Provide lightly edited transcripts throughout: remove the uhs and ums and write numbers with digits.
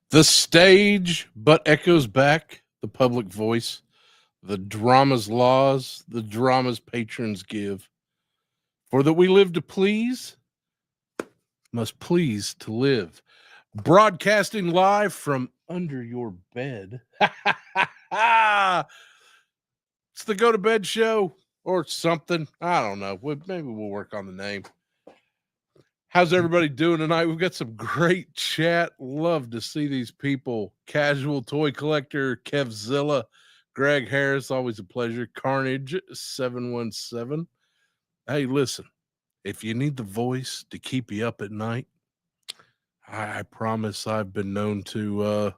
The stage but echoes back the public voice, the drama's laws, the drama's patrons give. For that we live to please, must please to live. Broadcasting live from under your bed. It's the Go to Bed Show or something. I don't know. Maybe we'll work on the name. How's everybody doing tonight? We've got some great chat. Love to see these people. Casual Toy Collector, Kevzilla, Greg Harris, always a pleasure. Carnage 717. Hey, listen, if you need the voice to keep you up at night, I promise I've been known to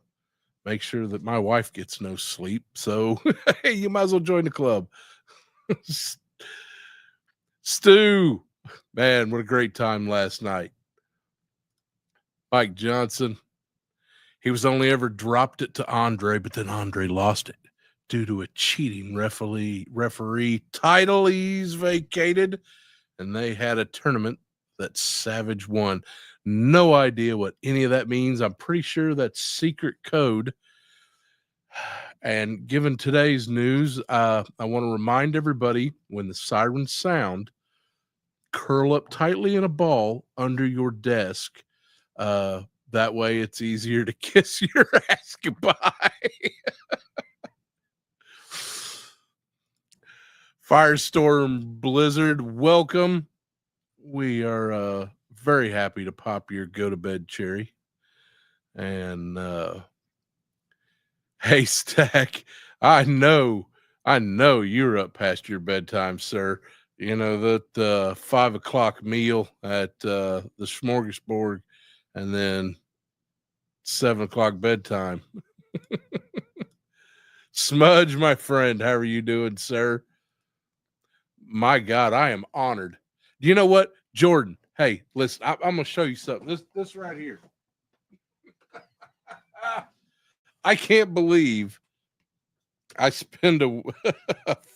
make sure that my wife gets no sleep. So hey, you might as well join the club. Stu, man, what a great time last night. Mike Johnson, he was only ever dropped it to Andre, but then Andre lost it due to a cheating referee. Title he's vacated, and they had a tournament that Savage won. No idea what any of that means. I'm pretty sure that's secret code. And given today's news, I want to remind everybody, when the sirens sound, curl up tightly in a ball under your desk. That way it's easier to kiss your ass goodbye. Firestorm Blizzard, welcome. We are very happy to pop your go to bed cherry. And hey, Stack, I know you're up past your bedtime, sir. You know, that 5 o'clock meal at the smorgasbord, and then 7 o'clock bedtime. Smudge, my friend, how are you doing, sir? My God, I am honored. Do you know what, Jordan? Hey, listen, I'm going to show you something. This right here. I can't believe I spend a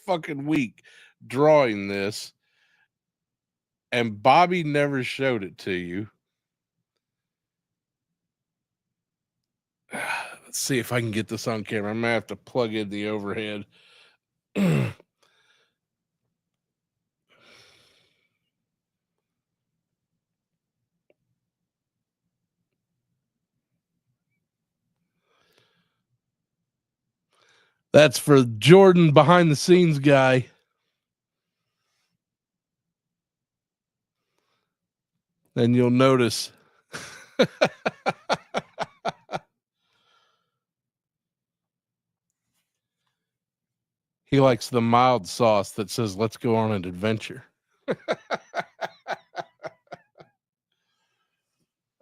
fucking week drawing this, and Bobby never showed it to you. Let's see if I can get this on camera. I'm going to have to plug in the overhead. That's for Jordan, behind the scenes guy. And you'll notice he likes the mild sauce that says, "Let's go on an adventure."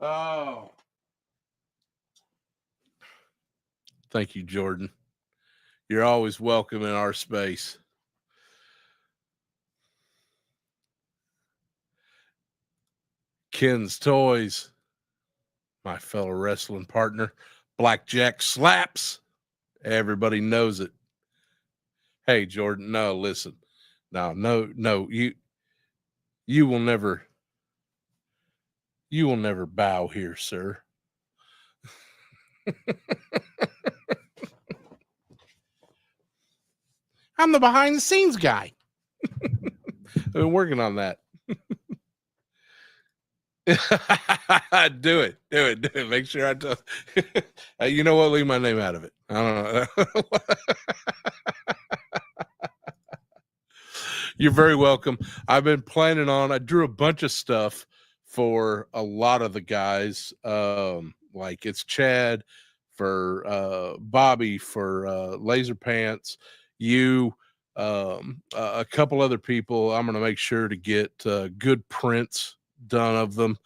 Oh. Thank you, Jordan. You're always welcome in our space. Ken's Toys, my fellow wrestling partner. Blackjack Slaps. Everybody knows it. Hey, Jordan, no, listen. No, you will never bow here, sir. I'm the behind the scenes guy. I've been working on that. Do it. Make sure I tell. You know what? Leave my name out of it. I don't know. You're very welcome. I've been planning on. I drew a bunch of stuff for a lot of the guys. Like it's Chad, for Bobby, for Laser Pants, you, a couple other people. I'm going to make sure to get good prints done of them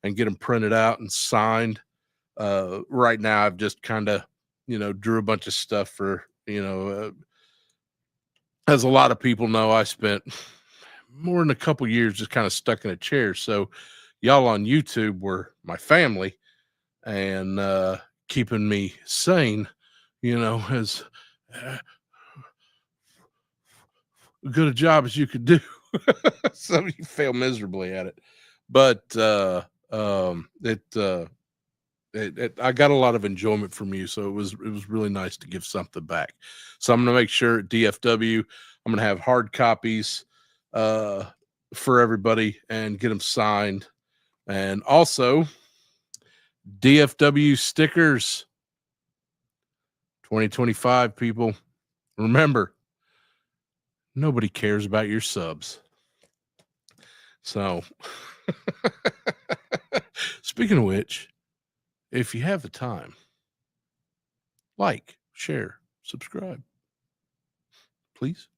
and get them printed out and signed. Right now, I've just kind of, drew a bunch of stuff for, as a lot of people know, I spent more than a couple years just kind of stuck in a chair. So y'all on YouTube were my family and keeping me sane, as good a job as you could do. Some of you fail miserably at it, but I got a lot of enjoyment from you, so it was really nice to give something back. So I'm going to make sure at DFW I'm going to have hard copies for everybody and get them signed, and also DFW stickers 2025. People, remember, nobody cares about your subs. So, speaking of which, if you have the time, like, share, subscribe, please.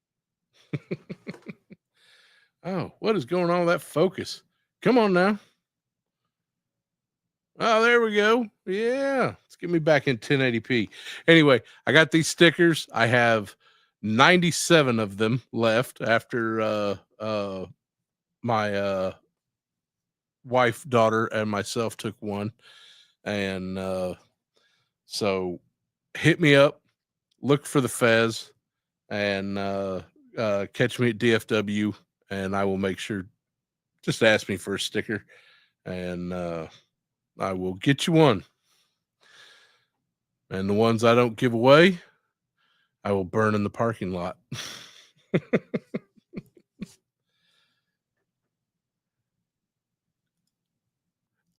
Oh, what is going on with that focus? Come on now. Oh, there we go. Yeah, let's get me back in 1080p. Anyway, I got these stickers. I have 97 of them left after my wife, daughter, and myself took one. And so hit me up, look for the Fez, and catch me at DFW, and I will make sure, just ask me for a sticker, and I will get you one. And the ones I don't give away, I will burn in the parking lot.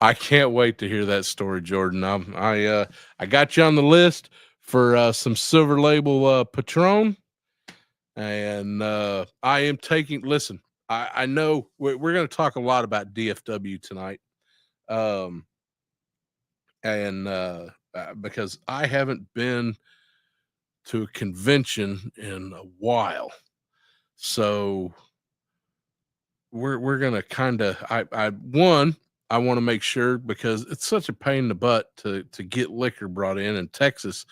I can't wait to hear that story, Jordan. I got you on the list for some Silver Label Patron, and I am taking. Listen, I know we're going to talk a lot about DFW tonight, and because I haven't been to a convention in a while, so we're gonna kind of I want to make sure, because it's such a pain in the butt to get liquor brought in Texas.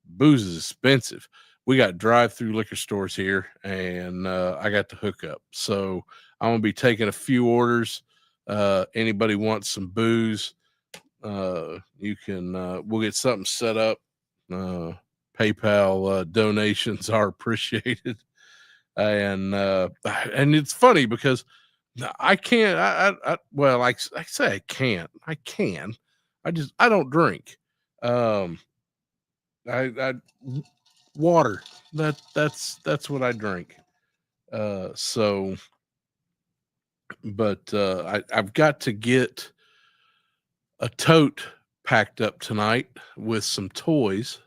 Booze is expensive. We got drive-through liquor stores here, and I got the hookup. So I'm gonna be taking a few orders. Anybody wants some booze, you can we'll get something set up. PayPal donations are appreciated. And it's funny because I can't. Well, I say I can't. I can. I don't drink. I water. That's what I drink. So, but I've got to get a tote packed up tonight with some toys,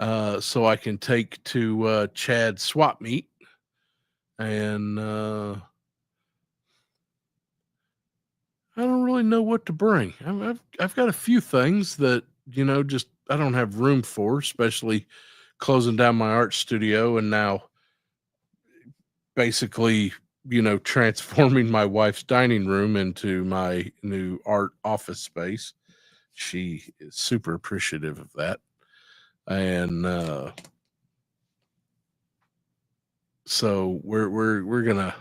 so I can take to Chad's swap meet, and I don't really know what to bring. I've got a few things that, just I don't have room for, especially closing down my art studio and now basically, transforming my wife's dining room into my new art office space. She is super appreciative of that. And so we're gonna.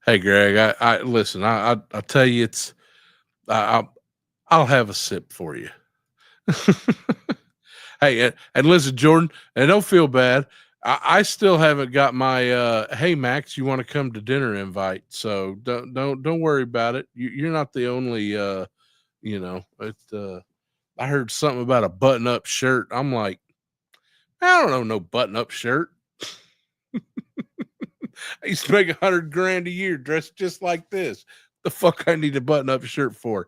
Hey, Greg, I listen. I'll tell you, I'll have a sip for you. Hey, and listen, Jordan, and don't feel bad. I still haven't got my hey Max, you want to come to dinner invite? So don't worry about it. You're not the only I heard something about a button up shirt. I'm like, I don't know, no button up shirt. I used to make $100,000 a year dressed just like this. The fuck I need a button up shirt for?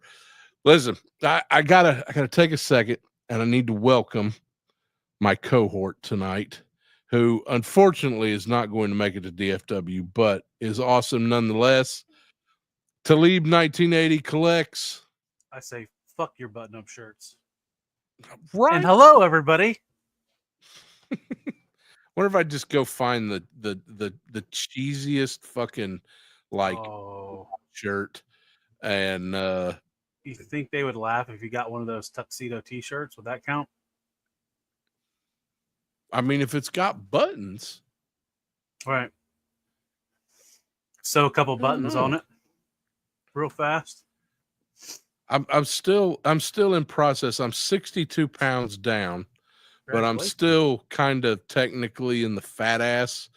Listen, I gotta take a second, and I need to welcome my cohort tonight, who unfortunately is not going to make it to DFW, but is awesome nonetheless. Talib 1980 collects. I say fuck your button up shirts. Right. And hello everybody. What if I just go find the cheesiest fucking shirt, and you think they would laugh if you got one of those tuxedo t-shirts? Would that count? I mean, if it's got buttons. Right. So a couple buttons on it real fast. I'm still in process. I'm 62 pounds down, but I'm still kind of technically in the fat ass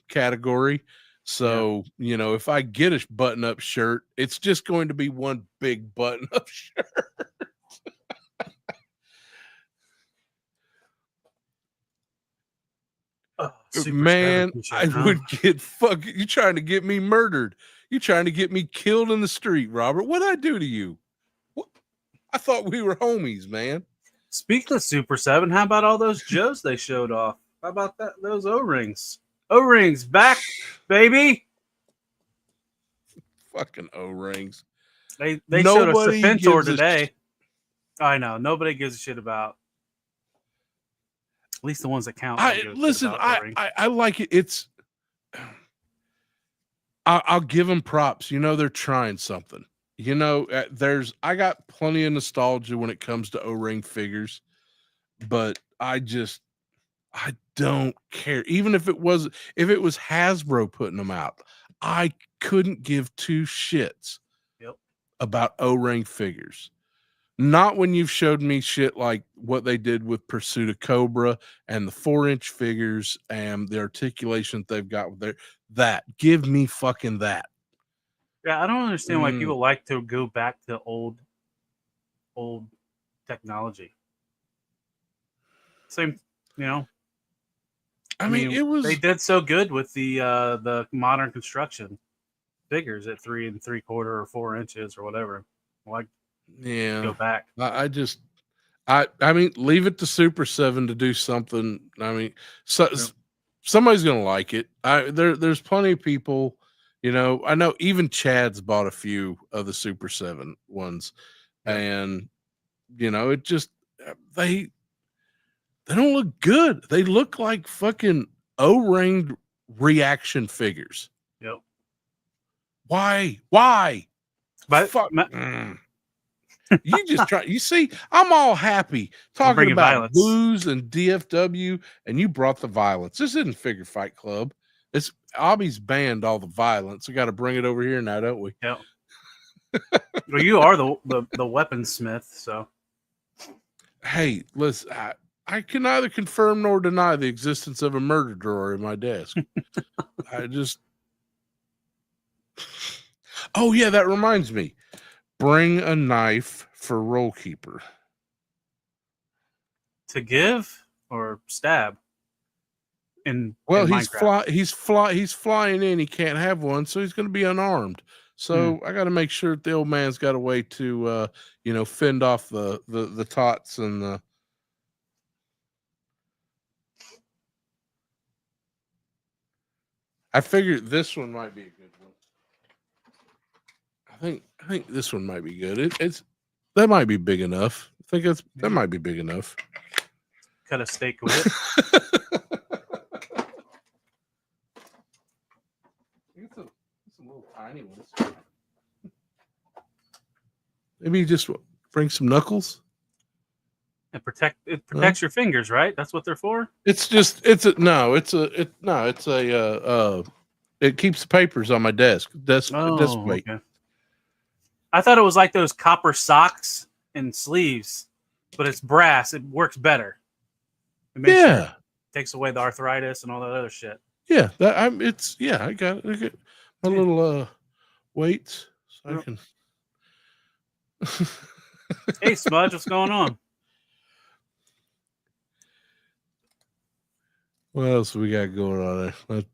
category. So, if I get a button-up shirt, it's just going to be one big button-up shirt. Man, I would get fucking. You trying to get me murdered? You trying to get me killed in the street, Robert? What'd I do to you? What? I thought we were homies, man. Speaking of Super 7, how about all those Joes they showed off? How about that? Those O-rings. O-rings back, baby. Fucking O-rings. They showed us the Fentor today. I know. Nobody gives a shit about. At least the ones that count. Listen, I like it. It's. I'll give them props. They're trying something. I got plenty of nostalgia when it comes to O-ring figures, but I don't care. Even if it was Hasbro putting them out, I couldn't give two shits about O-ring figures. Not when you've showed me shit like what they did with Pursuit of Cobra and the 4-inch figures and the articulation they've got with that. Give me fucking that. Yeah, I don't understand why people like to go back to old technology. Same, I mean, it was. They did so good with the modern construction figures at 3 3/4 or 4 inches or whatever. Why? Yeah, go back. I mean, leave it to Super 7 to do something. I mean, somebody's gonna like it. There's plenty of people. I know even Chad's bought a few of the Super 7 ones, and it just they don't look good. They look like fucking O-ring reaction figures. Yep. Why? But you just try. You see, I'm all happy talking about violence. booze and DFW, and you brought the violence. This isn't Figure Fight Club. It's Obby's banned all the violence. We got to bring it over here now, don't we? Yeah. Well, you are the weaponsmith, so. Hey, listen. I can neither confirm nor deny the existence of a murder drawer in my desk. Oh yeah, that reminds me. Bring a knife for Roll Keeper. To give or stab? In he's flying in. He can't have one, so he's going to be unarmed. So I got to make sure that the old man's got a way to, fend off the tots and the. I figured this one might be a good one. I think this one might be good. That might be big enough. I think that might be big enough. Cut a steak with it. It's some little tiny ones. Maybe you just bring some knuckles. It protects your fingers, right? That's what they're for. It keeps the papers on my desk weight. Okay. I thought it was like those copper socks and sleeves, but it's brass. It works better. It takes away the arthritis and all that other shit. Yeah, I got my little weights, so I can. Hey, Smudge, what's going on? What else we got going on there? But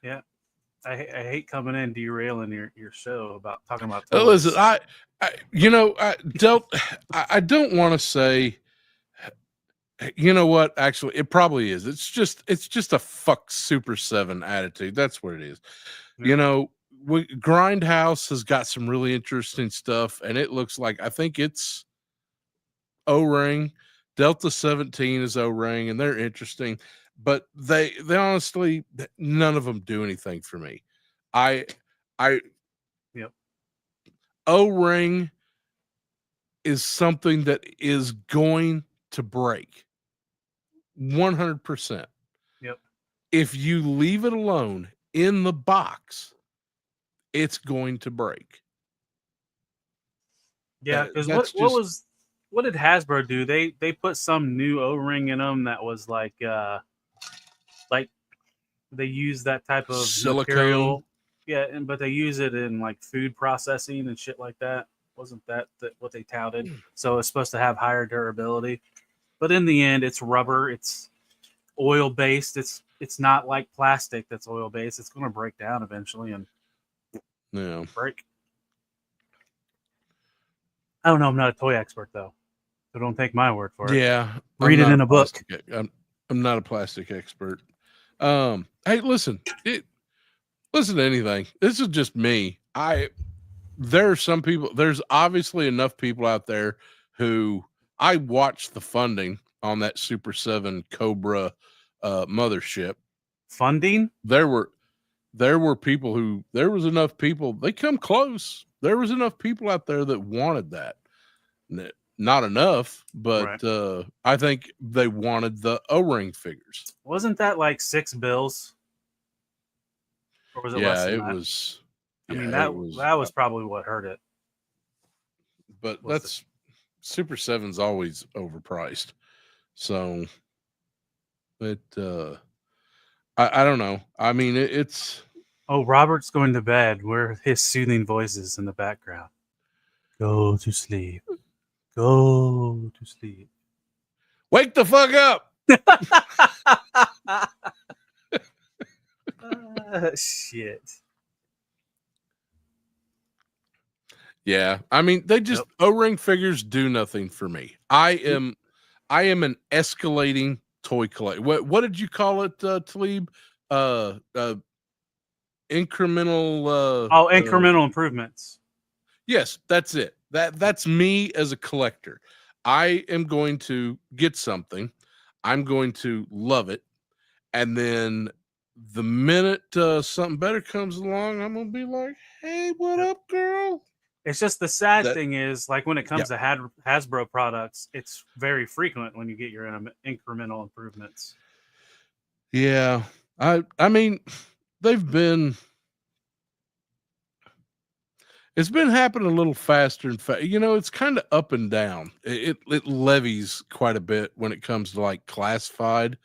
yeah, I hate coming in derailing your show about talking about. Listen, I don't want to say. You know what? Actually, it probably is. It's just a fuck Super 7 attitude. That's what it is. Yeah. Grindhouse has got some really interesting stuff, and it looks like, I think it's O-ring. Delta 17 is O-ring, and they're interesting, but they honestly, none of them do anything for me. O-ring is something that is going to break 100%. Yep. If you leave it alone in the box, it's going to break. Yeah, because what did Hasbro do? They put some new O-ring in them that was like they use that type of Silicone. material. Yeah, but they use it in like food processing and shit like that. Wasn't that what they touted? So it's supposed to have higher durability, but in the end, it's rubber. It's oil based. It's not like plastic that's oil based. It's going to break down eventually and break. I don't know. I'm not a toy expert though, so don't take my word for it. Yeah, read it in a book. I'm not a plastic expert. Hey, listen. Listen to anything. This is just me. There are some people. There's obviously enough people out there who I watched the funding on that Super 7 Cobra mothership. Funding? There were people who there was enough people. They come close. There was enough people out there that wanted that. Not enough, but right. I think they wanted the O-ring figures. Wasn't that like $6 bills? Or was it less than that? Was. I mean, that was probably what hurt it. But that's Super 7's always overpriced. So it I don't know. I mean, it's Oh, Robert's going to bed. Where his soothing voices in the background. Go to sleep. Go to sleep. Wake the fuck up. Shit. Yeah, I mean, they just O-ring figures do nothing for me. I am an escalating toy collector. What did you call it, Talib? Incremental. Incremental improvements. Yes, that's it. That's me as a collector. I am going to get something. I'm going to love it, and then the minute something better comes along, I'm gonna be like, "Hey, what up, girl?" It's just the sad thing is, like when it comes to Hasbro products, it's very frequent when you get your incremental improvements. Yeah, I mean, it's been happening a little faster and it's kind of up and down. It levies quite a bit when it comes to like classified.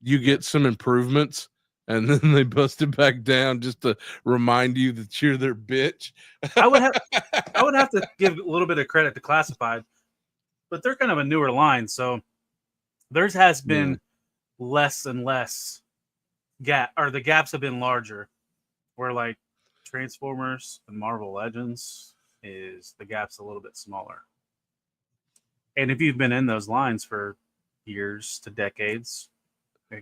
You get some improvements, and then they bust it back down just to remind you that you're their bitch. I would have to give a little bit of credit to Classified, but they're kind of a newer line, so theirs has been less and less the gaps have been larger. Where like Transformers and Marvel Legends is the gap's a little bit smaller. And if you've been in those lines for years to decades, I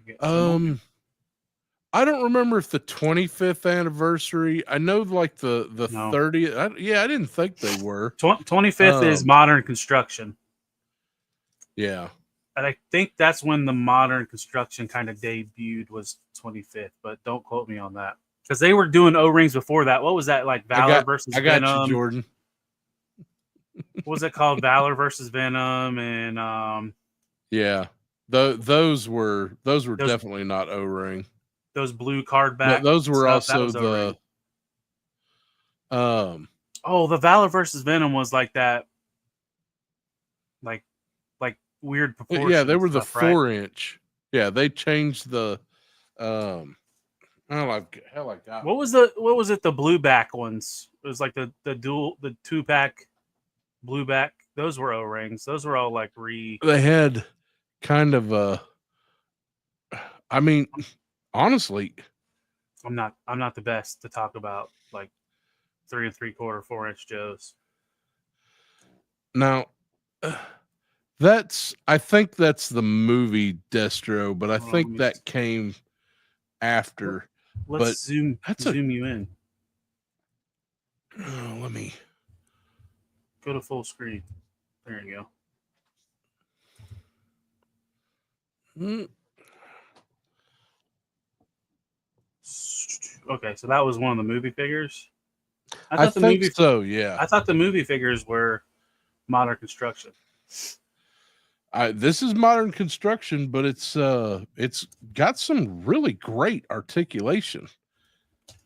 don't remember if the 25th anniversary. I know like the 30th. I didn't think they were. 25th is Modern Construction. Yeah. And I think that's when the Modern Construction kind of debuted was 25th, but don't quote me on that. Because they were doing O-rings before that. What was that, like Valor versus Venom? I got you, Jordan. What was it called? Valor versus Venom and yeah. Those were definitely not O-ring. Those blue card back. No, those were also the the Valor versus Venom was like that, like weird proportions. Yeah, they were the stuff, 4-inch. Right? Yeah, they changed the hell I got. What was it? The blue back ones. It was like the 2-pack blue back. Those were O-rings. Those were all like They had kind of I mean, honestly, I'm not the best to talk about like 3 3/4, 4-inch Joes. Now, I think that's the movie Destro, but I think that came after. Let's zoom you in. Let me go to full screen. There you go. Okay, so that was one of the movie figures. I think so. Yeah, I thought the movie figures were Modern Construction. This is Modern Construction, but it's got some really great articulation.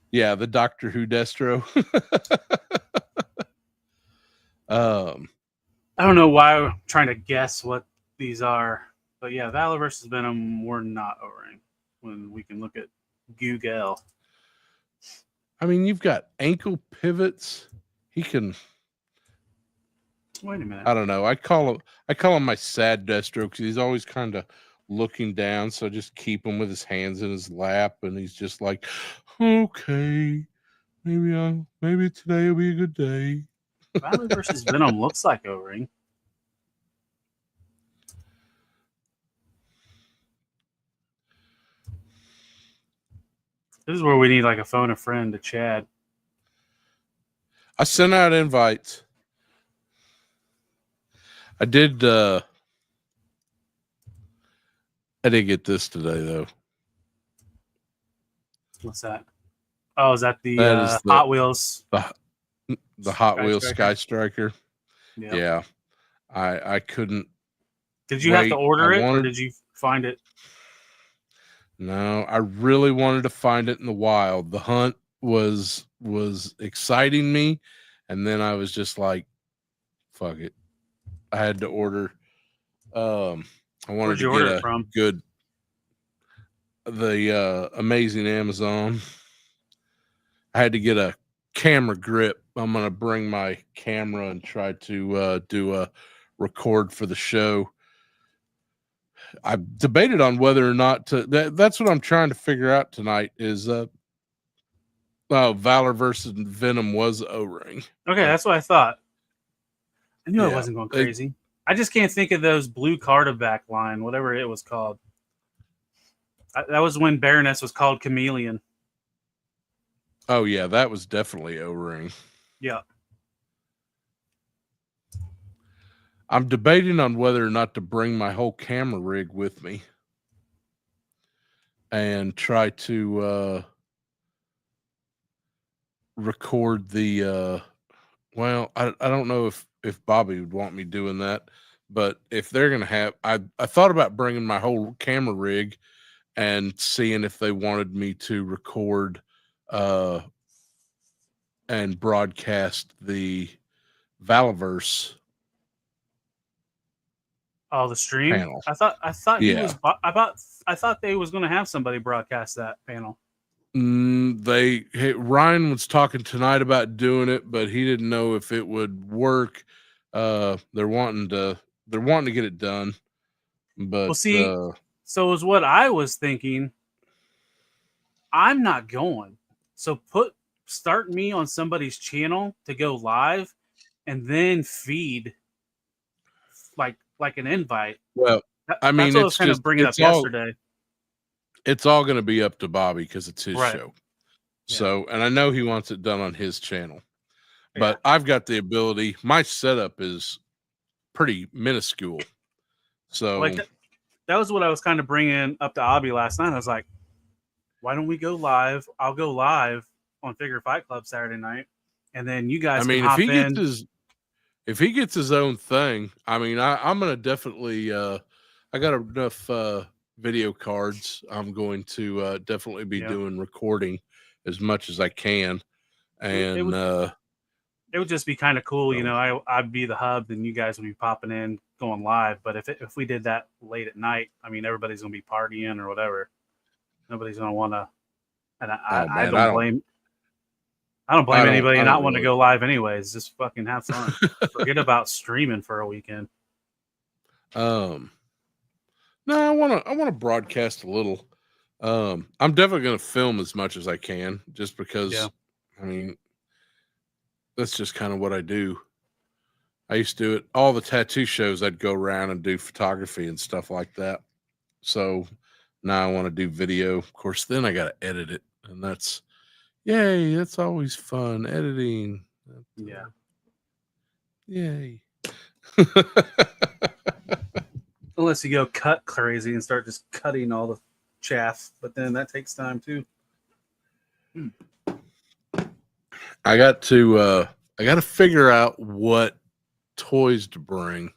Yeah, the Doctor Who Destro. I don't know why I'm trying to guess what these are, but yeah, Valor versus Venom were not O-ring. When we can look at Google. I mean, you've got ankle pivots. He can. Wait a minute. I don't know. I call him my sad Destro because he's always kind of looking down. So I just keep him with his hands in his lap, and he's just like, okay, maybe today will be a good day. Valley versus Venom looks like O-ring. This is where we need like a phone a friend to Chad. I sent out invites. I did. I didn't get this today though. What's that? Oh, is that the That is Hot Wheels? The Hot Wheels Sky Striker. Yep. Yeah, I couldn't. Did you have to order it, or did you find it? No, I really wanted to find it in the wild. The hunt was exciting me, and then I was just like, "Fuck it." I had to order. I wanted to get a from? good, the amazing Amazon. I had to get a camera grip. I'm gonna bring my camera and try to do a record for the show. I debated on whether or not to. That's what I'm trying to figure out tonight. Is Valor versus Venom was O-ring. Okay, that's what I thought. I knew I wasn't going crazy. I just can't think of those blue Cardaback line, whatever it was called. That was when Baroness was called Chameleon. Oh yeah, that was definitely O-ring. Yeah. I'm debating on whether or not to bring my whole camera rig with me and try to record the well, I don't know if Bobby would want me doing that, but if they're gonna have, I thought about bringing my whole camera rig and seeing if they wanted me to record and broadcast the Valiverse. Oh, the stream panel. I thought I thought they was going to have somebody broadcast that panel. Ryan was talking tonight about doing it, but he didn't know if it would work. They're wanting to get it done, but well, see, so is what I was thinking. I'm not going, so start me on somebody's channel to go live, and then feed like an invite. Well, I mean, that's what I was kind of bringing up yesterday. It's all going to be up to Bobby because it's his show. Yeah. So, and I know he wants it done on his channel, but I've got the ability. My setup is pretty minuscule. So, like that was what I was kind of bringing up to Abby last night. I was like, why don't we go live? I'll go live on Figure Fight Club Saturday night, and then you guys. I mean, if he gets his own thing, I mean, I'm gonna definitely. I got enough video cards. I'm going to definitely be doing recording as much as I can, and it would just be kind of cool, you know. I'd be the hub, and you guys would be popping in, going live. But if we did that late at night, I mean, everybody's gonna be partying or whatever. Nobody's gonna want to, and I don't blame anybody not wanting to go live anyways. Just fucking have fun. Forget about streaming for a weekend. No, I want to broadcast a little. I'm definitely going to film as much as I can, just because. I mean, that's just kind of what I do. I used to do it all the tattoo shows. I'd go around and do photography and stuff like that. So now I want to do video. Of course, then I got to edit it, and that's yay. That's always fun, editing. Yeah. Yay. Unless you go cut crazy and start just cutting all the chaff, but then that takes time too. I got to figure out what toys to bring.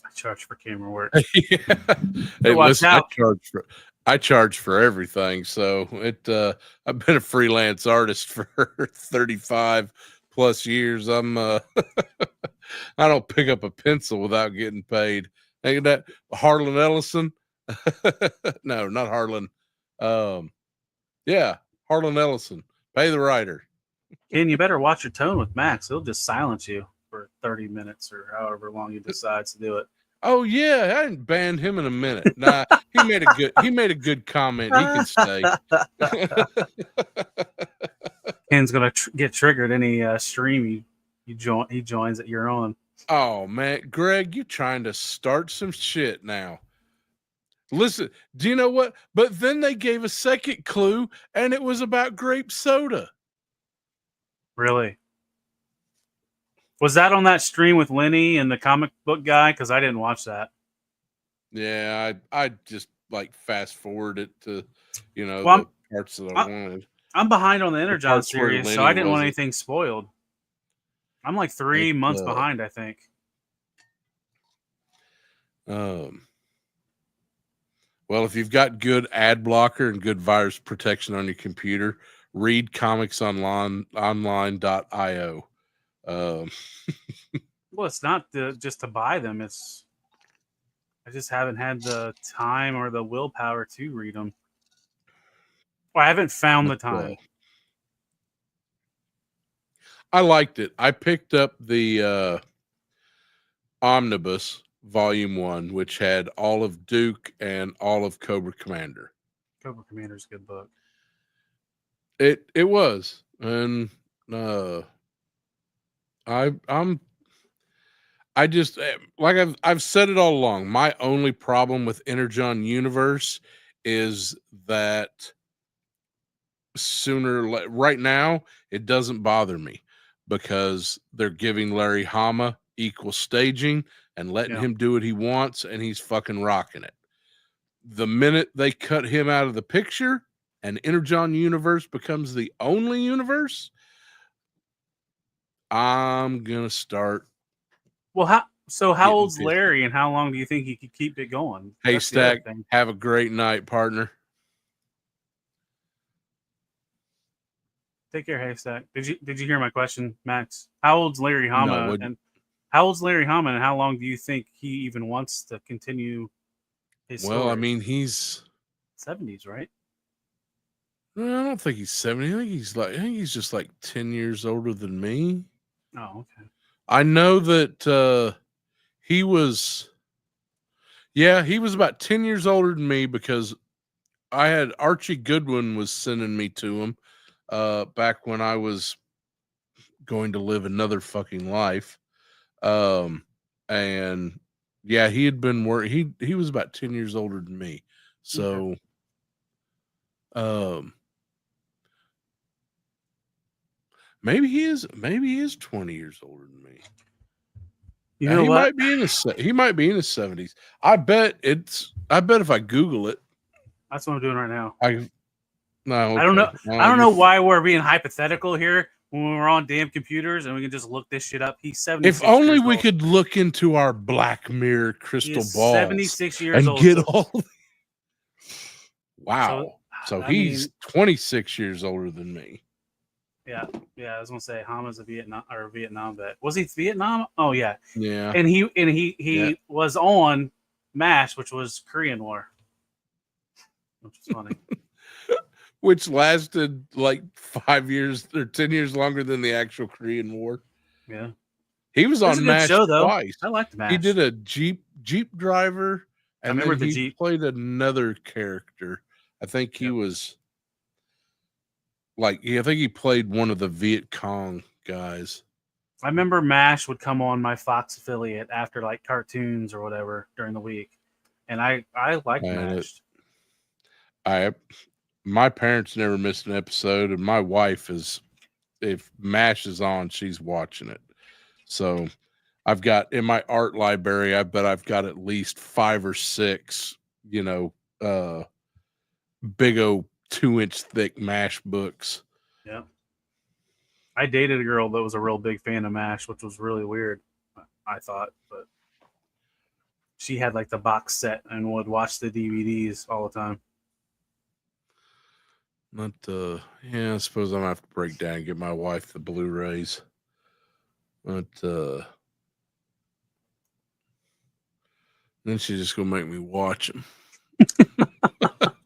I charge for camera work. Hey, listen, I charge for everything. So I've been a freelance artist for 35 plus years. I'm I don't pick up a pencil without getting paid. Think of that, Harlan Ellison. No, not Harlan. Yeah, Harlan Ellison. Pay the writer. Ken, you better watch your tone with Max. He'll just silence you for 30 minutes or however long he decides to do it. Oh yeah, I hadn't banned him in a minute. Nah, he made a good comment. He can stay. Ken's gonna get triggered any stream he joins that you're on. Oh man, Greg, you trying to start some shit now. Listen, do you know what? But then they gave a second clue, and it was about grape soda. Really? Was that on that stream with Lenny and the comic book guy? Because I didn't watch that. Yeah, I just like fast forward it to, Well, the parts that I wanted. I'm behind on the Energon parts where series, so Lenny I didn't want wasn't. anything spoiled. I'm like 3 months behind, I think. Well, if you've got good ad blocker and good virus protection on your computer, read comicsonline.io. Well, it's not just to buy them. I just haven't had the time or the willpower to read them. Well, I haven't found the time. I liked it. I picked up the Omnibus Volume 1, which had all of Duke and all of Cobra Commander. Cobra Commander's a good book. It was. And I just, like I've said it all along, my only problem with Energon Universe is that right now it doesn't bother me because they're giving Larry Hama equal staging and letting him do what he wants, and he's fucking rocking it. The minute they cut him out of the picture and Energon Universe becomes the only universe, I'm gonna start. Well, how old's Larry, and how long do you think he could keep it going? Haystack, have a great night, partner. Take care, Haystack. Did you hear my question, Max? How old's Larry Hama? And how old's Larry Hama, and how long do you think he even wants to continue his story? Well, I mean, he's 70s, right? No, I don't think he's 70. I think he's just like 10 years older than me. Oh, okay. I know that he was about 10 years older than me because I had Archie Goodwin was sending me to him back when I was going to live another fucking life. And yeah, he had been he was about 10 years older than me. So maybe he is 20 years older than me. You know he what? might be in his 70s. I bet if I Google it. That's what I'm doing right now. Okay. I don't know. I don't know why we're being hypothetical here when we're on damn computers and we can just look this shit up. He's 76. If only we could look into our Black Mirror crystal balls 76 years old. Get all. Wow. So he's 26 years older than me. Yeah. I was gonna say Hama's a Vietnam vet. Was he Vietnam? Oh yeah. Yeah. And he was on MASH, which was Korean War, which is funny. Which lasted like 5 years or 10 years longer than the actual Korean War. Yeah. He was on MASH show, though. twice. I liked MASH. He did a Jeep driver, and then he played another character. I think he was I think he played one of the Viet Cong guys. I remember MASH would come on my Fox affiliate after like cartoons or whatever during the week, and I liked MASH. My parents never missed an episode, and my wife if MASH is on, she's watching it. So I've got in my art library, I bet I've got at least 5 or 6, big old 2-inch thick MASH books. Yeah. I dated a girl that was a real big fan of MASH, which was really weird, I thought, but she had like the box set and would watch the DVDs all the time. I suppose I'm gonna have to break down and get my wife the Blu-rays. But then she's just gonna make me watch them.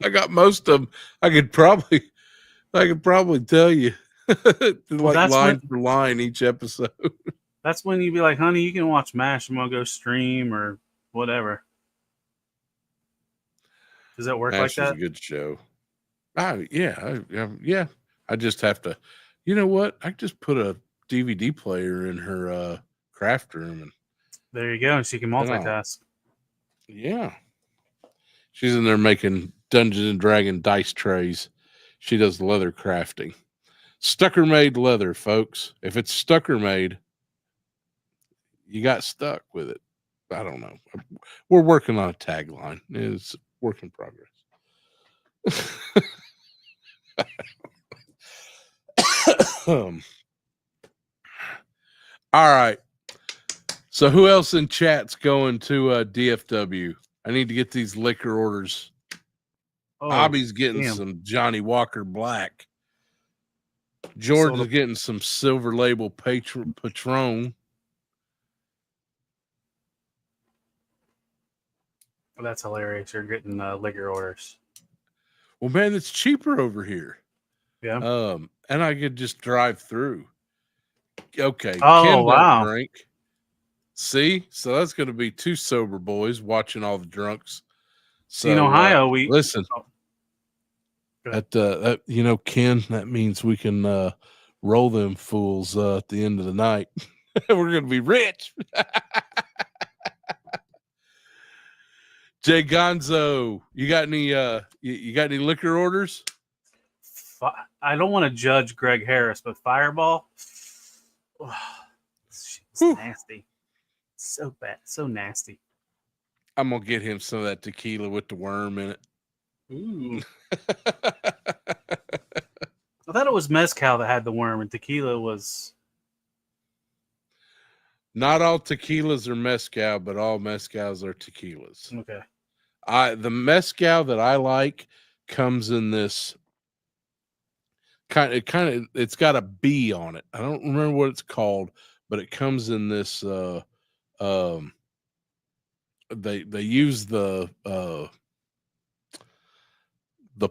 I got most of them. I could probably tell you like that's line when for line each episode. that's when you'd be like, honey, you can watch MASH. I'm gonna go stream or whatever. Does that work like MASH is a that? good show. Yeah. I just have to. You know what? I just put a DVD player in her craft room, and There you go. And she can multitask. yeah, she's in there making Dungeons and Dragon dice trays. She does leather crafting, Stucker made leather, folks. If it's Stucker made, you got stuck with it. I don't know. We're working on a tagline. It's work in progress. All right. So who else in chat's going to DFW? I need to get these liquor orders. Oh, Bobby's getting damn. some Johnny Walker Black. George is getting some Silver Label Patron. Well, that's hilarious. You're getting liquor orders. Well, man, it's cheaper over here. Yeah. And I could just drive through. Okay. Oh, Ken wow. don't drink. See? So that's going to be two sober boys watching all the drunks. So in Ohio, we listen. That Ken, that means we can roll them fools at the end of the night. We're going to be rich. Jay Gonzo, you got any you got any liquor orders? I don't want to judge Greg Harris, but Fireball, it's nasty. So bad, so nasty. I'm gonna get him some of that tequila with the worm in it. Ooh. I thought it was mezcal that had the worm, and tequila was. Not all tequilas are mezcal, but all mezcals are tequilas. Okay. The mezcal that I like comes in this it's got a B on it. I don't remember what it's called, but it comes in this they use the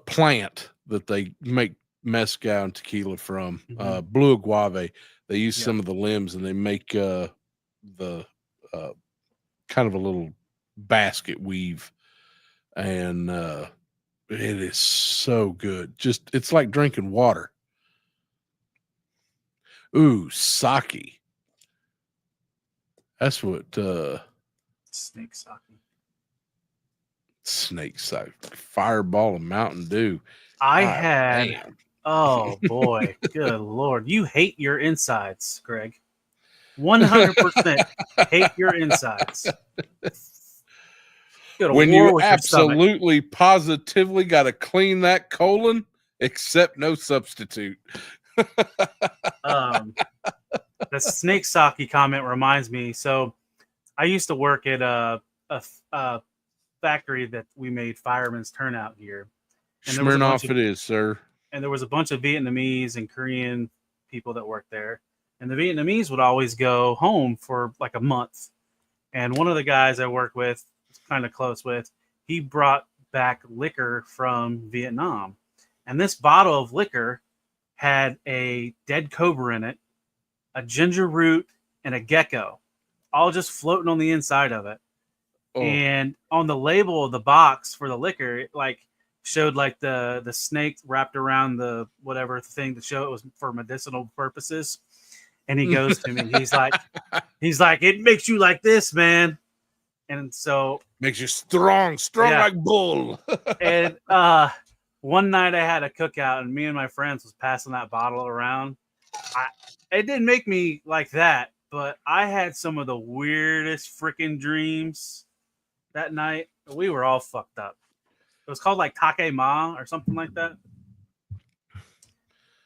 plant that they make mezcal and tequila from, blue agave. They use some of the limbs, and they make the kind of a little basket weave, and it is so good. Just it's like drinking water. Ooh, sake. That's what Snake sake. Snake sake. Fireball and Mountain Dew. Damn. Oh boy, good Lord. You hate your insides, Greg. 100% hate your insides. When you absolutely positively got to clean that colon, accept no substitute. The snake sake comment reminds me. So I used to work at a factory that we made firemen's turnout gear. And Smirnoff it is, sir. And there was a bunch of Vietnamese and Korean people that worked there. And the Vietnamese would always go home for like a month. And one of the guys I work with, kind of close with, he brought back liquor from Vietnam. And this bottle of liquor had a dead cobra in it, a ginger root, and a gecko, all just floating on the inside of it. Oh. And on the label of the box for the liquor, it like showed like the snake wrapped around the whatever thing to show it was for medicinal purposes. And he goes to me, he's like, it makes you like this, man. And so makes you strong like bull. And one night I had a cookout, and me and my friends was passing that bottle around. It didn't make me like that, but I had some of the weirdest freaking dreams that night. We were all fucked up. It was called like Take Ma or something like that.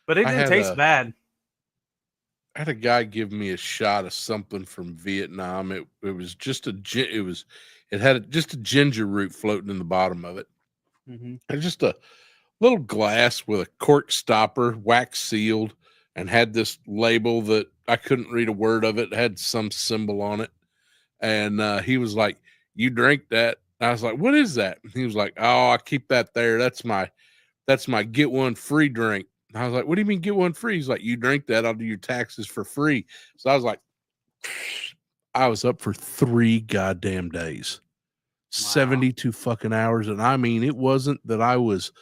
But it didn't taste bad. I had a guy give me a shot of something from Vietnam. It was just it had just a ginger root floating in the bottom of it. And just a little glass with a cork stopper, wax sealed, and had this label that I couldn't read a word of it. It had some symbol on it. And he was like, "You drink that, I was like, what is that? And he was like, oh, I keep that there. That's my get one free drink. And I was like, what do you mean get one free? He's like, you drink that, I'll do your taxes for free. So I was like, I was up for 3 goddamn days. Wow. 72 fucking hours. And I mean, it wasn't that I was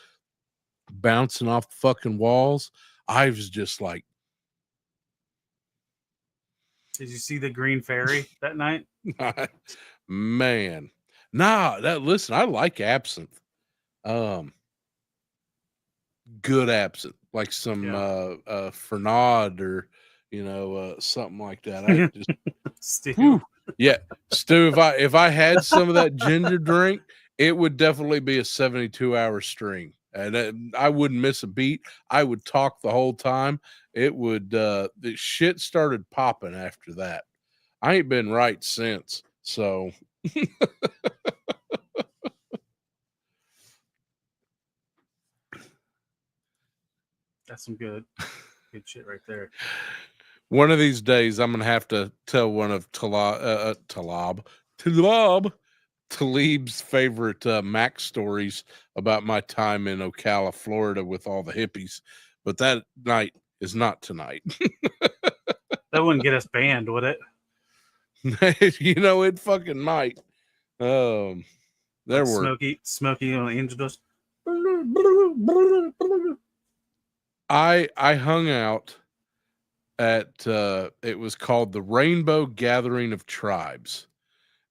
bouncing off the fucking walls. I was just like, did you see the green fairy that night? man. Nah, listen, I like absinthe. Good absinthe, like some Fernand or something like that. I just Stew. yeah, Stu. If I had some of that ginger drink, it would definitely be a 72-hour stream, and I wouldn't miss a beat. I would talk the whole time. It would the shit started popping after that. I ain't been right since. So that's some good shit right there. One of these days, I'm gonna have to tell one of Talib's favorite Mac stories about my time in Ocala, Florida, with all the hippies. But that night is not tonight. That wouldn't get us banned, would it? It fucking might. There like were Smokey on the Angel Dust. I hung out at it was called the Rainbow Gathering of Tribes,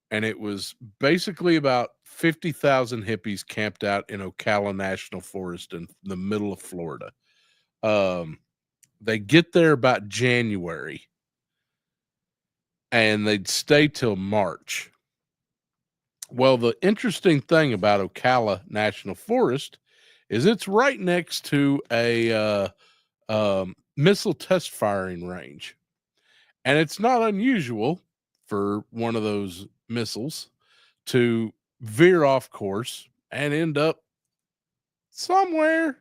and it was basically about 50,000 hippies camped out in Ocala National Forest in the middle of Florida. They get there about January, and they'd stay till March. Well, the interesting thing about Ocala National Forest is it's right next to a missile test firing range. And it's not unusual for one of those missiles to veer off course and end up somewhere.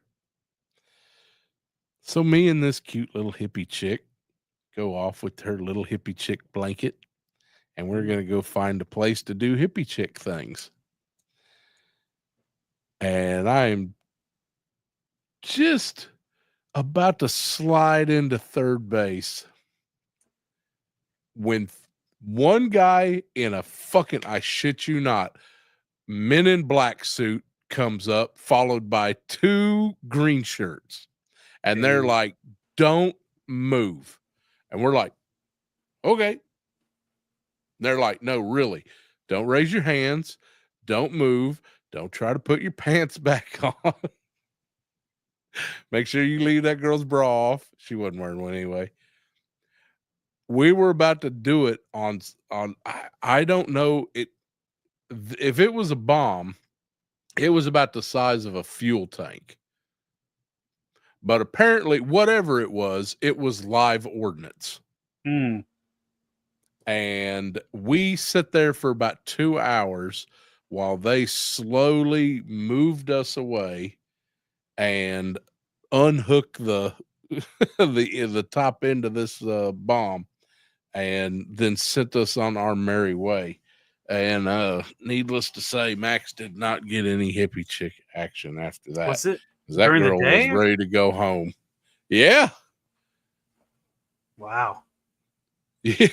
So me and this cute little hippie chick go off with her little hippie chick blanket, and we're going to go find a place to do hippie chick things. And I'm just about to slide into third base when one guy in a fucking, I shit you not, Men in Black suit comes up, followed by 2 green shirts. And they're like, don't move. And we're like, okay. They're like, no, really, don't raise your hands. Don't move. Don't try to put your pants back on. Make sure you leave that girl's bra off. She wasn't wearing one anyway. We were about to do it on I don't know it if it was a bomb, it was about the size of a fuel tank. But apparently, whatever it was live ordnance. And we sit there for about 2 hours while they slowly moved us away and unhook the the top end of this bomb, and then sent us on our merry way. And needless to say, Max did not get any hippie chick action after that. Was it that during girl the day? was ready to go home. Yeah. Wow. Yeah.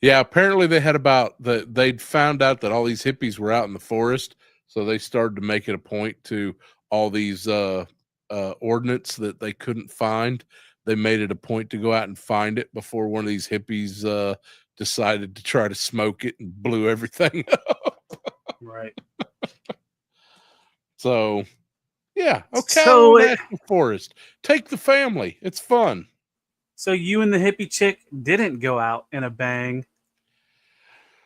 Yeah. Apparently they had they'd found out that all these hippies were out in the forest. So they started to make it a point to all these ordnance that they couldn't find. They made it a point to go out and find it before one of these hippies decided to try to smoke it and blew everything up. Right. So, yeah. Okay. So National Forest. Take the family. It's fun. So you and the hippie chick didn't go out in a bang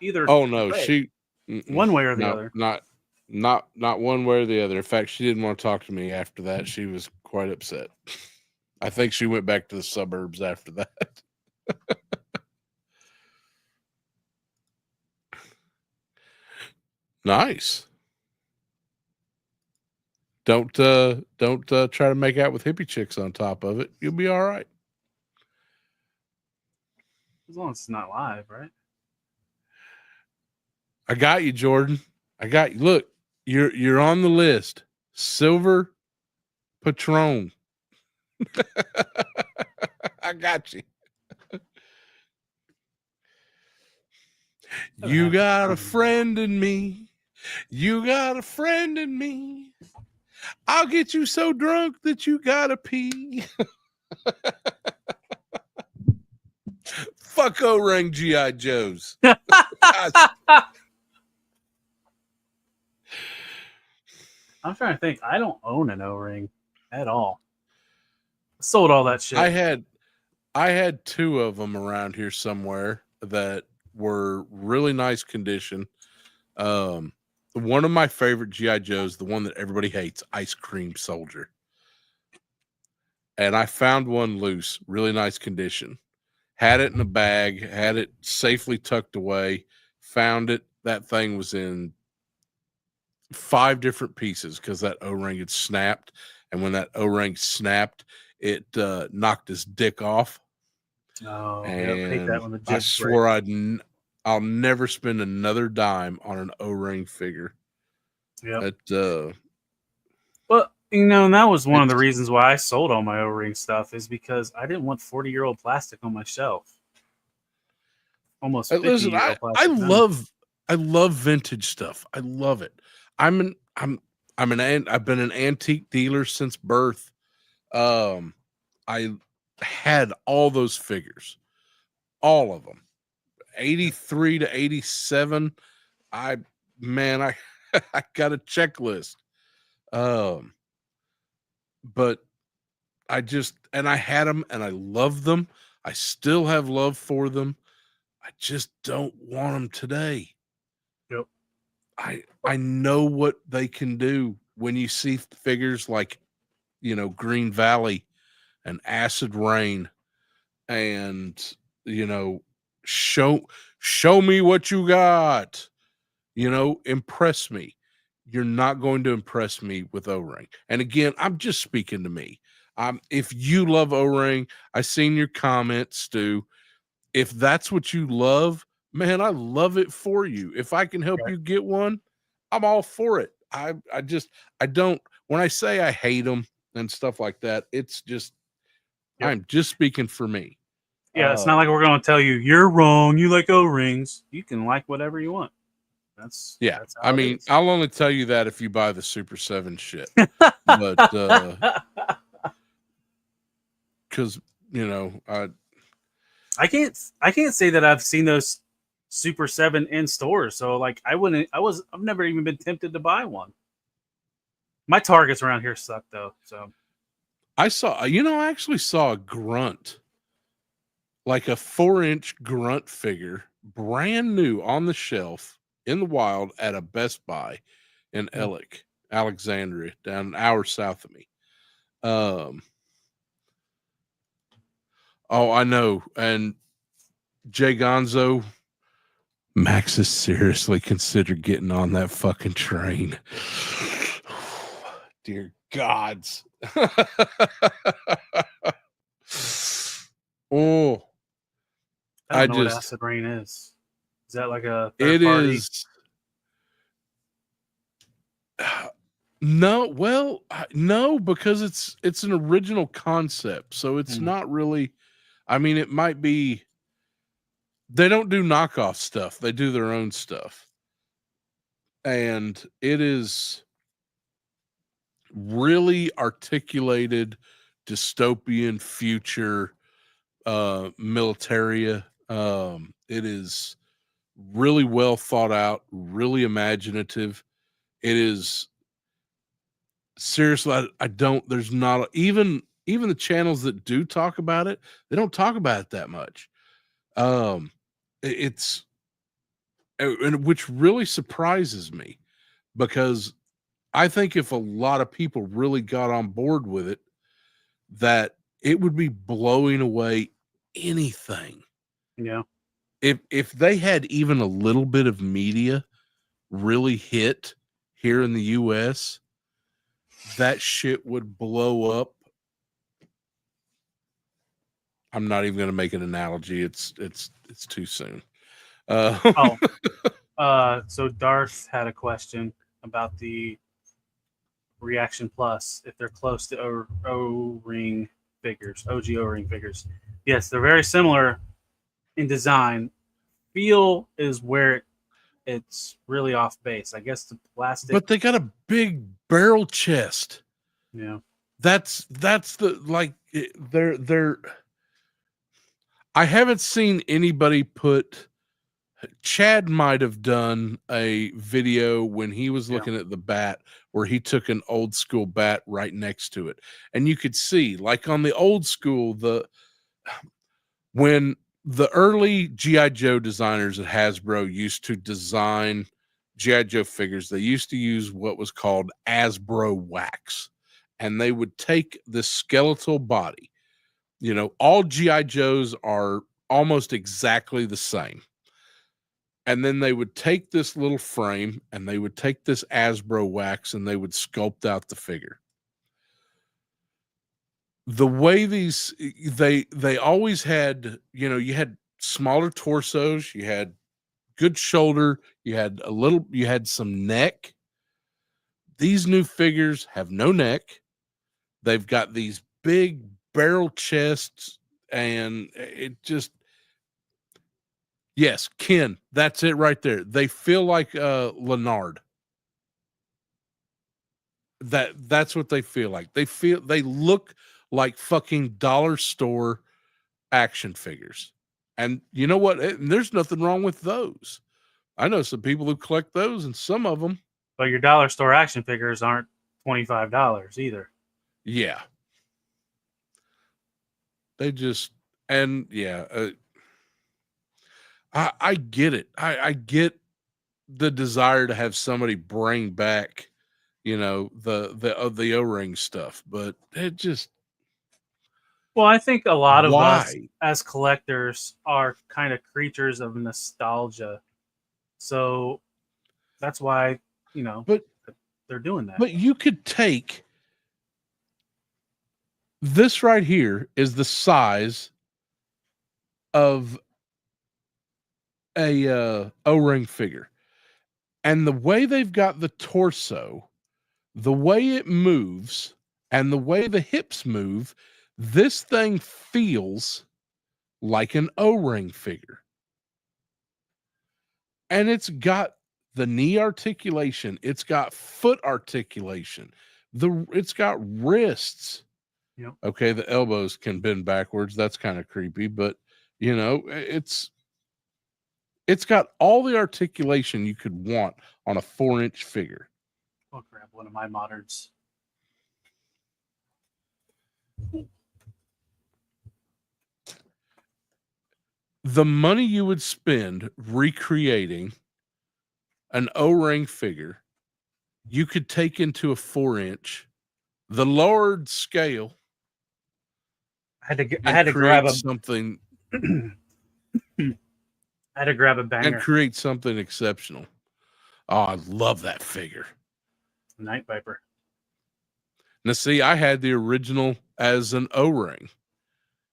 either. Oh no, way. One way or the other. Not one way or the other. In fact, she didn't want to talk to me after that. She was quite upset. I think she went back to the suburbs after that. Nice. Don't try to make out with hippie chicks on top of it. You'll be all right. As long as it's not live, right? I got you, Jordan. I got you. Look, you're on the list. Silver Patron. I got you. You got a friend in me. You got a friend in me. I'll get you so drunk that you gotta pee. Fuck O-ring G.I. Joes. I'm trying to think. I don't own an O-ring at all. I sold all that shit. I had 2 of them around here somewhere that were really nice condition. One of my favorite G.I. Joes, the one that everybody hates, Ice Cream Soldier. And I found one loose, really nice condition. Had it in a bag, had it safely tucked away, found it. That thing was in 5 different pieces because that O-ring had snapped. And when that O-ring snapped, it knocked his dick off. Oh, And yep, hate that when the I jibs swore I'll never spend another dime on an O-ring figure. Yep. But and that was one of the reasons why I sold all my O-ring stuff, is because I didn't want 40-year-old plastic on my shelf. Almost 50-year-old plastic. I love vintage stuff. I love it. I've been an antique dealer since birth. I had all those figures, all of them, 83 to 87. I got a checklist. But I had them and I loved them. I still have love for them. I just don't want them today. Yep. I know what they can do when you see figures like, Green Valley and Acid Rain and, show me what you got, impress me. You're not going to impress me with O-ring. And again, I'm just speaking to me. If you love O-ring, I seen your comment, Stu. If that's what you love, man, I love it for you. If I can help you get one, I'm all for it. I don't, when I say I hate them and stuff like that, it's just, I'm just speaking for me. Yeah, it's not like we're going to tell you, you're wrong, you like O-rings. You can like whatever you want. That's I mean, I'll only tell you that if you buy the Super 7 shit. But because I can't say that I've seen those Super 7 in stores, so like I've never even been tempted to buy one. My Targets around here suck though, so I actually saw a grunt, like a 4-inch grunt figure, brand new on the shelf in the wild at a Best Buy in Ellick, Alexandria, down an hour south of me. Oh, I know. And Jay Gonzo, Max is seriously considered getting on that fucking train. Dear gods. Oh, I don't know what Acid Rain is. Is that like a third party? No, because it's an original concept, so it's not really. I mean, it might be. They don't do knockoff stuff; they do their own stuff, and it is really articulated dystopian future militaria. It is really well thought out, really imaginative. It is seriously, I don't, there's not even the channels that do talk about it, they don't talk about it that much. It's and which really surprises me, because I think if a lot of people really got on board with it, that it would be blowing away anything. Yeah. If they had even a little bit of media really hit here in the US, that shit would blow up. I'm not even going to make an analogy. It's too soon. So Darth had a question about the Reaction Plus, if they're close to O-ring figures, OG O-ring figures. Yes, they're very similar in design. Feel is where it's really off base. I guess the plastic. But they got a big barrel chest. Yeah. That's the like they're. I haven't seen anybody put. Chad might have done a video when he was looking at the bat where he took an old school bat right next to it. And you could see, like on the old school, when the early G.I. Joe designers at Hasbro used to design G.I. Joe figures, they used to use what was called Hasbro wax. And they would take the skeletal body. You know, all G.I. Joes are almost exactly the same. And then they would take this little frame and they would take this Hasbro wax and they would sculpt out the figure. The way they always had, you know, you had smaller torsos, you had good shoulder, you had some neck. These new figures have no neck. They've got these big barrel chests, and it just, yes, Ken, that's it right there. They feel like Leonard. That's what they feel like. They look like fucking dollar store action figures. And you know what? There's nothing wrong with those. I know some people who collect those, and some of them. But your dollar store action figures aren't $25 either. Yeah. They just, and yeah, I get it. I get the desire to have somebody bring back, you know, the O-ring stuff, but it just. Well, I think a lot of us Why? as collectors are kind of creatures of nostalgia. So that's why, you know, But they're doing that. But you could take this right here is the size of a O-ring figure. And the way they've got the torso, the way it moves, and the way the hips move, this thing feels like an O-ring figure. And it's got the knee articulation, it's got foot articulation, it's got wrists. Yep. Okay, the elbows can bend backwards. That's kind of creepy, but you know, it's got all the articulation you could want on a 4-inch figure. I'll grab one of my moderns. The money you would spend recreating an O-ring figure, you could take into a 4-inch, the lowered scale. I had to grab something. I had to grab a banger and create something exceptional. Oh, I love that figure. Night Viper. Now, see, I had the original as an O-ring.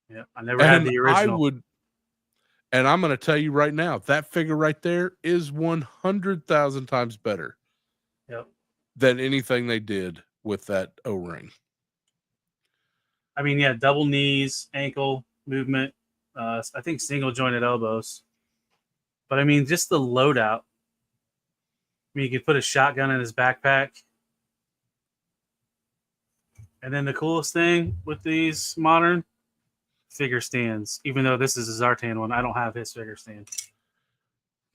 Yeah, I never had the original. And I'm going to tell you right now, that figure right there is 100,000 times better. Yep. Than anything they did with that O-ring. I mean, yeah, double knees, ankle movement. I think single jointed elbows. But I mean, just the loadout. I mean, you could put a shotgun in his backpack. And then the coolest thing with these modern figure stands, even though this is a Zartan one, I don't have his figure stand.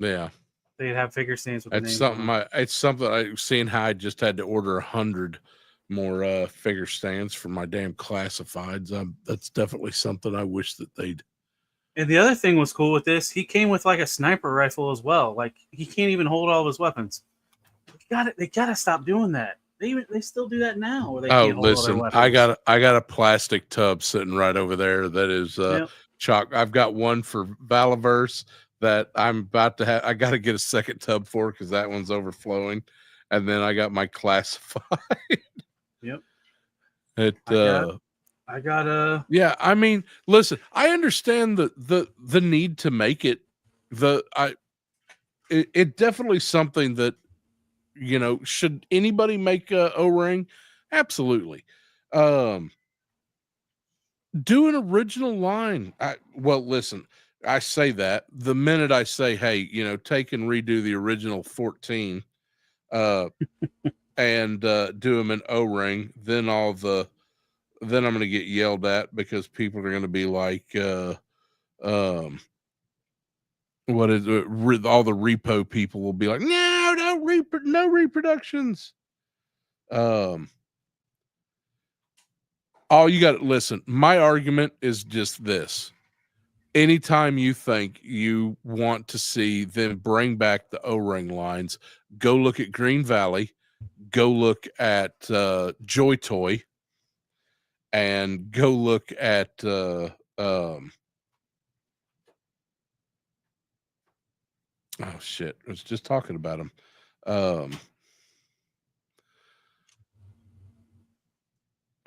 Yeah. They'd have figure stands with it's something it's something I've seen how I just had to order 100 more figure stands for my damn classifieds. That's definitely something I wish that they'd. And the other thing was cool with this, he came with like a sniper rifle as well. Like he can't even hold all of his weapons. They gotta stop doing that. They still do that now. Where they can't hold all their weapons. I got a plastic tub sitting right over there that is chalk. I've got one for Valaverse that I'm about to have. I got to get a second tub for because that one's overflowing, and then I got my classified. Yep. I got yeah. I mean, listen, I understand the need to make it. it definitely something that, you know, should anybody make a O-ring? Absolutely. Do an original line. Well, listen, I say that the minute I say, hey, you know, take and redo the original 14 and do them an O-ring, then then I'm going to get yelled at because people are going to be like, what is it? All the repo people will be like, no reproductions. All you got to listen. My argument is just this. Anytime you think you want to see them bring back the O-ring lines, go look at Green Valley, go look at Joy Toy, and go look at oh shit, I was just talking about them.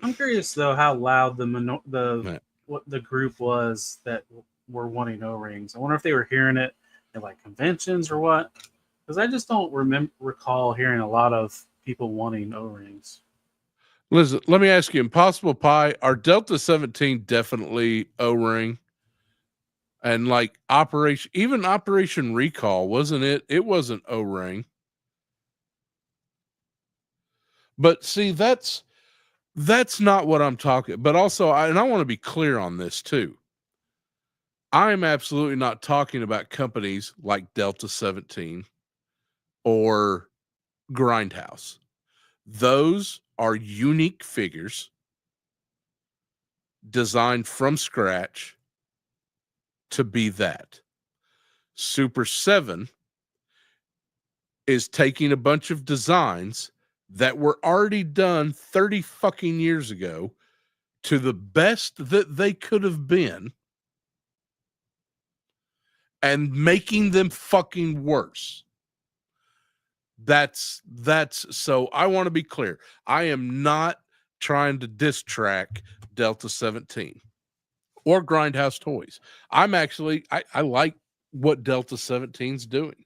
I'm curious though how loud what the group was that were wanting O-rings. I wonder if they were hearing it at like conventions or what. Because I just don't recall hearing a lot of people wanting O-rings. Listen, let me ask you, Impossible Pie, are Delta 17 definitely O-ring? And like Operation Recall, wasn't it? It wasn't O-ring. But see, that's not what I'm talking. But also, I want to be clear on this too. I'm absolutely not talking about companies like Delta 17 or Grindhouse. Those are unique figures designed from scratch to be that. Super 7 is taking a bunch of designs that were already done 30 fucking years ago to the best that they could have been and making them fucking worse. That's so I want to be clear. I am not trying to diss track Delta 17 or Grindhouse Toys. I'm actually I like what Delta 17's doing.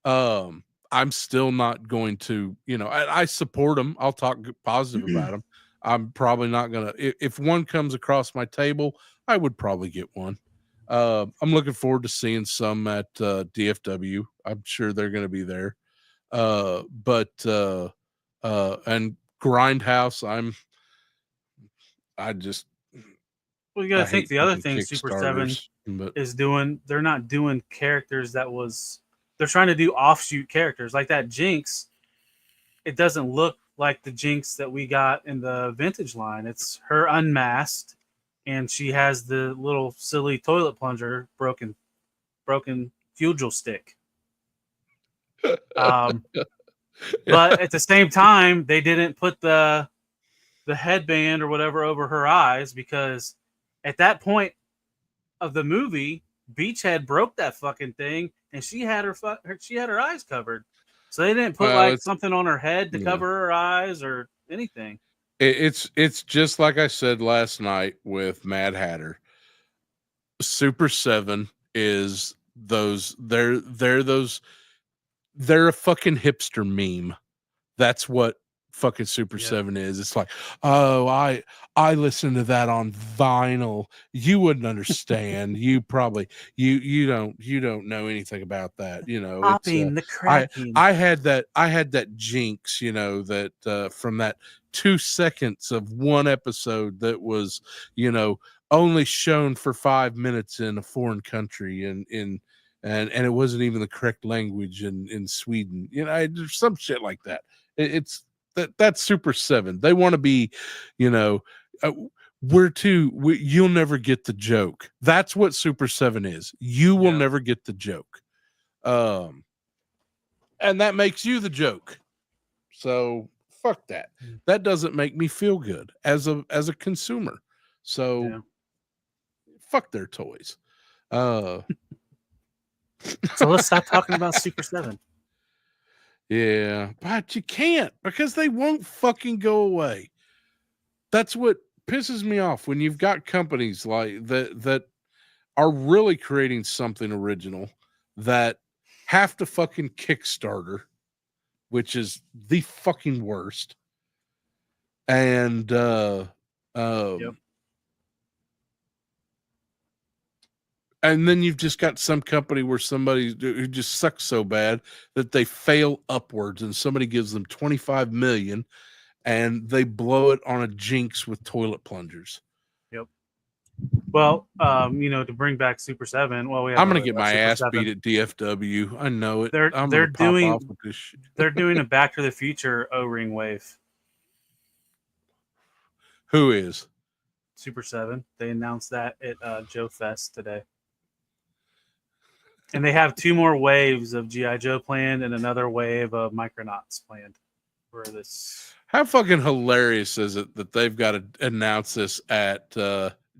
I'm still not going to, you know, I support them. I'll talk positive about them. I'm probably not gonna. If one comes across my table, I would probably get one. I'm looking forward to seeing some at DFW. I'm sure they're going to be there. But and Grindhouse, I just. Well, you got to think the other thing Super 7 is doing. They're not doing characters they're trying to do offshoot characters like that Jinx. It doesn't look like the Jinx that we got in the vintage line. It's her unmasked, and she has the little silly toilet plunger broken fuel stick. But at the same time, they didn't put the headband or whatever over her eyes because at that point of the movie, Beachhead broke that fucking thing, and she had her eyes covered. So they didn't put something on her head to cover her eyes or anything. It's just like I said last night with Mad Hatter. Super 7 is those they're a fucking hipster meme. That's what fucking Super 7 is. It's like, oh, I listened to that on vinyl. You wouldn't understand. You probably you don't know anything about that. You know, Popping the cracking. I had that Jinx, you know, that from that 2 seconds of one episode that was, you know, only shown for 5 minutes in a foreign country and it wasn't even the correct language in Sweden. You know, some shit like that. It's that's Super 7. They want to be, you know, you'll never get the joke. That's what Super 7 is. You will never get the joke. And that makes you the joke. So fuck that. That doesn't make me feel good as a consumer. So fuck their toys. So let's stop talking about Super 7. Yeah, but you can't because they won't fucking go away. That's what pisses me off when you've got companies like that are really creating something original that have to fucking Kickstarter, which is the fucking worst. And Yep. and then you've just got some company where somebody who just sucks so bad that they fail upwards, and somebody gives them 25 million and they blow it on a jinx with toilet plungers. Yep. Well, to bring back Super 7, well, I'm gonna get my Super ass 7. beat at DFW. I know it. They're gonna pop doing off with this shit. They're doing a Back to the Future O-ring wave. Who is? Super 7. They announced that at Joe Fest today. And they have 2 more waves of G.I. Joe planned and another wave of Micronauts planned for this. How fucking hilarious is it that they've got to announce this at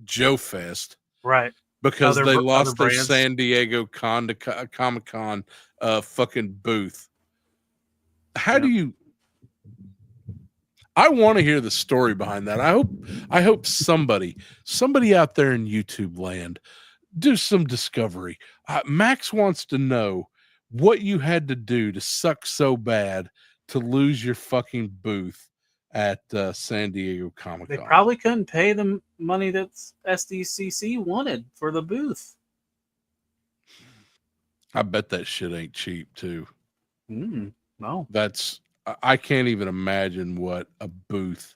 Joe Fest? Right. Because they lost their San Diego Comic-Con fucking booth. How do you... I want to hear the story behind that. I hope somebody out there in YouTube land do some discovery. Max wants to know what you had to do to suck so bad to lose your fucking booth at San Diego Comic-Con. They probably couldn't pay the money that SDCC wanted for the booth. I bet that shit ain't cheap too. No. I can't even imagine what a booth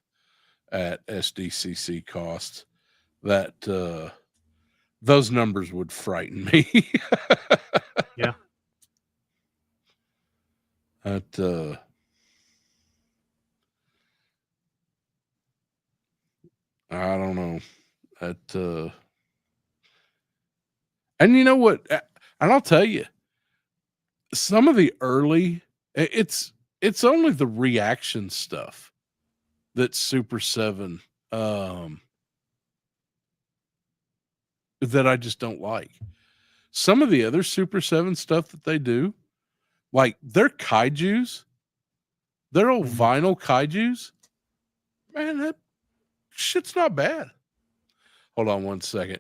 at SDCC costs. That those numbers would frighten me. Yeah. That I don't know. That and you know what? And I'll tell you, some of the early it's only the reaction stuff that Super 7 that I just don't like. Some of the other Super 7 stuff that they do, like their kaijus, their old vinyl kaijus, man, that shit's not bad. Hold on one second.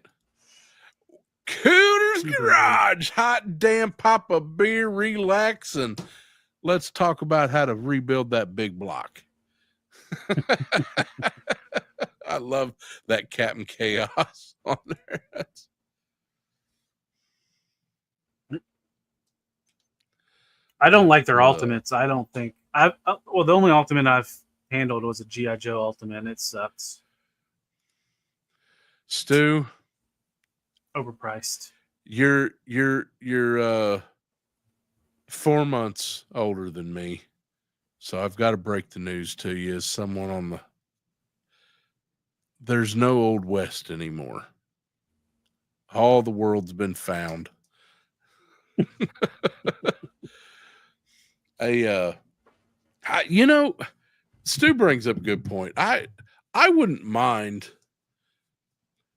Cooter's Garage, hot damn, pop a beer, relax, and let's talk about how to rebuild that big block. I love that Captain Chaos on there. I don't like their ultimates. I don't think the only ultimate I've handled was a G.I. Joe ultimate, and it sucks. Stu, overpriced. You're 4 months older than me, so I've got to break the news to you as someone on there's no Old West anymore. All the world's been found. Stu brings up a good point. I wouldn't mind.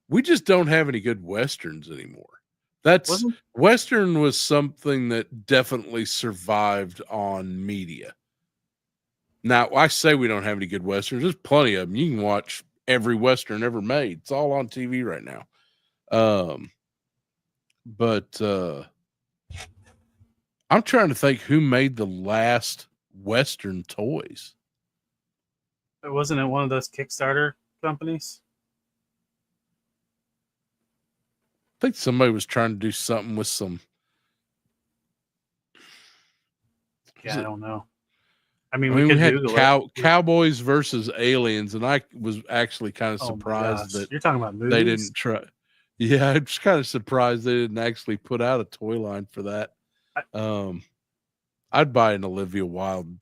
We just don't have any good Westerns anymore. Western was something that definitely survived on media. Now, I say we don't have any good Westerns. There's plenty of them. You can watch every Western ever made. It's all on TV right now. But I'm trying to think who made the last Western toys. Wasn't it one of those Kickstarter companies? I think somebody was trying to do something with some. Yeah, I don't know. I mean, we had Cowboys versus Aliens, and I was actually kind of surprised that you're talking about movies. They didn't try. Yeah, I'm just kind of surprised they didn't actually put out a toy line for that. I'd buy an Olivia Wilde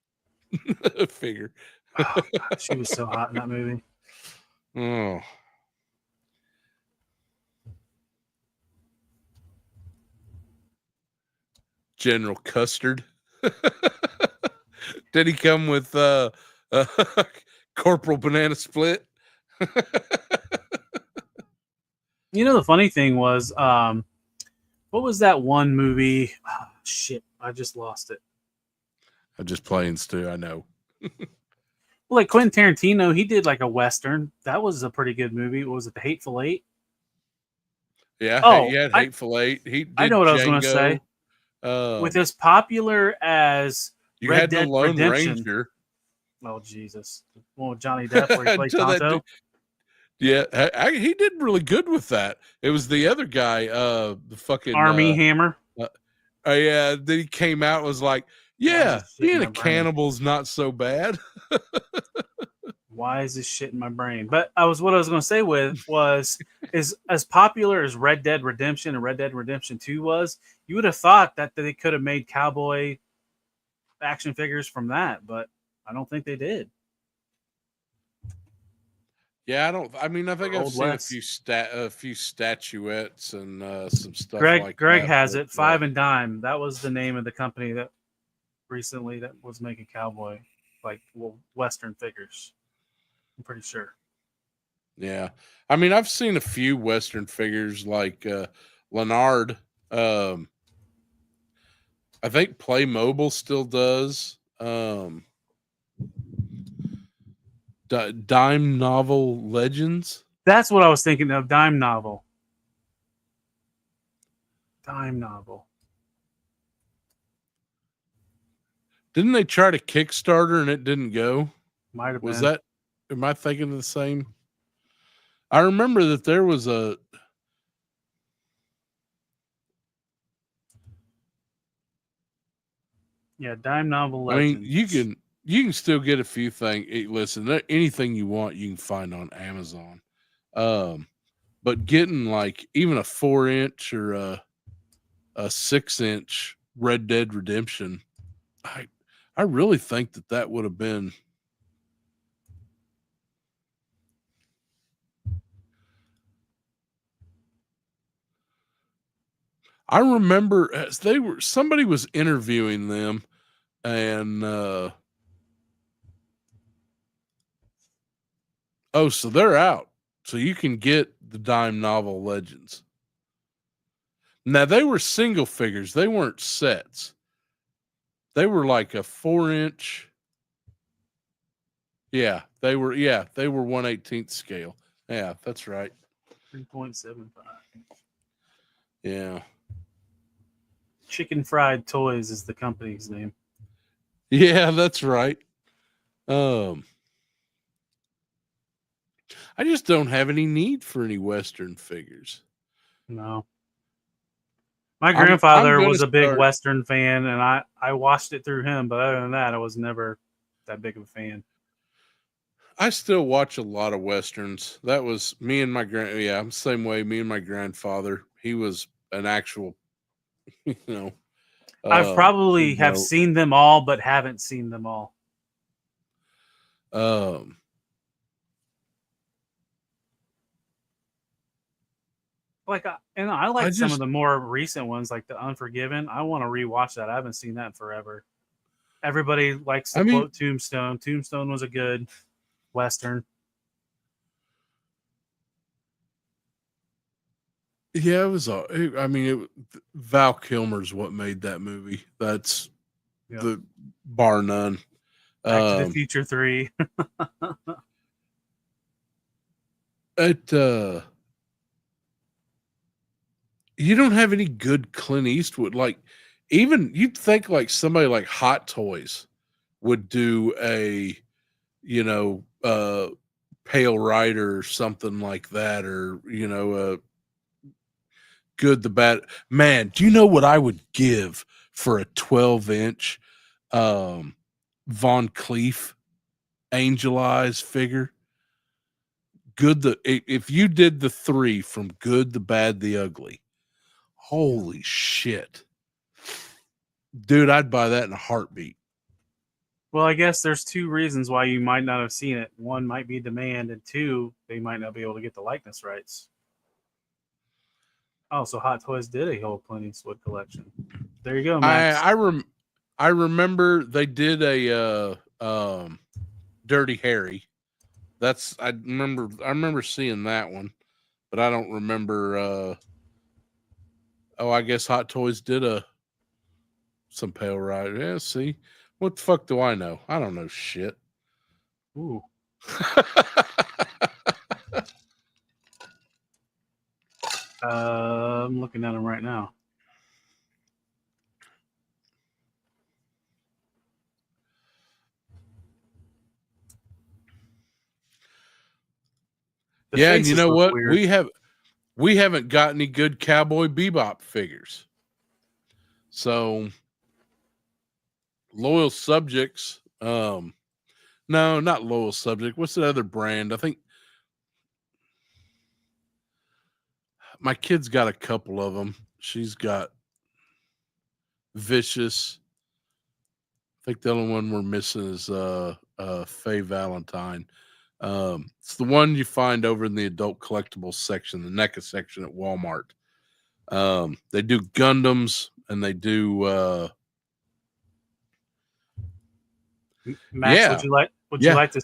figure. Oh, she was so hot in that movie. Oh. General Custard. Did he come with Corporal Banana Split? The funny thing was, what was that one movie? Oh, shit, I just lost it. I'm just playing, Stu. I know. Well, like Quentin Tarantino, he did like a Western. That was a pretty good movie. What was it, The Hateful Eight? Yeah. Oh, he had Hateful Eight. He did I know what Django. I was going to say. With as popular as you Red had the Dead Lone Redemption. Ranger. Oh Jesus! Well, Johnny Depp where he played Until that Tonto. Yeah, he did really good with that. It was the other guy, the fucking Army Hammer. yeah, then he came out and was like, Why is yeah, this shit in being my a brain? cannibal's not so bad. Why is this shit in my brain? But what I was going to say was is as popular as Red Dead Redemption and Red Dead Redemption 2 was, you would have thought that they could have made cowboy action figures from that, but I don't think they did. Yeah, I mean, I think Or I've Old seen West. a few statuettes and some stuff like Greg that. has it. Five and Dime. That was the name of the company that recently that was making cowboy Western figures. I'm pretty sure. Yeah, I mean, I've seen a few Western figures like Leonard. I think Playmobil still does. Dime Novel Legends. That's what I was thinking of. Dime Novel. Dime Novel. Didn't they try to Kickstarter and it didn't go? Might have been. Was that? Am I thinking of the same? I remember that there was a. Yeah, Dime Novel I mean, Legends. you can still get a few things. Listen, anything you want, you can find on Amazon. But getting like even a 4-inch or a 6-inch Red Dead Redemption, I really think that would have been. I remember as somebody was interviewing them, and so they're out, so you can get the Dime Novel Legends. Now they were single figures; they weren't sets. They were like a 4-inch. Yeah, they were. Yeah, they were 1/18 scale. Yeah, that's right. 3.75. Yeah. Chicken Fried Toys is the company's name. Yeah, that's right. I just don't have any need for any Western figures. No. My I'm grandfather gonna was a big start. Western fan, and I watched it through him. But other than that, I was never that big of a fan. I still watch a lot of Westerns. That was me and my yeah, I'm the same way. Me and my grandfather. He was an actual, you know. I've probably have know, seen them all, but haven't seen them all. I like some of the more recent ones, like the Unforgiven. I want to rewatch that. I haven't seen that in forever. Everybody likes to quote Tombstone. Tombstone was a good Western. Yeah, it was. I mean, Val Kilmer's what made that movie. That's the bar none. Back to the Future 3. You don't have any good Clint Eastwood. Like, even you'd think like somebody like Hot Toys would do a, Pale Rider or something like that, or Good the Bad. Man, do you know what I would give for a 12-inch Von Cleef Angel Eyes figure? If you did the 3 from Good, the Bad, the Ugly, holy shit, dude, I'd buy that in a heartbeat. Well, I guess there's 2 reasons why you might not have seen it. 1 might be demand, and 2, they might not be able to get the likeness rights. Oh, so Hot Toys did a whole Clint Eastwood collection. There you go, Max. I remember they did a Dirty Harry. I remember seeing that one, but I don't remember. I guess Hot Toys did some Pale Rider. Yeah, see, what the fuck do I know? I don't know shit. Ooh. I'm looking at them right now. Yeah, and you know what? Weird. We haven't got any good Cowboy Bebop figures. So Loyal Subjects, no, not Loyal Subject. What's the other brand? I think my kid's got a couple of them. She's got Vicious. I think the only one we're missing is Faye Valentine. It's the one you find over in the adult collectibles section, the NECA section at Walmart. They do Gundams and they do Max, yeah. would you like to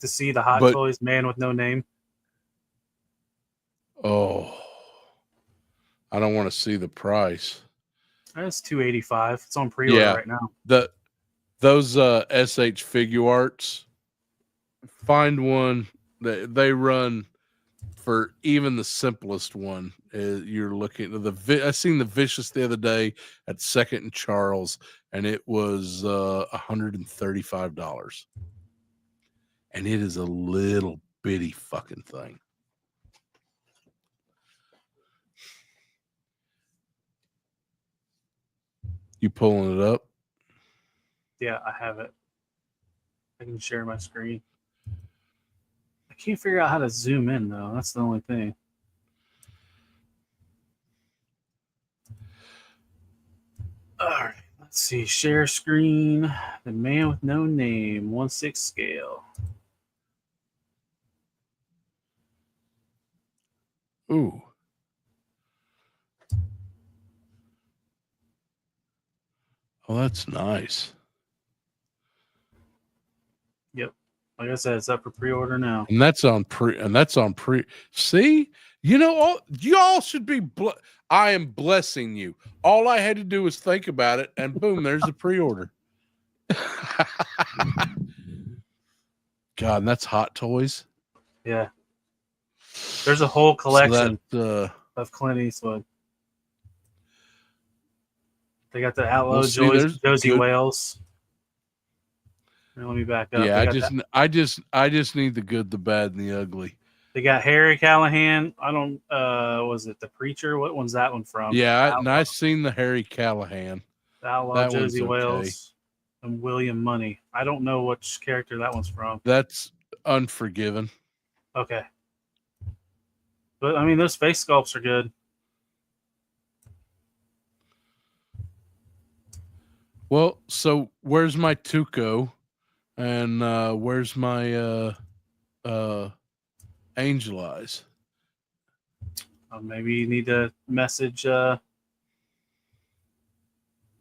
see the Hot Toys Man with No Name? Oh, I don't want to see the price. It's $285. It's on pre-order right now. Those SH Figure Arts, find one that they run for even the simplest one. You're looking at I seen the Vicious the other day at Second and Charles, and it was $135, and it is a little bitty fucking thing. You pulling it up? Yeah, I have it. I can share my screen. I can't figure out how to zoom in, though. That's the only thing. All right, let's see. Share screen. The Man with No Name, 1/6 scale. Ooh. Oh, that's nice. Yep. Like I said, it's up for pre-order now. And that's on pre. See, you know, y'all should be. I am blessing you. All I had to do was think about it, and boom, there's the pre-order. God, and that's Hot Toys. Yeah. There's a whole collection of Clint Eastwood. They got the Outlaw Josie Wales. Let me back up. Yeah, I just need the good, the bad, and the ugly. They got Harry Callahan. I don't. Was it The Preacher? What one's that one from? Yeah, I've seen the Harry Callahan. The Outlaw Josie Wales and William Money. I don't know which character that one's from. That's Unforgiven. Okay, but I mean, those face sculpts are good. Well, so where's my Tuco, and where's my Angel Eyes? Maybe you need to message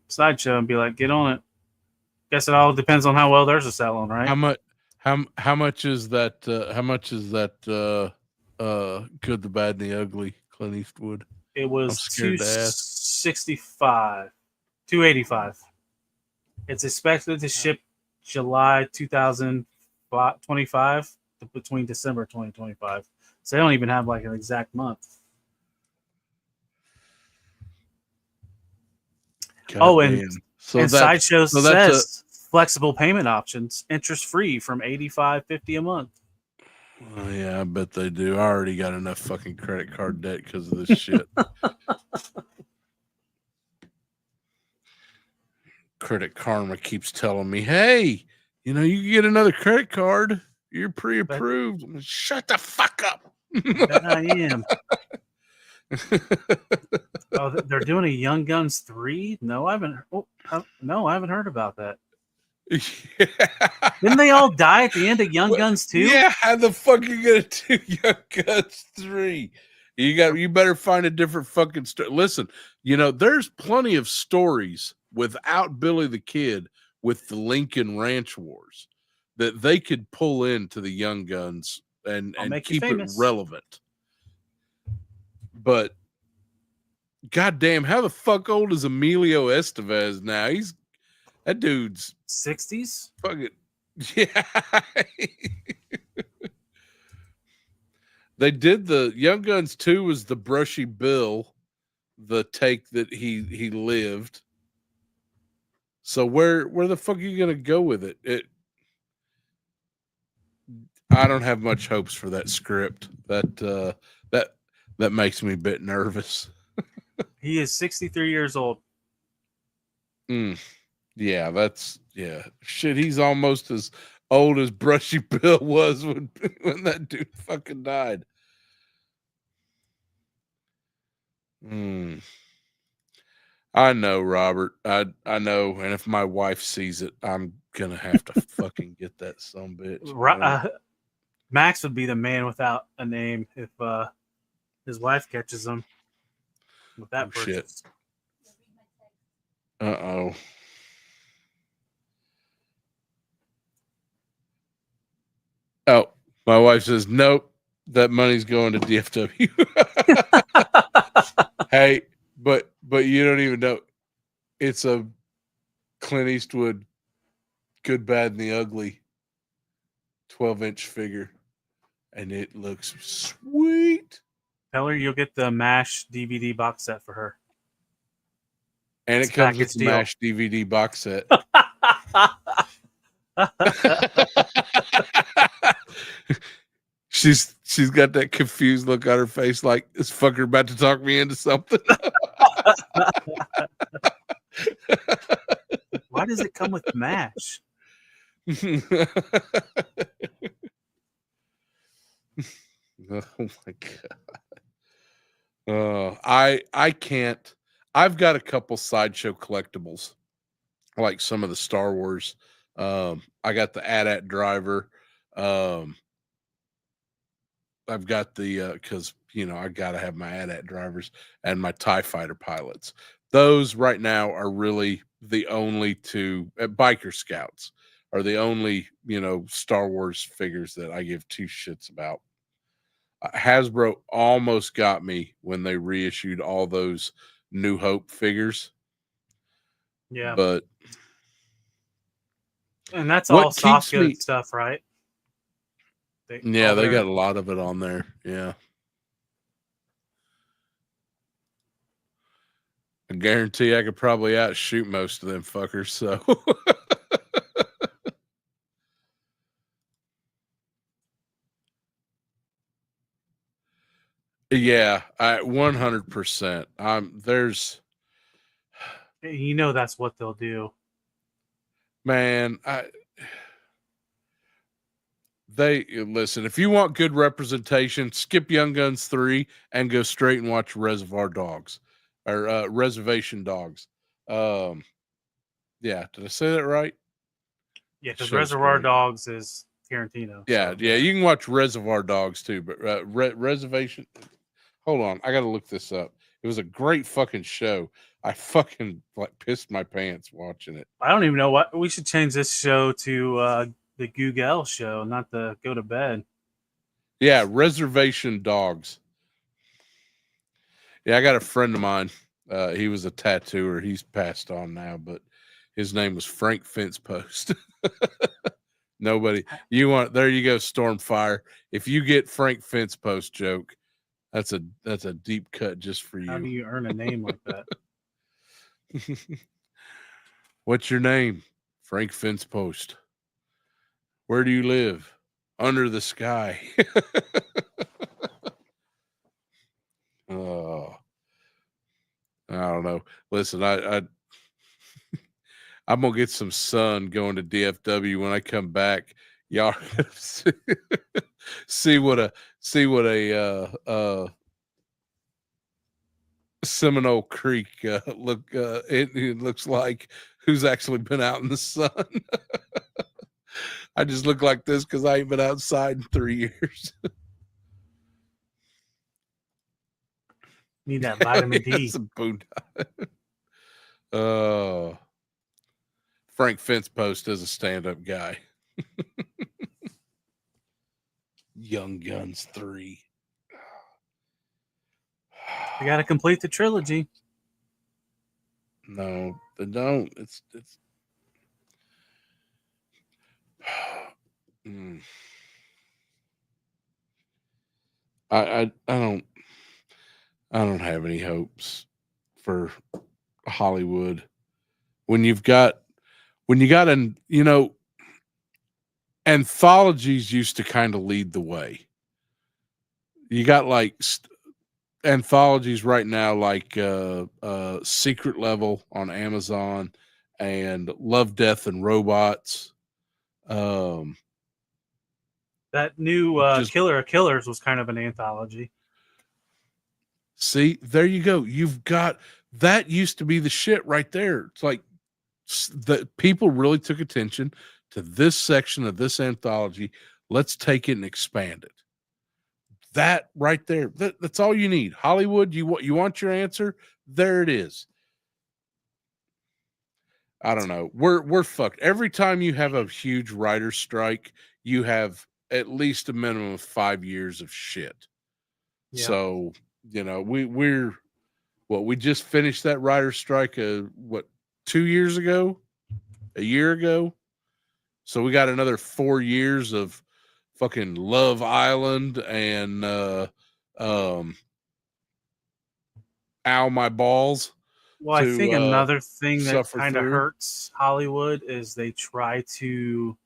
Sideshow and be like, get on it. Guess it all depends on how well theirs are selling, right? How much is that? How much is that? Good, the bad, and the ugly. Clint Eastwood. It was $265, $285. It's expected to ship July 2025 between December 2025. So they don't even have like an exact month. Sideshow says flexible payment options, interest free from $85.50 a month. Oh, yeah, I bet they do. I already got enough fucking credit card debt because of this shit. Credit Karma keeps telling me, hey, you know, you can get another credit card. You're pre-approved. Shut the fuck up. I am. Oh, they're doing a Young Guns 3? No, I haven't. I haven't heard about that. Yeah. Didn't they all die at the end of Young Guns 2? Yeah, how the fuck are you gonna do Young Guns 3? You better find a different fucking story. Listen, you know, there's plenty of stories without Billy the Kid with the Lincoln Ranch Wars that they could pull into the Young Guns and keep it relevant. But goddamn, how the fuck old is Emilio Estevez now? That dude's 60s. Fuck it. Yeah. They did the Young Guns 2 was the Brushy Bill, the take that he lived. So where the fuck are you gonna go with it? I don't have much hopes for that script. That makes me a bit nervous. He is 63 years old. Yeah, shit. He's almost as old as Brushy Bill was when that dude fucking died. I know, Robert. I know, and if my wife sees it, I'm gonna have to fucking get that son bitch. Max would be the man without a name if his wife catches him with that Shit. purchase. Uh-oh. Oh, my wife says, nope, that money's going to DFW. Hey, but you don't even know. It's a Clint Eastwood Good, Bad, and the Ugly 12-inch figure. And it looks sweet. Tell her you'll get the MASH DVD box set for her. And it comes with the MASH DVD box set. She's got that confused look on her face, like this fucker about to talk me into something. Why does it come with MASH? Oh my god. I can't. I've got a couple sideshow collectibles, like some of the Star Wars. I got the AT-AT driver. I've got the because I gotta have my AT-AT drivers and my TIE fighter pilots. Those right now are really the only two Biker Scouts are the only Star Wars figures that I give two shits about. Hasbro almost got me when they reissued all those New Hope figures. Yeah, but and that's all soft good stuff, right? They got a lot of it on there. Yeah. I guarantee I could probably outshoot most of them fuckers. So, yeah, 100%. There's, that's what they'll do, man. They listen. If you want good representation, skip Young Guns 3 and go straight and watch Reservoir Dogs or Reservation Dogs. Yeah, did I say that right? Yeah, because Reservoir Dogs is Tarantino. Yeah, so. Yeah, you can watch Reservoir Dogs too, but Reservation. Hold on, I got to look this up. It was a great fucking show. I fucking pissed my pants watching it. I don't even know what we should change this show to the Google show, not the Go to Bed. Yeah, Reservation Dogs. Yeah, I got a friend of mine. He was a tattooer. He's passed on now, but his name was Frank Fencepost. Nobody. There you go, Stormfire. If you get Frank Fencepost joke, that's a deep cut just for you. How do you earn a name like that? What's your name? Frank Fencepost. Where do you live? Under the sky. Oh, I don't know. Listen, I'm gonna get some sun going to DFW when I come back. Y'all see what a Seminole Creek it looks like, who's actually been out in the sun. I just look like this because I ain't been outside in 3 years. Need that vitamin D. Frank Fencepost is a stand-up guy. Young Guns 3. We got to complete the trilogy. No, they don't. It's I don't have any hopes for Hollywood when you got an anthologies used to kind of lead the way. You got like anthologies right now, like Secret Level on Amazon and Love, Death, and Robots. That new Just Killer of Killers was kind of an anthology. see, there you go. You've got that used to be the shit right there. It's like the people really took attention to this section of this anthology. Let's take it and expand it. That right there, that's all you need. Hollywood, you want your answer? There it is. I don't know. We're fucked. Every time you have a huge writer's strike, you have at least a minimum of 5 years of shit. Yeah. So, we just finished that writer's strike 2 years ago? A year ago? So we got another 4 years of fucking Love Island and Ow My Balls. Well, I think another thing that suffer kind of through. hurts Hollywood is they try to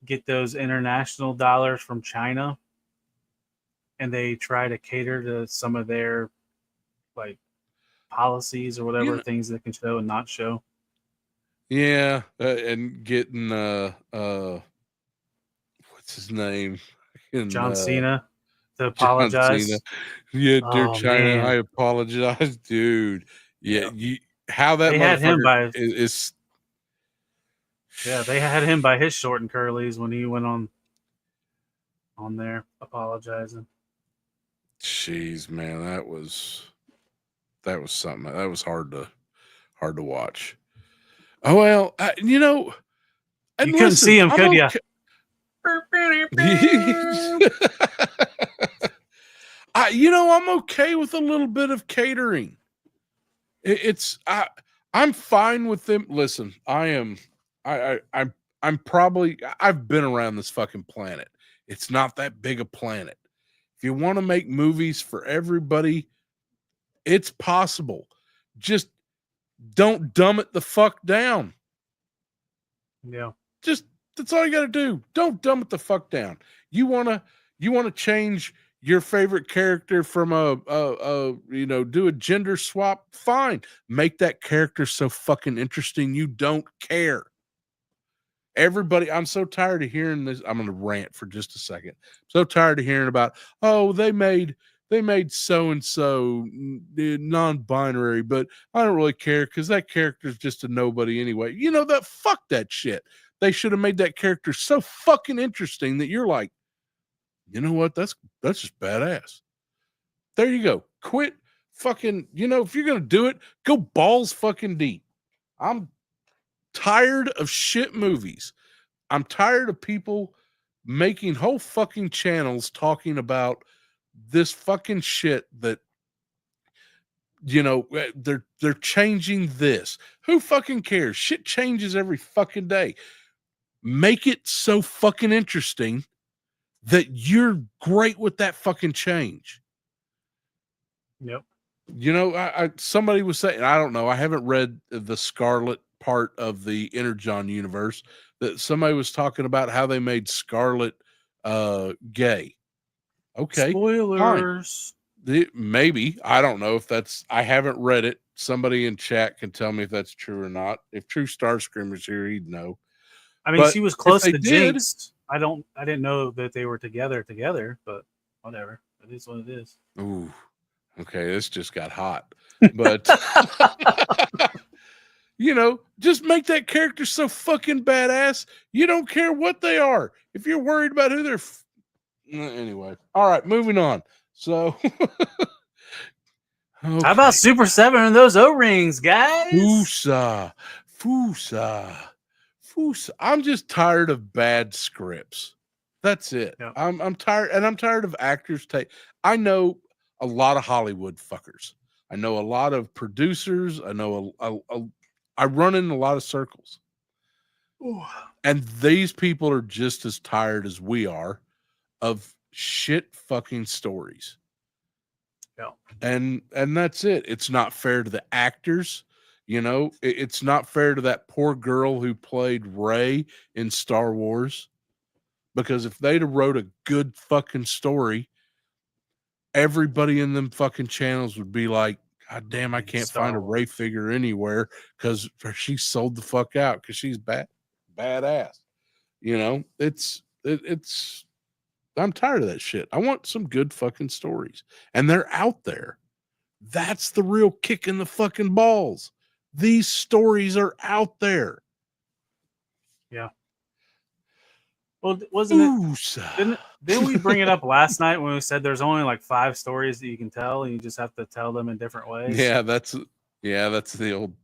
get those international dollars from China, and they try to cater to some of their like policies or whatever things they can show and not show. Yeah, and getting what's his name? John Cena to apologize. John Cena. Yeah, dear Oh, China, man. I apologize, dude. Yeah, how that They had him motherfucker by is. Yeah, they had him by his short and curlies when he went on there apologizing. Jeez, man, that was something. That was hard to watch. Oh well, you couldn't see him, could you? I'm okay with a little bit of catering. I'm fine with them. Listen, I'm probably, I've been around this fucking planet. It's not that big a planet. If you want to make movies for everybody, it's possible. Just don't dumb it the fuck down. Yeah. Just, that's all you got to do. Don't dumb it the fuck down. You want to change your favorite character from do a gender swap, fine. Make that character so fucking interesting you don't care. Everybody, I'm so tired of hearing this. I'm going to rant for just a second. So tired of hearing about, oh, they made so-and-so non-binary, but I don't really care because that character's just a nobody anyway. Fuck that shit. They should have made that character so fucking interesting that you're like, you know what? That's just badass. There you go. Quit fucking, if you're going to do it, go balls fucking deep. I'm tired of shit movies. I'm tired of people making whole fucking channels talking about this fucking shit that, they're changing this. Who fucking cares? Shit changes every fucking day. Make it so fucking interesting that you're great with that fucking change. Yep. Somebody was saying, I don't know, I haven't read the Scarlet part of the Energon universe, that somebody was talking about how they made Scarlet gay. Okay. Spoilers. Maybe. I don't know if that's, I haven't read it. Somebody in chat can tell me if that's true or not. If True Starscreamer's here, he'd know. I mean, she was close to Jinx. I didn't know that they were together, but whatever. It is what it is. Ooh. Okay, this just got hot. But just make that character so fucking badass. You don't care what they are. If you're worried about who they're anyway. All right, moving on. So okay. How about Super 7 and those O-rings, guys? Fusa. I'm just tired of bad scripts. That's it. Yep. I'm tired, and I'm tired of actors I know a lot of Hollywood fuckers. I know a lot of producers. I know I run in a lot of circles. Ooh. And these people are just as tired as we are of shit fucking stories. Yeah. And that's it. It's not fair to the actors. It's not fair to that poor girl who played Rey in Star Wars. because if they'd have wrote a good fucking story, everybody in them fucking channels would be like, God damn, I can't find a Ray figure anywhere because she sold the fuck out because she's badass. You know, it's I'm tired of that shit. I want some good fucking stories, and they're out there. That's the real kick in the fucking balls. These stories are out there. Yeah. Well, wasn't it? Didn't we bring it up last night when we said there's only like 5 stories that you can tell, and you just have to tell them in different ways? Yeah, that's the old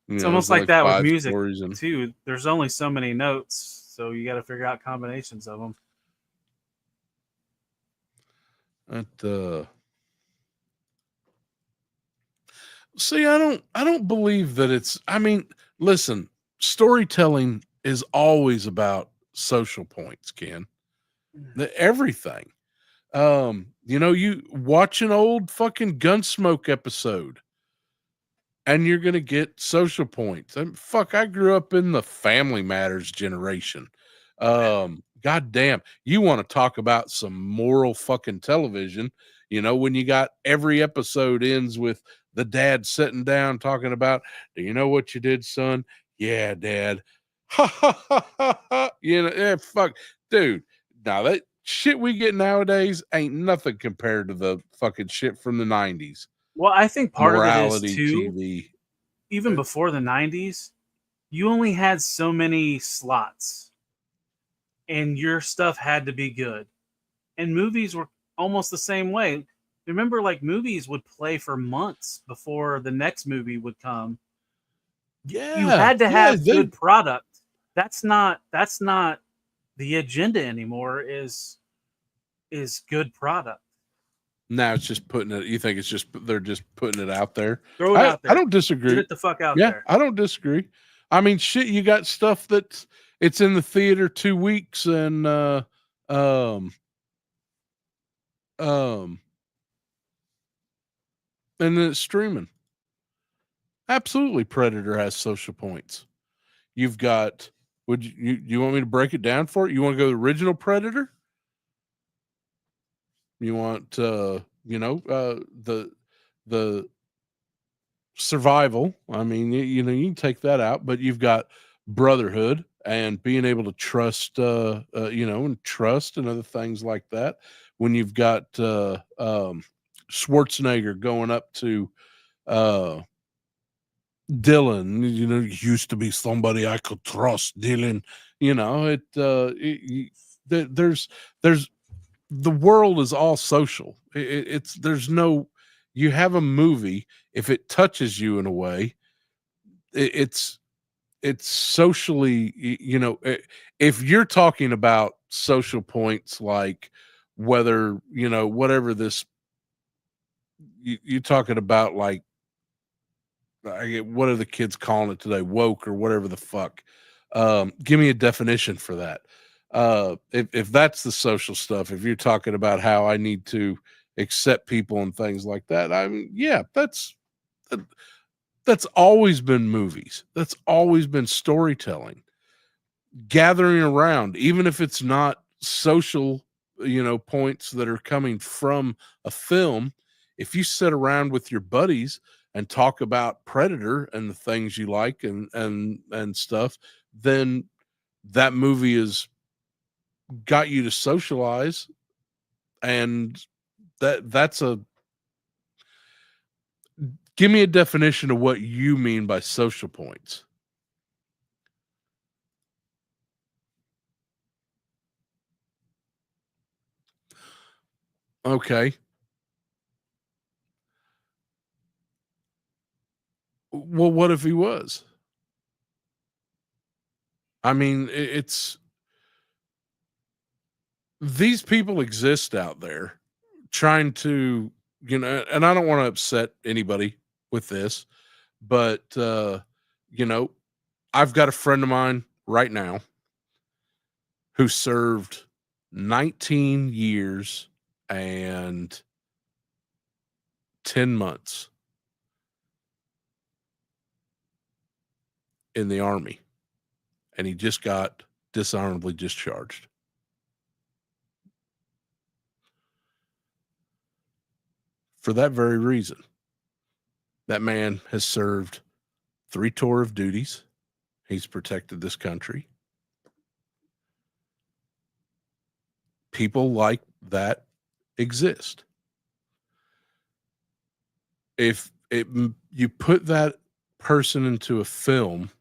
It's almost like that with music too. There's only so many notes, so you got to figure out combinations of them. See, I don't believe that it's. I mean, listen, storytelling is always about social points, Ken. Everything. You know, you watch an old fucking Gunsmoke episode and you're going to get social points. I mean, fuck, I grew up in the Family Matters generation. God damn, you want to talk about some moral fucking television, you know, when you got every episode ends with the dad sitting down talking about, do you know what you did, son? Yeah, dad. Ha ha ha ha ha. You know, yeah, fuck, dude. Now that shit we get nowadays ain't nothing compared to the fucking shit from the 90s. Well, I think part of it is too, TV. Even before the 90s, you only had so many slots and your stuff had to be good. And movies were almost the same way. Remember, like, movies would play for months before the next movie would come. Yeah. You had to have good product. That's not the agenda anymore, is good product. Now it's just putting it. You think it's just they're just putting it out there? Throw it out there. I don't disagree. Get it the fuck out there. I don't disagree. I mean, shit, you got stuff that's it's in the theater 2 weeks and and then it's streaming. Absolutely, Predator has social points. You've got. Would you want me to break it down for it? You want to go to the original Predator? You want the survival. I mean, you know, you can take that out, but you've got brotherhood and being able to trust, you know, and trust and other things like that. When you've got Schwarzenegger going up to Dylan, you know, used to be somebody I could trust, Dylan. You know, there's the world is all social. It's there's no. You have a movie, if it touches you in a way, it's socially, you know, if you're talking about social points, like whether, you know, whatever this, you're talking about, like, what are the kids calling it today? Woke or whatever the fuck. Give me a definition for that. If that's the social stuff, if you're talking about how I need to accept people and things like that, I mean, yeah, that's always been movies. That's always been storytelling. Gathering around, even if it's not social, you know, points that are coming from a film. If you sit around with your buddies and talk about Predator and the things you like and stuff, then that movie has got you to socialize, and that's a. Give me a definition of what you mean by social points. Okay. Well, what if he was? I mean, it's these people exist out there trying to, you know, and I don't want to upset anybody with this, but you know, I've got a friend of mine right now who served 19 years and 10 months in the Army, and he just got dishonorably discharged. For that very reason. That man has served 3 tour of duties. He's protected this country. People like that exist. If you put that person into a film,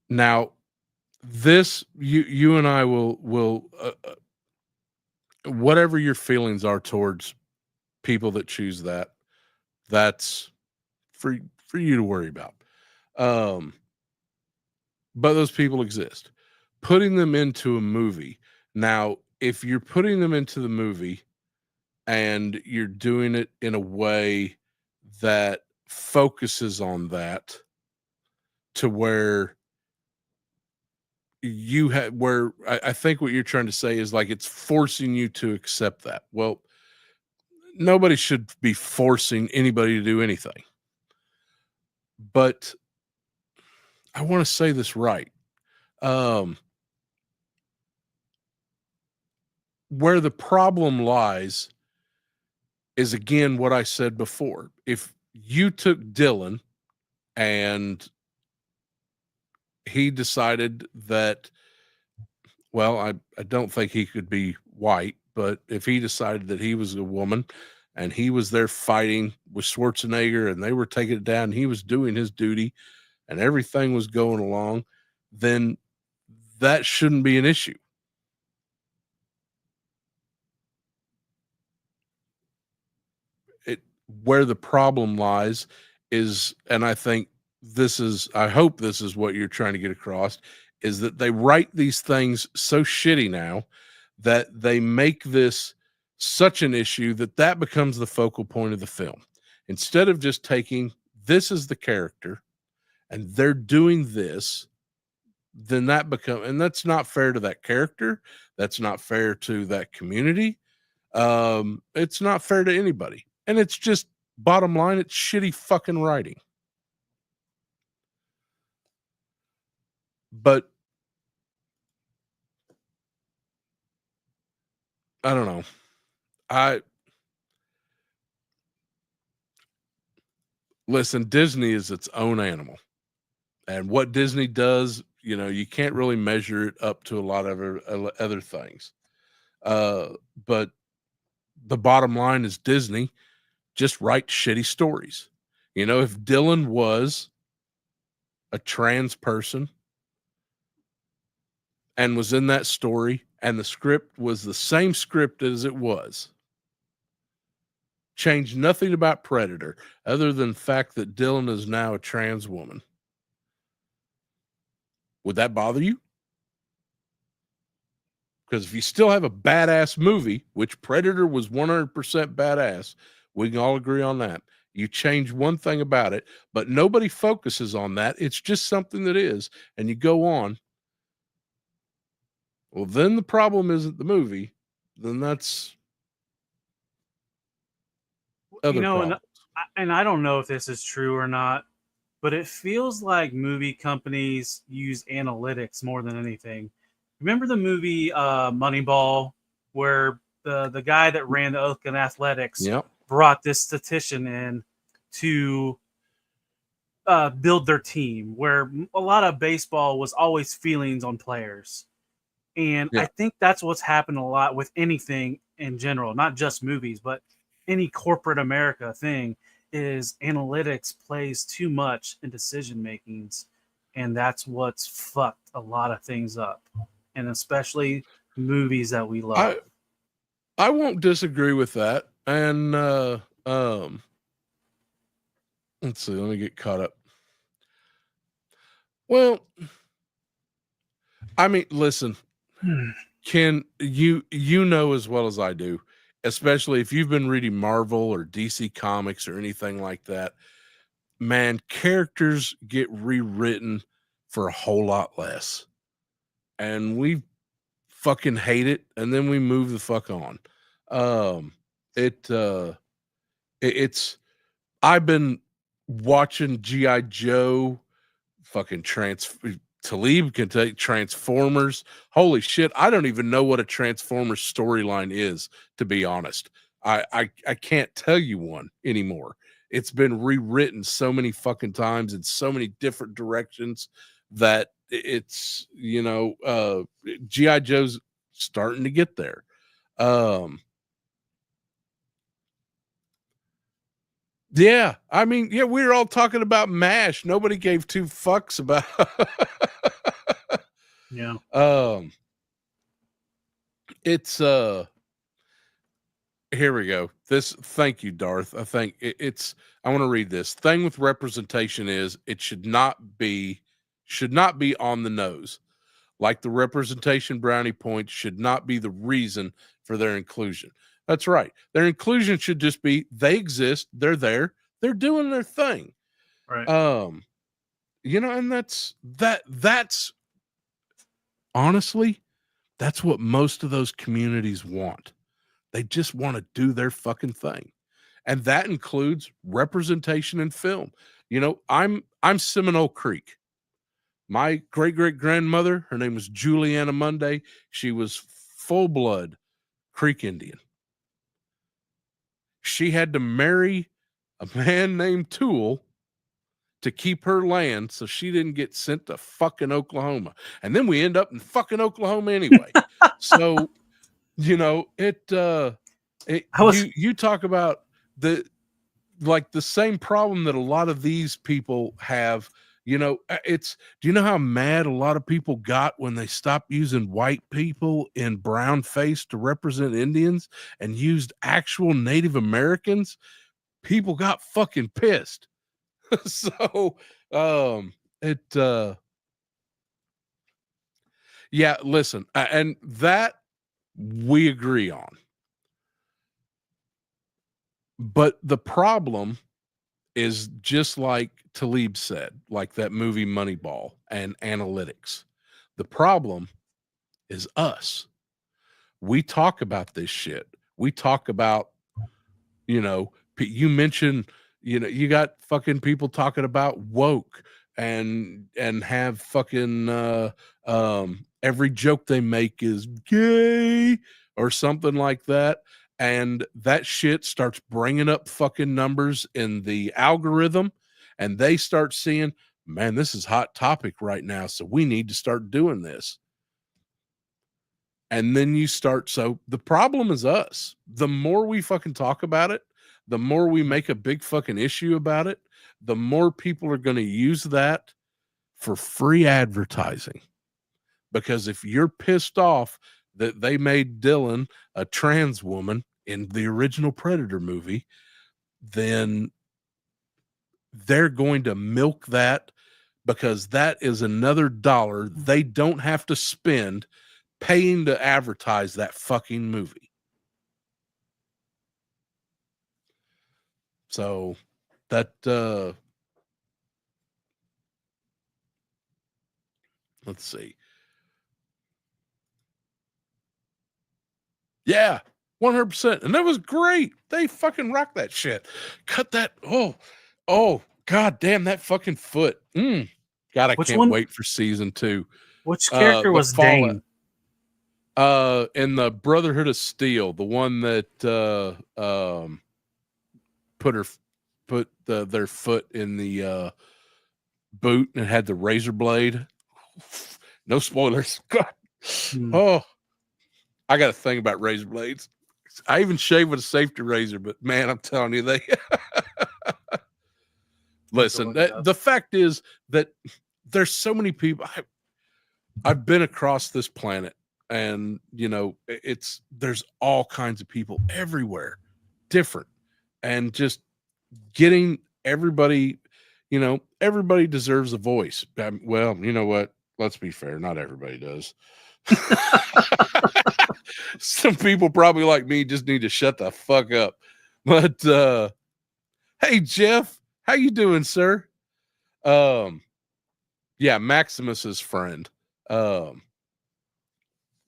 now this you and I will whatever your feelings are towards people that choose that, that's for you to worry about. But those people exist. Putting them into a movie. Now, if you're putting them into the movie and you're doing it in a way that focuses on that to where you have, where I think what you're trying to say is like it's forcing you to accept that. Well, nobody should be forcing anybody to do anything. But I want to say this right. Where the problem lies is, again, what I said before. If you took Dylan and he decided that, well, I don't think he could be white, but if he decided that he was a woman and he was there fighting with Schwarzenegger and they were taking it down, and he was doing his duty and everything was going along, then that shouldn't be an issue. Where the problem lies is, and I think I hope this is what you're trying to get across, is that they write these things so shitty now that they make this such an issue that becomes the focal point of the film. Instead of just taking, this is the character and they're doing this, then and that's not fair to that character. That's not fair to that community. It's not fair to anybody. And it's just, bottom line, it's shitty fucking writing. But I don't know. Listen, Disney is its own animal. And what Disney does, you can't really measure it up to a lot of other things. But the bottom line is Disney just writes shitty stories. If Dylan was a trans person and was in that story and the script was the same script as it was, changed nothing about Predator other than the fact that Dylan is now a trans woman, would that bother you? Because if you still have a badass movie, which Predator was 100% badass, we can all agree on that. You change one thing about it, but nobody focuses on that. It's just something that is, and you go on. Well, then the problem isn't the movie. Then that's other problems. And I don't know if this is true or not, but it feels like movie companies use analytics more than anything. Remember the movie Moneyball, where the guy that ran the Oakland Athletics brought this statistician in to build their team, where a lot of baseball was always feelings on players. And I think that's what's happened a lot with anything in general, not just movies, but any corporate America thing, is analytics plays too much in decision makings. And that's what's fucked a lot of things up. And especially movies that we love. I won't disagree with that. And let's see, let me get caught up. Well, I mean, listen, Ken, you know as well as I do, especially if you've been reading Marvel or DC Comics or anything like that, man, characters get rewritten for a whole lot less. And we fucking hate it, and then we move the fuck on. It's I've been watching G.I. Joe fucking Talib can take Transformers. Holy shit. I don't even know what a Transformers storyline is, to be honest. I can't tell you one anymore. It's been rewritten so many fucking times in so many different directions that it's, G.I. Joe's starting to get there. Yeah, I mean, yeah, we were all talking about MASH. Nobody gave two fucks about. Yeah. It's here we go. Thank you, Darth. I think I want to read this. Thing with representation is it should not be on the nose. Like the representation brownie points should not be the reason for their inclusion. That's right. Their inclusion should just be they exist, they're there, they're doing their thing. Right. And that's honestly, that's what most of those communities want. They just want to do their fucking thing. And that includes representation in film. I'm Seminole Creek. My great-great-grandmother, her name was Juliana Monday. She was full-blood Creek Indian. She had to marry a man named Toole to keep her land so she didn't get sent to fucking Oklahoma. And then we end up in fucking Oklahoma anyway. So, you talk about the same problem that a lot of these people have. Do you know how mad a lot of people got when they stopped using white people in brown face to represent Indians and used actual Native Americans? People got fucking pissed. So, yeah, listen, and that we agree on. But the problem is just like Talib said, like that movie Moneyball and analytics. The problem is us. We talk about this shit. We talk about, you mentioned, you got fucking people talking about woke and have fucking every joke they make is gay or something like that. And that shit starts bringing up fucking numbers in the algorithm, and they start seeing, man, this is hot topic right now, so we need to start doing this. And then so the problem is us. The more we fucking talk about it, the more we make a big fucking issue about it, the more people are going to use that for free advertising. Because if you're pissed off that they made Dylan a trans woman in the original Predator movie, then they're going to milk that, because that is another dollar they don't have to spend paying to advertise that fucking movie. So that let's see. Yeah, 100%. And that was great. They fucking rocked that shit. Cut that. Oh, god damn that fucking foot. God, I can't wait for season 2. Which character was Dane? In the Brotherhood of Steel, the one that put their foot in the boot and had the razor blade. No spoilers. God. Oh, I got a thing about razor blades. I even shave with a safety razor, but man, I'm telling you, they listen. The fact is that there's so many people. I've been across this planet, and there's all kinds of people everywhere, different, and just getting everybody. Everybody deserves a voice. Well, you know what? Let's be fair. Not everybody does. Some people probably like me just need to shut the fuck up. But hey Jeff, how you doing, sir? Yeah, Maximus's friend. God,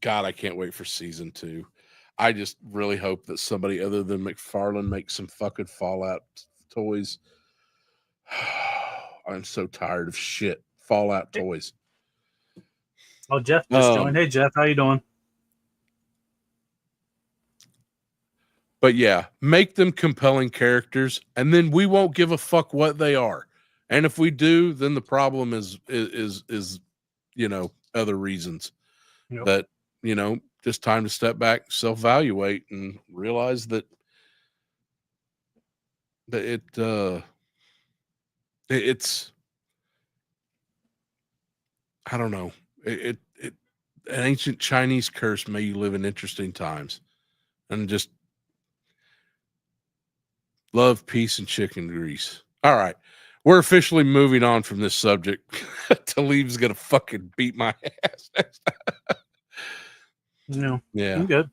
I can't wait for season 2. I just really hope that somebody other than McFarlane makes some fucking Fallout toys. I'm so tired of shit Fallout toys. Oh, Jeff just joined. Hey, Jeff, how you doing? But yeah, make them compelling characters, and then we won't give a fuck what they are. And if we do, then the problem is other reasons. Yep. That just time to step back, self-evaluate, and realize that it's I don't know. An ancient Chinese curse. May you live in interesting times, and just love, peace, and chicken grease. All right, we're officially moving on from this subject. Talib's gonna fucking beat my ass next time. No, Yeah, I'm good.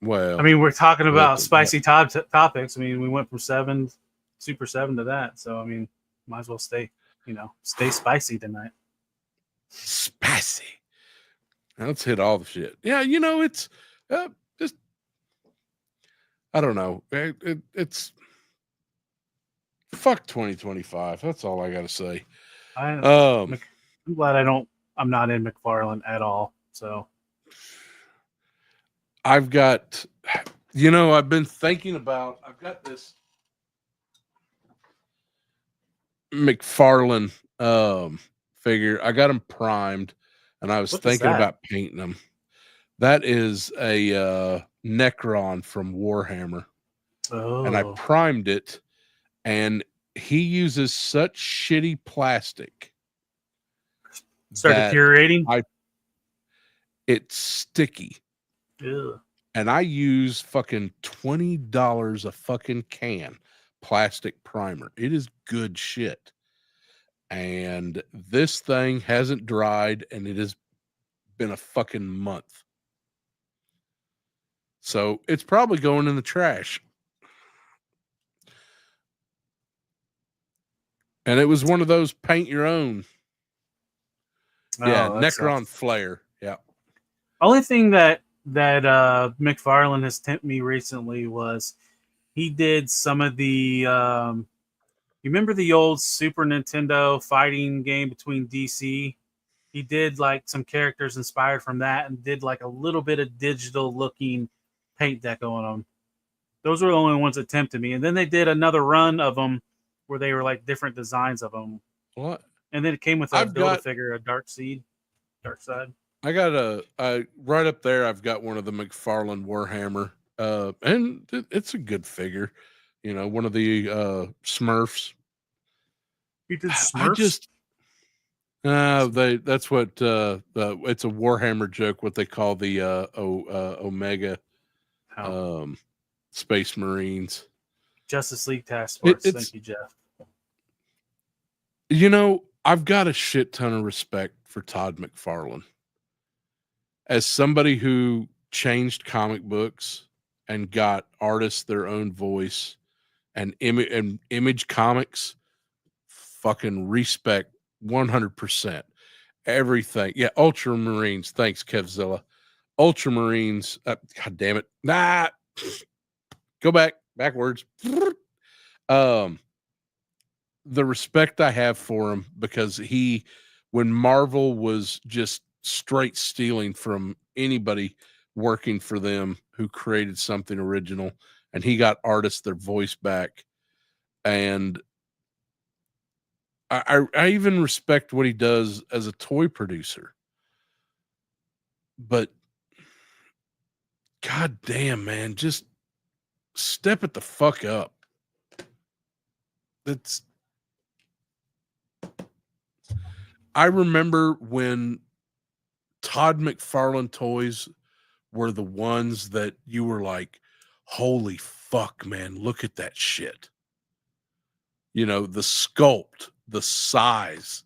well, I mean, we're talking about spicy topics. I mean, we went from Super 7 to that. So, I mean, might as well stay spicy tonight. Spicy. Now let's hit all the shit. Yeah, it's just, I don't know. It's fuck 2025. That's all I got to say. I'm glad I'm not in McFarlane at all. So I've got, I've been thinking about, I've got this McFarlane figure. I got them primed, and I was thinking about painting them. That is a Necron from Warhammer. Oh. And I primed it, and he uses such shitty plastic. Started deteriorating? It's sticky. Ew. And I use fucking $20 a fucking can plastic primer. It is good shit. And this thing hasn't dried, and it has been a fucking month. So it's probably going in the trash. And it was one of those paint your own. Yeah, Necron Flare. Yeah. Only thing that McFarlane has tempted me recently was he did some of the you remember the old Super Nintendo fighting game between DC? He did like some characters inspired from that and did like a little bit of digital looking paint deco on them. Those were the only ones that tempted me. And then they did another run of them where they were like different designs of them. What? And then it came with a Build-A-Figure, a Dark Side. I got right up there. I've got one of the McFarlane Warhammer, and it's a good figure. One of the Smurfs. You did Smurfs? That's what it's a Warhammer joke. What they call the Omega Space Marines. Justice League Task Force. Thank you, Jeff. I've got a shit ton of respect for Todd McFarlane. As somebody who changed comic books and got artists their own voice and Image Comics, fucking respect 100%. Everything. Yeah, Ultramarines. Thanks, Kevzilla. Ultramarines. God damn it. Nah. Go backwards. The respect I have for him, because when Marvel was just straight stealing from anybody working for them who created something original, and he got artists their voice back. And I even respect what he does as a toy producer. But god damn, man, just step it the fuck up. I remember when Todd McFarlane toys were the ones that you were like, holy fuck, man, look at that shit. The sculpt, the size.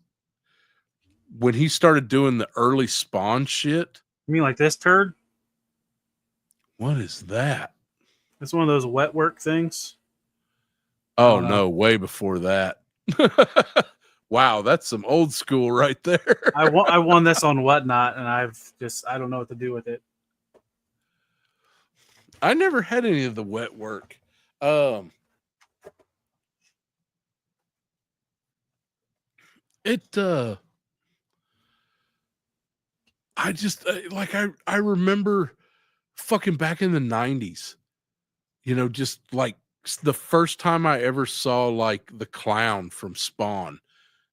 When he started doing the early Spawn shit. You mean like this turd? What is that? It's one of those wet work things. Oh no, way before that. Wow, that's some old school right there. I won this on Whatnot, and I don't know what to do with it. I never had any of the wet work. It I just I remember fucking back in the 90s, just like the first time I ever saw like the clown from Spawn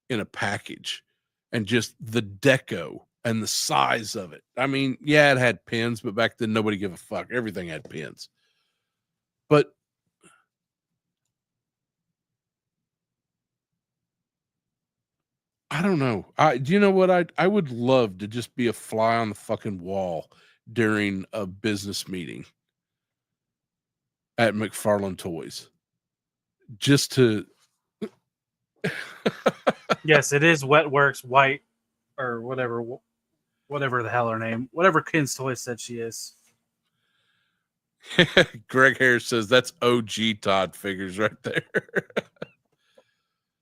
in a package and just the deco and the size of it. I mean, yeah, it had pins, but back then nobody gave a fuck. Everything had pins. But I don't know. Do you know what I would love to just be a fly on the fucking wall during a business meeting at McFarlane Toys. Just to Yes, it is Wetworks White or whatever the hell her name, whatever Ken's Toy said she is. Greg Harris says that's OG Todd figures right there.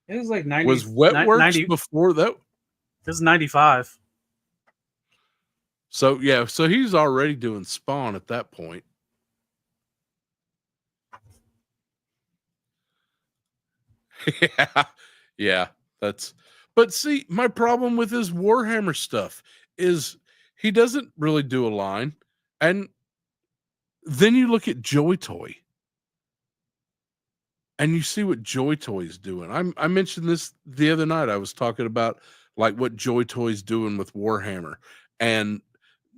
It was like 90. Was Wetworks 90, before that? This is 95. So yeah, so he's already doing Spawn at that point. yeah, that's. But see, my problem with his Warhammer stuff is he doesn't really do a line, and then you look at Joy Toy, and you see what Joy Toy is doing. I mentioned this the other night. I was talking about like what Joy Toy's doing with Warhammer, and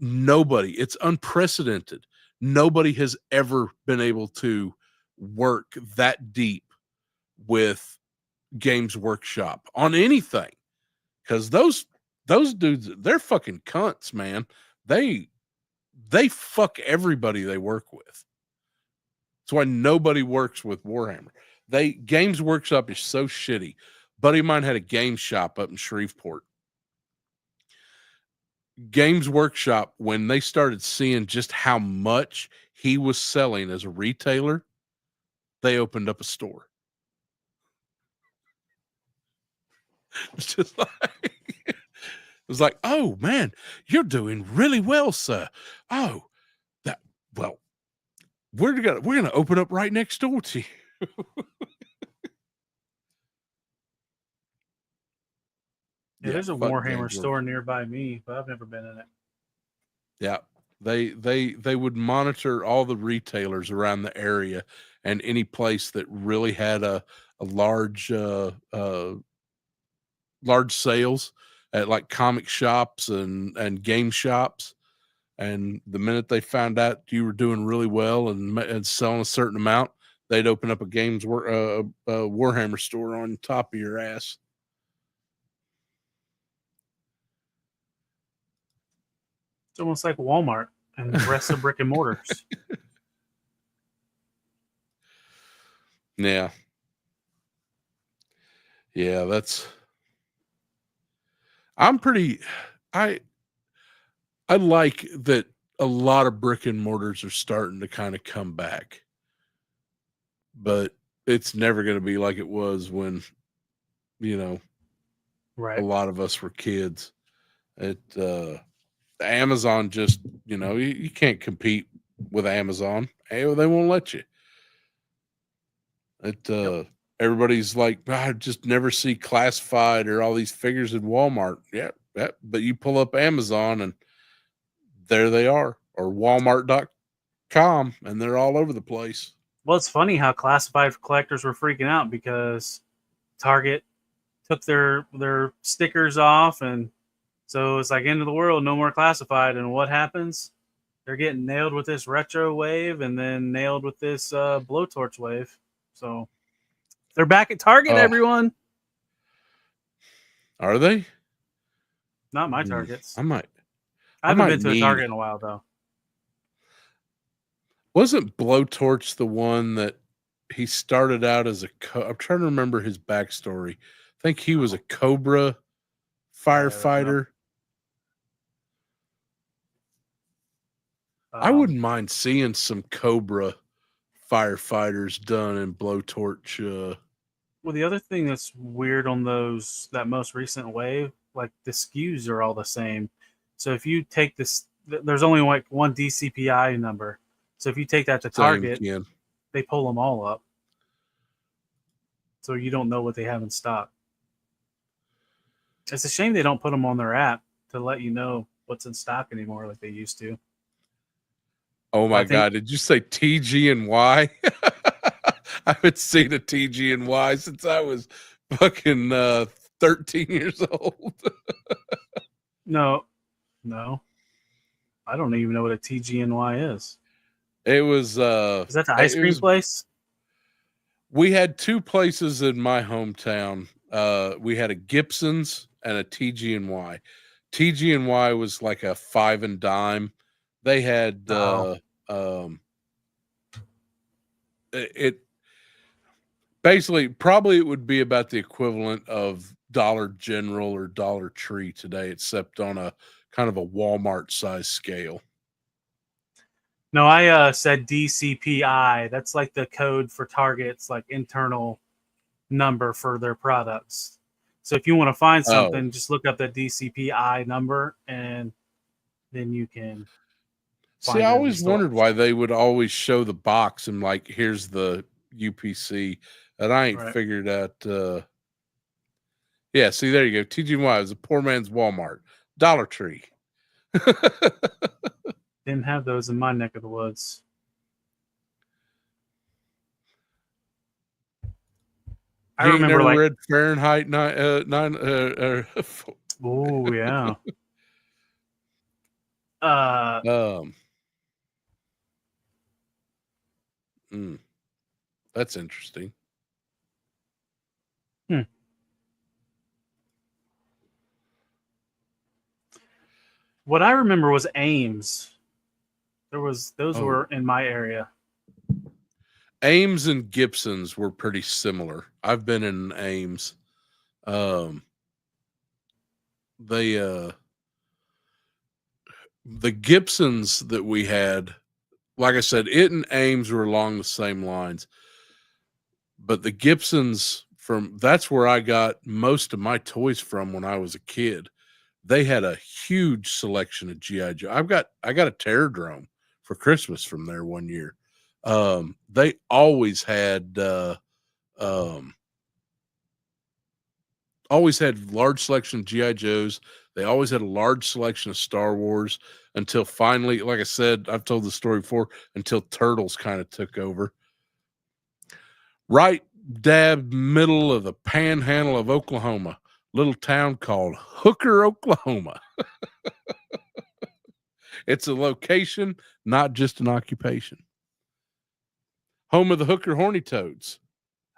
it's unprecedented. Nobody has ever been able to work that deep with Games Workshop on anything, because those dudes, they're fucking cunts, man. They fuck everybody they work with. That's why nobody works with Warhammer. Games Workshop is so shitty. Buddy of mine had a game shop up in Shreveport. Games Workshop, when they started seeing just how much he was selling as a retailer, they opened up a store. It's just like it was like, oh man, you're doing really well, sir. Oh, we're gonna open up right next door to you. Yeah, there's a Warhammer store nearby me, but I've never been in it. Yeah, they would monitor all the retailers around the area and any place that really had a large large sales at like comic shops and game shops. And the minute they found out you were doing really well and selling a certain amount, they'd open up a Warhammer store on top of your ass. It's almost like Walmart and the rest of brick and mortars. Yeah. Yeah, I like that a lot of brick and mortars are starting to kind of come back. But it's never going to be like it was when, right, a lot of us were kids. Amazon just, you can't compete with Amazon. They won't let you. Everybody's like, I just never see classified or all these figures in Walmart. Yeah, but you pull up Amazon and there they are, or Walmart.com, and they're all over the place. Well, it's funny how classified collectors were freaking out because Target took their stickers off, and so it's like end of the world, no more classified. And what happens? They're getting nailed with this retro wave, and then nailed with this blowtorch wave. So they're back at Target, everyone. Are they? Not my Targets. I haven't been to a Target in a while, though. Wasn't Blowtorch the one that he started out as I'm trying to remember his backstory. I think he was a Cobra firefighter. I wouldn't mind seeing some Cobra firefighters done in Blowtorch. Well, the other thing that's weird on that most recent wave, like the SKUs are all the same. So if you take this, there's only like one DCPI number. So if you take that to Target, they pull them all up. So you don't know what they have in stock. It's a shame they don't put them on their app to let you know what's in stock anymore like they used to. Oh my God. Did you say TG and Y? I haven't seen a TG and Y since I was fucking 13 years old. No. I don't even know what a TGNY is. It was is that the ice cream place? We had two places in my hometown. We had a Gibson's and a TG&Y. TG&Y was like a 5 and dime. They had it basically, probably it would be about the equivalent of Dollar General or Dollar Tree today, except on a kind of a Walmart size scale. No, I said DCPI. That's like the code for Target's like internal number for their products. So if you want to find something, just look up the DCPI number, and then you can. See, I always wondered why they would always show the box and like, here's the UPC, and I ain't figured out. Yeah, see, there you go. TGY is a poor man's Walmart. Dollar Tree. Didn't have those in my neck of the woods. I remember never read Fahrenheit 9. Oh yeah. That's interesting. What I remember was Ames. Those were in my area. Ames and Gibson's were pretty similar. I've been in Ames. The Gibsons that we had, like I said, it and Ames were along the same lines. But the Gibsons, that's where I got most of my toys from when I was a kid. They had a huge selection of G.I. Joe. I got a Terrordrome for Christmas from there one year. They always had large selection of G.I. Joes. They always had a large selection of Star Wars until finally, like I said, I've told the story before, until Turtles kind of took over. Right dab middle of the panhandle of Oklahoma, little town called Hooker, Oklahoma. It's a location, not just an occupation. Home of the Hooker Horny Toads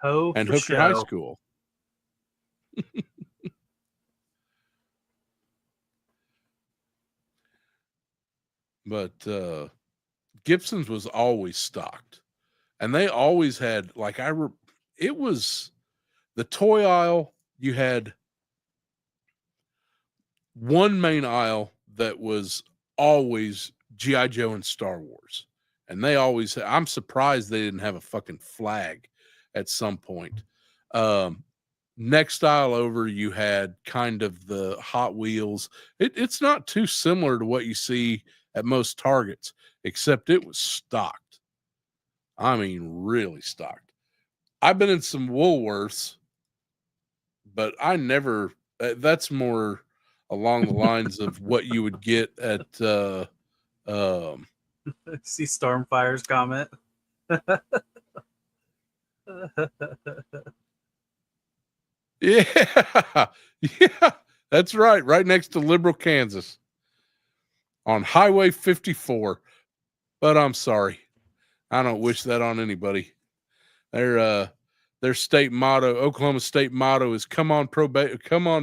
and Hooker High School. But Gibson's was always stocked, and they always had it was the toy aisle. You had one main aisle that was always G.I. Joe and Star Wars, and they always. I'm surprised they didn't have a fucking flag at some point. Next aisle over, you had kind of the Hot Wheels. It's not too similar to what you see at most Targets, except it was stocked. I mean, really stocked. I've been in some Woolworths, but I never. That's more along the lines of what you would get at. See Stormfire's comment. Yeah, that's right next to Liberal, Kansas, on Highway 54. But I'm sorry, I don't wish that on anybody. Their state motto, Oklahoma state motto, is come on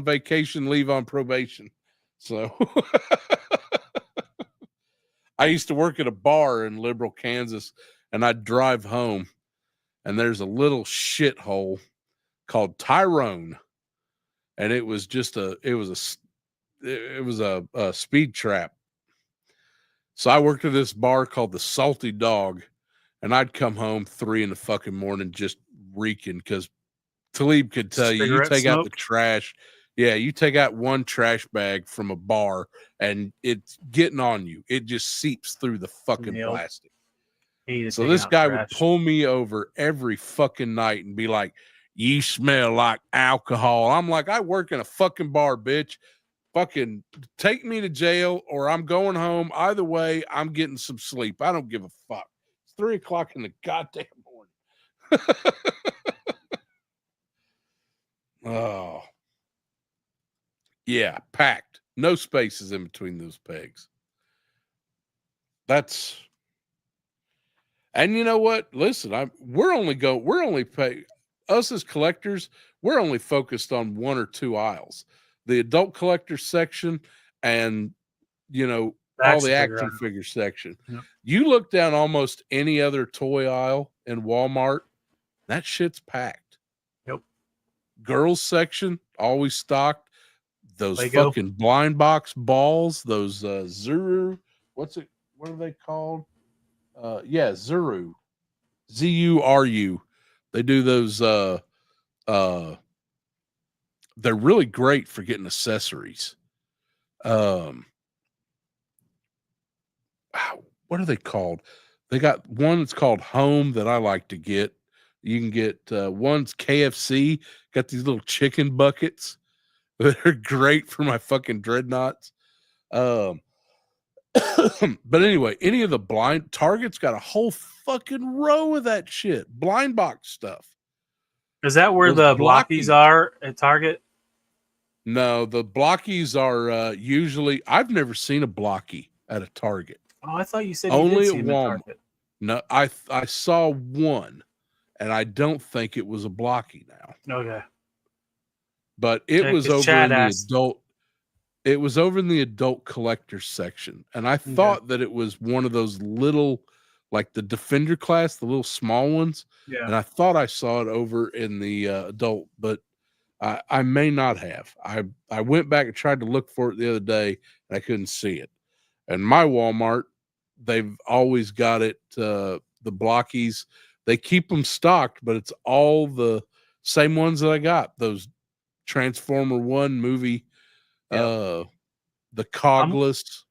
vacation, leave on probation. So I used to work at a bar in Liberal, Kansas, and I'd drive home, and there's a little shithole called Charon, and it was a speed trap. So I worked at this bar called the Salty Dog, and I'd come home 3 a.m. just reeking, because Talib could tell you take out the trash. Yeah, you take out one trash bag from a bar and it's getting on you. It just seeps through the fucking plastic. So this guy would pull me over every fucking night and be like, "You smell like alcohol." I'm like, "I work in a fucking bar, bitch. Fucking take me to jail or I'm going home. Either way, I'm getting some sleep. I don't give a fuck. It's 3:00 in the goddamn morning." Oh, yeah, packed. No spaces in between those pegs. And you know what? Listen, we're only pay us as collectors. We're only focused on one or two aisles, the adult collector section, and all the action figure section. Yep. You look down almost any other toy aisle in Walmart, that shit's packed. Yep. Girls section always stocked. Those Lego. fucking blind box balls, those Zuru. What are they called? Zuru. Zuru. They do those they're really great for getting accessories. What are they called? They got one that's called Home that I like to get. You can get one's KFC, got these little chicken buckets that are great for my fucking dreadnoughts. But anyway, any of the blind Target's got a whole fucking row of that shit. Blind box stuff. Is that where the blockies are at Target? No, the blockies are usually. I've never seen a blocky at a Target. Oh, I thought you said only you did see at them Walmart. at Target. No, I saw one, and I don't think it was a blocky now. Okay, but it was over in the adult. It was over in the adult collectors section, and I thought that it was one of those little, like the Defender class, the little small ones. Yeah, and I thought I saw it over in the adult, but I may not have. I went back and tried to look for it the other day, and I couldn't see it. And my Walmart, they've always got it. The blockies, they keep them stocked, but it's all the same ones that I got. Those Transformer 1 movie, the Cogless.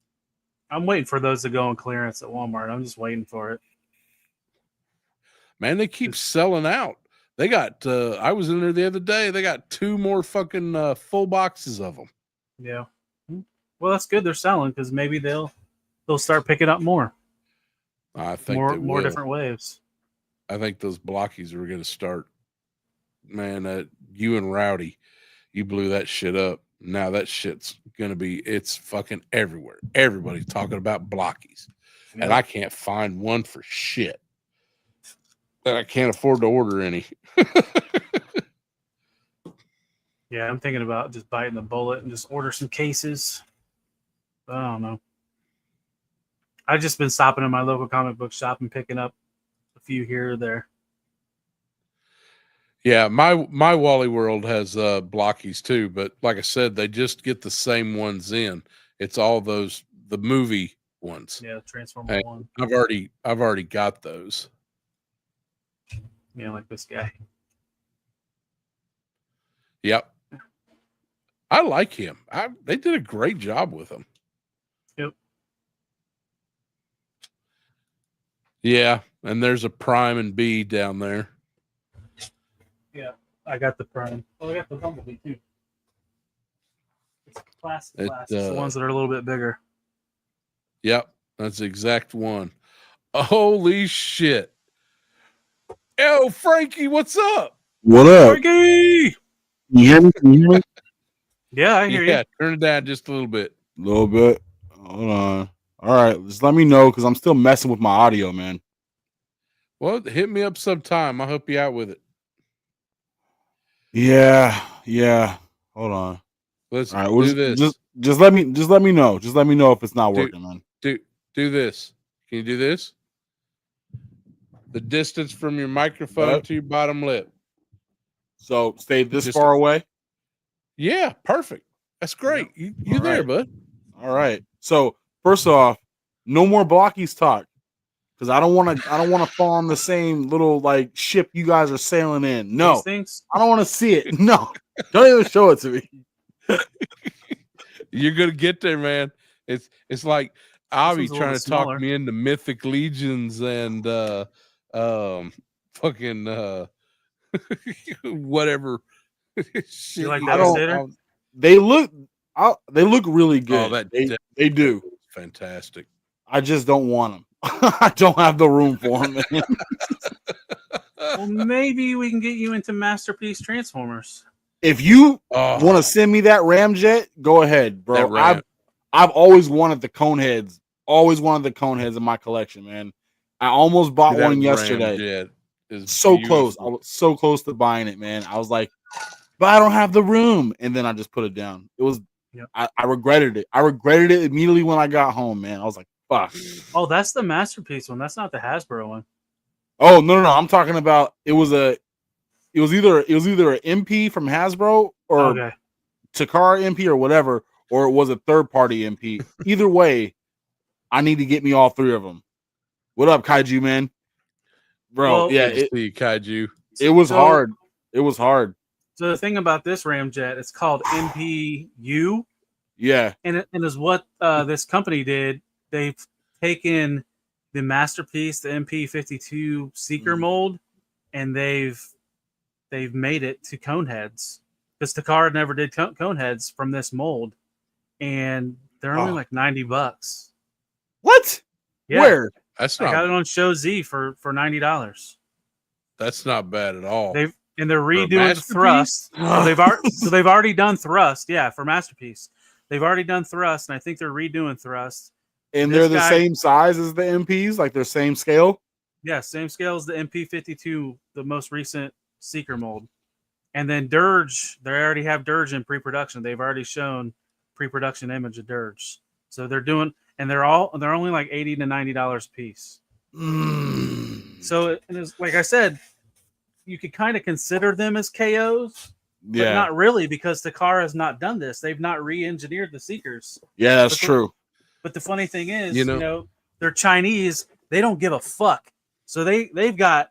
I'm waiting for those to go on clearance at Walmart. I'm just waiting for it. Man, they keep selling out. They got, I was in there the other day. They got 2 more fucking full boxes of them. Yeah. Well, that's good. They're selling because maybe they'll start picking up more. I think more different waves. I think those blockies are going to start. Man, you and Rowdy, you blew that shit up. Now that shit's going to be, it's fucking everywhere. Everybody's talking about blockies. Yeah. And I can't find one for shit. And I can't afford to order any. Yeah, I'm thinking about just biting the bullet and just order some cases. But I don't know. I've just been stopping in my local comic book shop and picking up a few here or there. Yeah, my Wally World has blockies too, but like I said, they just get the same ones in. It's all the movie ones. Yeah, Transformer 1. I've already got those. Yeah, like this guy. Yep. I like him. They did a great job with him. Yep. Yeah, and there's a Prime and B down there. Yeah, I got the Prime. Oh, I got the Bumblebee too. It's classic. It's the ones that are a little bit bigger. Yep, that's the exact one. Holy shit. Yo, Frankie, what's up? What up? Frankie! You hear me? Yeah, I hear you. Yeah, turn it down just a little bit. A little bit. Hold on. All right, just let me know because I'm still messing with my audio, man. Well, hit me up sometime. I'll help you out with it. Yeah. Hold on. Let's all right, do this. Just let me know. Just let me know if it's not working, man. Do this. Can you do this? The distance from your microphone to your bottom lip. So stay this far away? Yeah, perfect. That's great. You there, bud. All right. So first off, no more blockies talk. Because I don't want to fall on the same little like ship you guys are sailing in. No. I don't want to see it. No. Don't even show it to me. You're gonna get there, man. It's like Avi one's a little trying bit to talk smaller. me into Mythic Legions and fucking whatever shit. You like I don't. Devastator? They look really good. Oh, that they do. Fantastic. I just don't want them. I don't have the room for them, man. Well, maybe we can get you into Masterpiece Transformers. If you want to send me that Ramjet, go ahead, bro. I've always wanted the Coneheads. Always wanted the Coneheads in my collection, man. I almost bought one yesterday. Is so beautiful. close. I was so close to buying it, man. I was like, but I don't have the room. And then I just put it down. It was I regretted it. I regretted it immediately when I got home, man. I was like, fuck. Oh, that's the Masterpiece one. That's not the Hasbro one. Oh, no. I'm talking about it was either an MP from Hasbro or Takara MP or whatever, or it was a third party MP. Either way, I need to get me all three of them. What up, Kaiju man? Bro, Kaiju. It was hard. It was hard. So the thing about this Ramjet, it's called MPU. Yeah. And it is what this company did. They've taken the Masterpiece, the MP52 Seeker mold, and they've made it to Coneheads. Because Takara never did Coneheads from this mold. And they're only like $90. What? Yeah. Where? I got it on Show Z for $90. That's not bad at all. They're redoing Thrust. So they've already done Thrust. Yeah, for Masterpiece. They've already done Thrust, and I think they're redoing Thrust. And they're the same size as the MPs, like they're same scale? Yeah, same scale as the MP52, the most recent Seeker mold. And then Dirge, they already have Dirge in pre-production. They've already shown pre-production image of Dirge. So they're doing, and they're only like $80 to $90 a piece. So it is, like I said, you could kind of consider them as KOs, but not really, because Takara has not done this. They've not re-engineered the Seekers. Yeah, that's true. But the funny thing is, you know, they're Chinese. They don't give a fuck. So they've got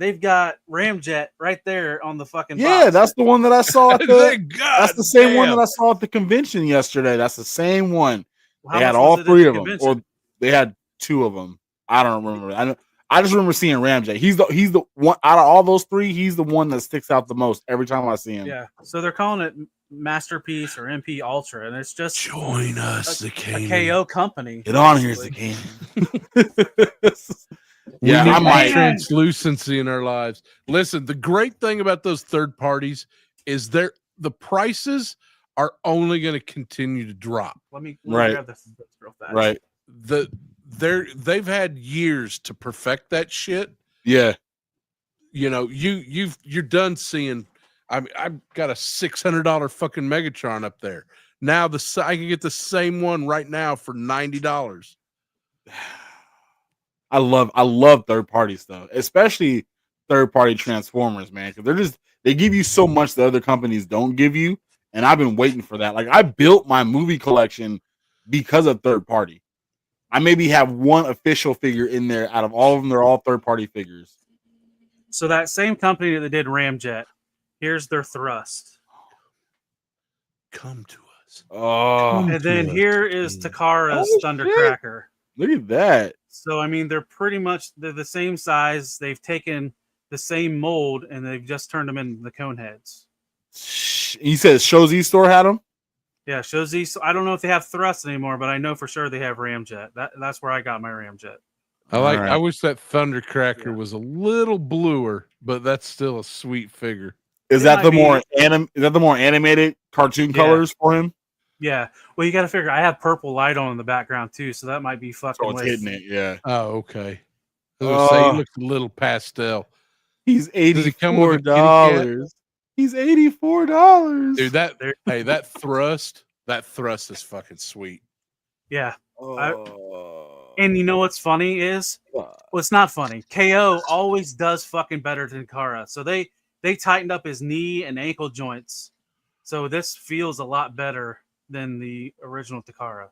Ramjet right there on the fucking box. That's the one that I saw at that's the same one that I saw at the convention yesterday. That's the same one. They had all three of them, or they had two of them. I don't remember. I just remember seeing Ramjet. He's the one out of all those three. He's the one that sticks out the most every time I see him. Yeah. So they're calling it Masterpiece or MP Ultra, and it's just join us, a KO company. Get on here, Zakanin. I might translucency in our lives. Listen, the great thing about those third parties is the prices are only going to continue to drop. Let me grab this real fast. Right. They've had years to perfect that shit. Yeah. You know, you're done seeing. I've got a $600 fucking Megatron up there. Now I can get the same one right now for $90. I love third party stuff, especially third party Transformers, man, because they give you so much that other companies don't give you, and I've been waiting for that. Like I built my movie collection because of third party. I maybe have one official figure in there out of all of them. They're all third party figures. So that same company that did Ramjet, here's their Thrust. Come to us. Oh, and then here is Takara's Thundercracker. Look at that. So, I mean, they're the same size. They've taken the same mold and they've just turned them into the Coneheads. He says Show Z store had them? Yeah, Show Z. So I don't know if they have Thrust anymore, but I know for sure they have Ramjet. That's where I got my Ramjet. I wish that Thundercracker was a little bluer, but that's still a sweet figure. Is that the more animated cartoon colors for him? Yeah. Well, you got to figure I have purple light on in the background too, so that might be fucking. So it's hitting it, yeah. Oh, okay. I was gonna say he looks a little pastel. He's $84. He's $84. Dude, that thrust is fucking sweet. Yeah. And you know what's funny is, well, it's not funny. KO always does fucking better than Takara. So they tightened up his knee and ankle joints. So this feels a lot better than the original Takara.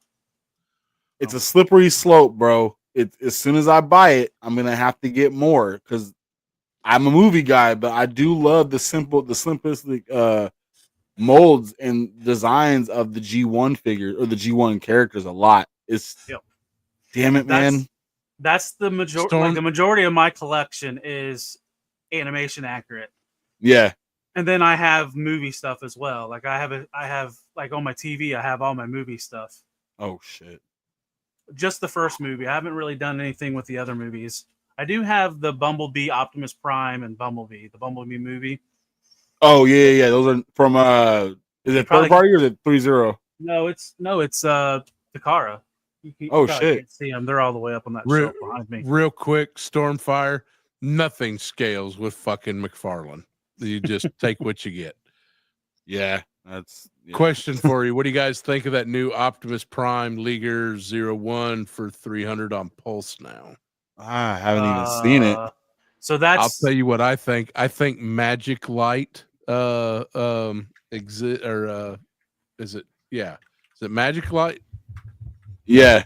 It's a slippery slope, bro. As soon as I buy it, I'm gonna have to get more because I'm a movie guy, but I do love the simplistic molds and designs of the G1 figures or the G1 characters a lot. Damn it, man. That's the majority. Like the majority of my collection is animation accurate. Yeah. And then I have movie stuff as well. Like I have like on my TV, I have all my movie stuff. Oh shit. Just the first movie. I haven't really done anything with the other movies. I do have the Bumblebee, Optimus Prime, and Bumblebee, the Bumblebee movie. Oh yeah. Those are from is it third party or is it 3-0? No, it's Takara. Oh shit! Can't see them. They're all the way up on that shelf behind me. Real quick, Stormfire. Nothing scales with fucking McFarlane. You just take what you get. Yeah, Question for you: what do you guys think of that new Optimus Prime Leaguer 01 for 300 on Pulse now? I haven't even seen it. So that's. I'll tell you what I think. I think Magic Light exit or is it? Yeah, is it Magic Light? Yeah.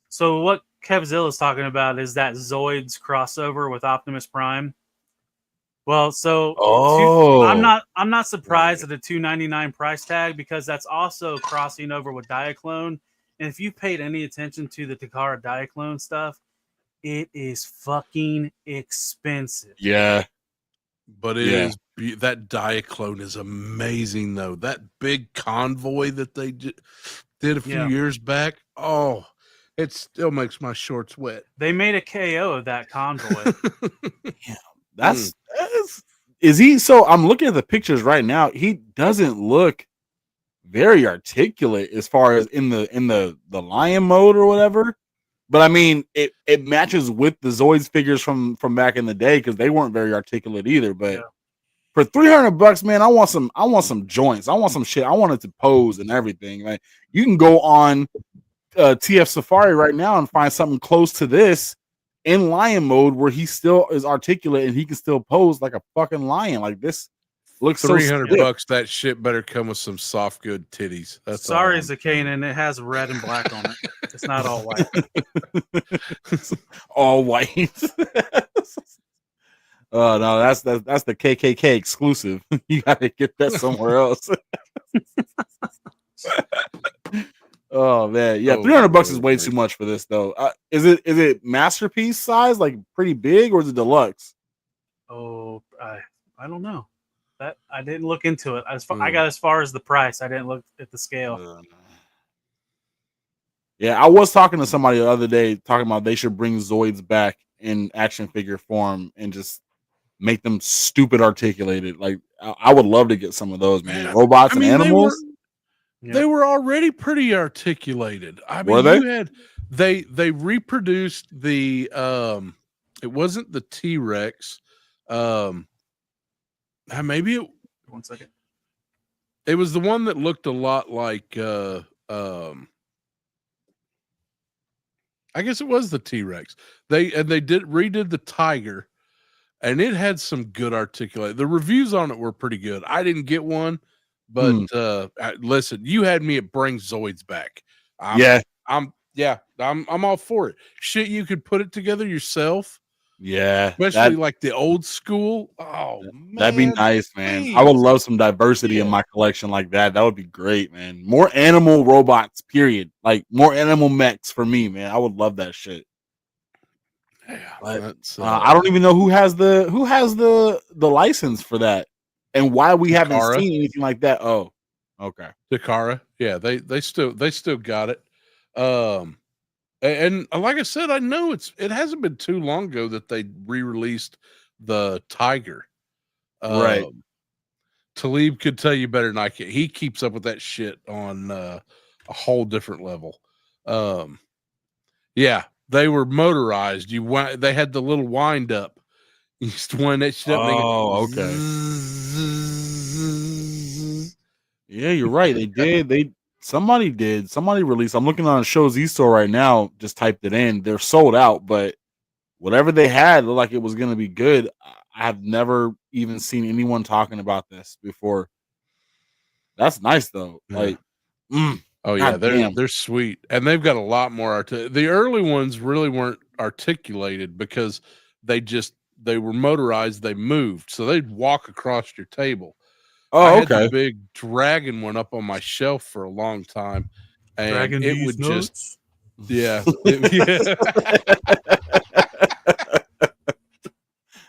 So what Kevzilla is talking about is that Zoids crossover with Optimus Prime. Well, so I'm not surprised at the $299 price tag because that's also crossing over with Diaclone. And if you paid any attention to the Takara Diaclone stuff, it is fucking expensive. Yeah. But it is that Diaclone is amazing though. That big convoy that they did a few years back. Oh, it still makes my shorts wet. They made a KO of that convoy. That's is he? So I'm looking at the pictures right now. He doesn't look very articulate as far as in the lion mode or whatever. But I mean, it matches with the Zoids figures from back in the day because they weren't very articulate either. But for $300, man, I want some joints. I want some shit. I want it to pose and everything. Like you can go on TF Safari right now and find something close to this in lion mode where he still is articulate and he can still pose like a fucking lion. Like this looks $300. That shit better come with some soft good titties. That's sorry, Zakanan. It has red and black on it. It's not all white. All white. Oh no, that's the KKK exclusive. You gotta get that somewhere else. Oh man, yeah, $300 is way too much for this though. Is it masterpiece size, like pretty big, or is it deluxe? Oh, I don't know. That I didn't look into it. I got as far as the price. I didn't look at the scale. Yeah, I was talking to somebody the other day talking about they should bring Zoids back in action figure form and just make them stupid articulated. Like I would love to get some of those, man. Robots and animals. They were already pretty articulated. I mean, they reproduced the it wasn't the T-Rex. Maybe it 1 second. It was the one that looked a lot like I guess it was the T-Rex. They redid the Tiger, and it had some good articulate. The reviews on it were pretty good. I didn't get one, but listen, you had me at bring Zoids back. I'm all for it. Shit, you could put it together yourself. Yeah, especially like the old school. Oh man, that'd be nice, man. I would love some diversity in my collection like that. That would be great, man. More animal robots, period. Like more animal mechs for me, man. I would love that shit. Yeah, but, I don't even know who has the license for that, and why we haven't seen anything like that. Oh, okay, Takara. Yeah, they still got it. And like I said, I know it hasn't been too long ago that they re-released the Tiger. Right. Talib could tell you better than I can. He keeps up with that shit on a whole different level. Yeah, they were motorized. They had the little wind up. You used to wind that shit up. Oh, okay. Yeah, you're right. They did. Somebody released. I'm looking on a Show's e-store right now. Just typed it in. They're sold out, but whatever they had looked like it was going to be good. I have never even seen anyone talking about this before. That's nice though. Like, oh yeah, they're sweet, and they've got a lot more. The early ones really weren't articulated because they were motorized. They moved, so they'd walk across your table. I had the big dragon one up on my shelf for a long time, and it would just Yeah.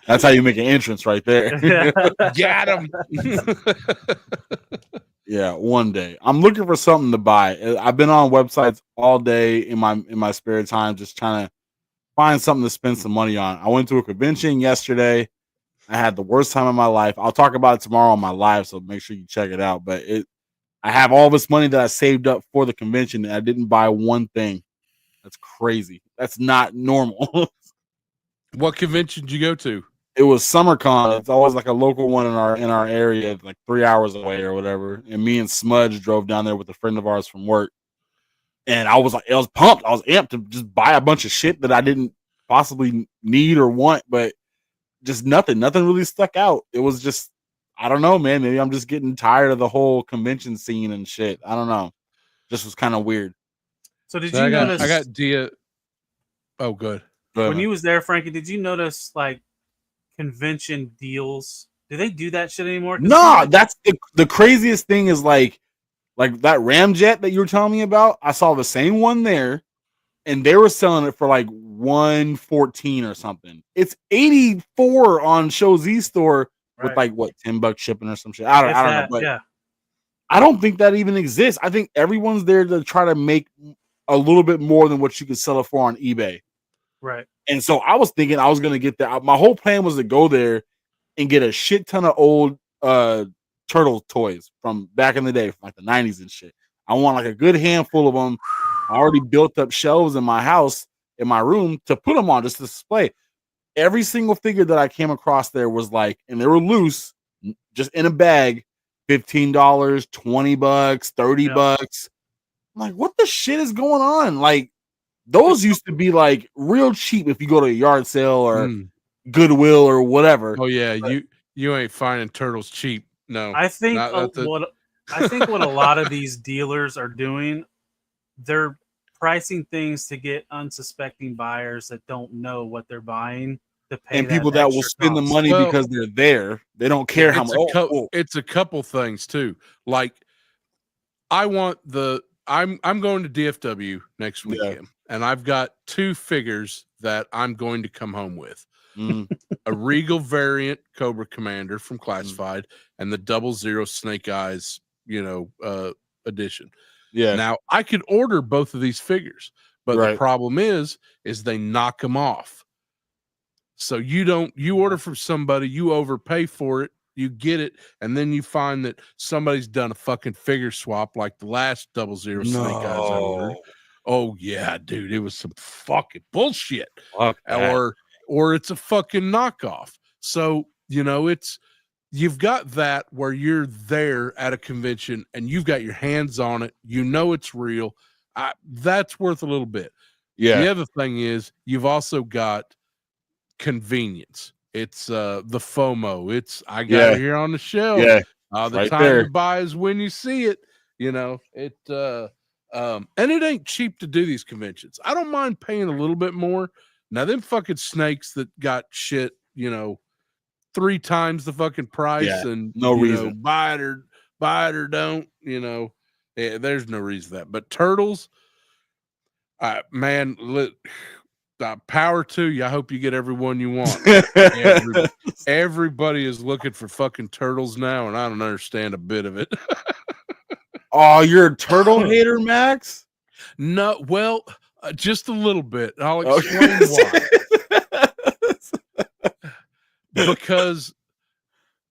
That's how you make an entrance right there. Got him. Yeah, one day. I'm looking for something to buy. I've been on websites all day in my spare time, just trying to find something to spend some money on. I went to a convention yesterday. I had the worst time of my life. I'll talk about it tomorrow on my live, so make sure you check it out. But I have all this money that I saved up for the convention, and I didn't buy one thing. That's crazy. That's not normal. What convention did you go to? It was SummerCon. It's always like a local one in our area, like 3 hours away or whatever. And me and Smudge drove down there with a friend of ours from work. And I was pumped. I was amped to just buy a bunch of shit that I didn't possibly need or want, but just nothing really stuck out. It was just, I don't know, man. Maybe I'm just getting tired of the whole convention scene and shit. I don't know. Just was kind of weird. So did you notice? I got Dia. Oh, good. When you was there, Frankie, did you notice like convention deals? Do they do that shit anymore? No, that's the craziest thing is like that Ramjet that you were telling me about. I saw the same one there, and they were selling it for like $114 or something. It's $84 on Show Z store with like what $10 shipping or some shit. I don't know, but yeah. I don't think that even exists. I think everyone's there to try to make a little bit more than what you could sell it for on eBay. Right. And so I was thinking I was going to get there. My whole plan was to go there and get a shit ton of old turtle toys from back in the day, from like the 90s and shit. I want like a good handful of them. I already built up shelves in my house, in my room, to put them on just to display. Every single figure that I came across there was like, and they were loose, just in a bag, $15, $20, $30. I'm like, what the shit is going on? Like, those used to be like real cheap if you go to a yard sale or Goodwill or whatever. Oh yeah, but you ain't finding turtles cheap. No, I think what a lot of these dealers are doing, they're pricing things to get unsuspecting buyers that don't know what they're buying to pay, and people that will spend the money because they're there. They don't care how much. It's a couple things too. Like, I'm going to DFW next weekend, and I've got 2 figures that I'm going to come home with. A Regal variant Cobra Commander from Classified and the 00 Snake Eyes, edition. Yeah. Now I could order both of these figures, but the problem is they knock them off. So you order from somebody, you overpay for it, you get it, and then you find that somebody's done a fucking figure swap like the last 00 Snake Eyes I ordered. Oh yeah, dude, it was some fucking bullshit. Or it's a fucking knockoff. So, you've got that where you're there at a convention and you've got your hands on it. It's real. That's worth a little bit. Yeah. The other thing is you've also got convenience. It's the FOMO. It's I got it here on the shelf. Yeah. The time to buy is when you see it. And it ain't cheap to do these conventions. I don't mind paying a little bit more. Now, them fucking snakes that got shit, 3 times the fucking price and no reason. Buy it or don't, there's no reason for that. But turtles, man, power to you. I hope you get everyone you want. Everybody is looking for fucking turtles now, and I don't understand a bit of it. Oh, you're a turtle hater, Max? No, well, just a little bit. I'll explain why. Because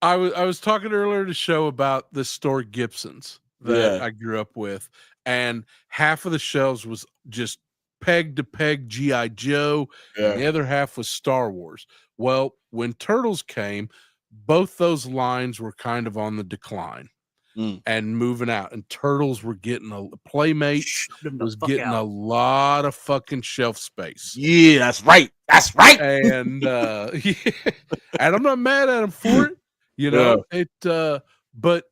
I was talking earlier to show about the store Gibson's that I grew up with, and half of the shelves was just peg to peg G.I. Joe, and the other half was Star Wars. Well, when Turtles came, both those lines were kind of on the decline. And moving out, and Turtles were getting Playmate was getting a lot of fucking shelf space. Yeah, that's right. And and I'm not mad at him for it. But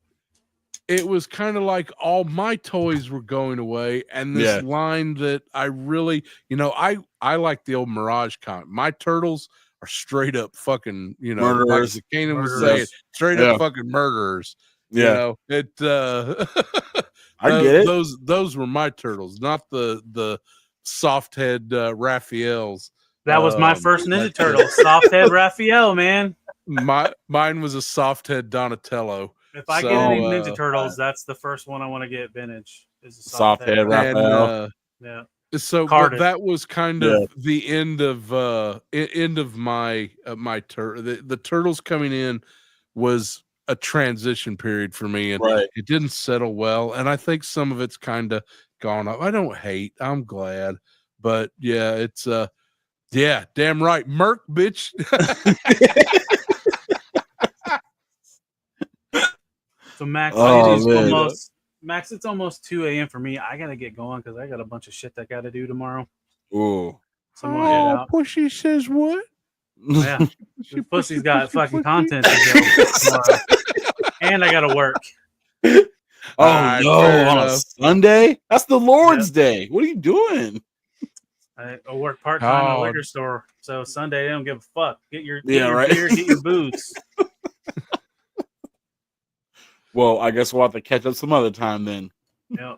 it was kind of like all my toys were going away, and this line that I really, I like the old Mirage comic. My Turtles are straight up fucking, murderers. Like Kanan was saying, straight up fucking murderers. I get it. Those were my Turtles, not the soft head Raphaels. That was my first Ninja Turtle, soft head Raphael, man. Mine was a soft head Donatello. If I get any Ninja Turtles, that's the first one I want to get vintage. Is a soft head Raphael. Yeah. So that was kind of the end of my the Turtles coming in was a transition period for me, and it didn't settle well. And I think some of it's kind of gone up. I don't hate. I'm glad, but yeah, it's yeah, damn right, Merc, bitch. So Max, Max, it's almost 2 a.m. for me. I gotta get going because I got a bunch of shit that I gotta do tomorrow. Ooh. So I'm gonna head out. Pushy says what? Yeah, Pussy's got fucking content to do tomorrow, and I gotta work. Oh no, on a Sunday? That's the Lord's Day. What are you doing? I work part time in a liquor store, so Sunday they don't give a fuck. Get your beer, get your booze. Well, I guess we'll have to catch up some other time then. Yep.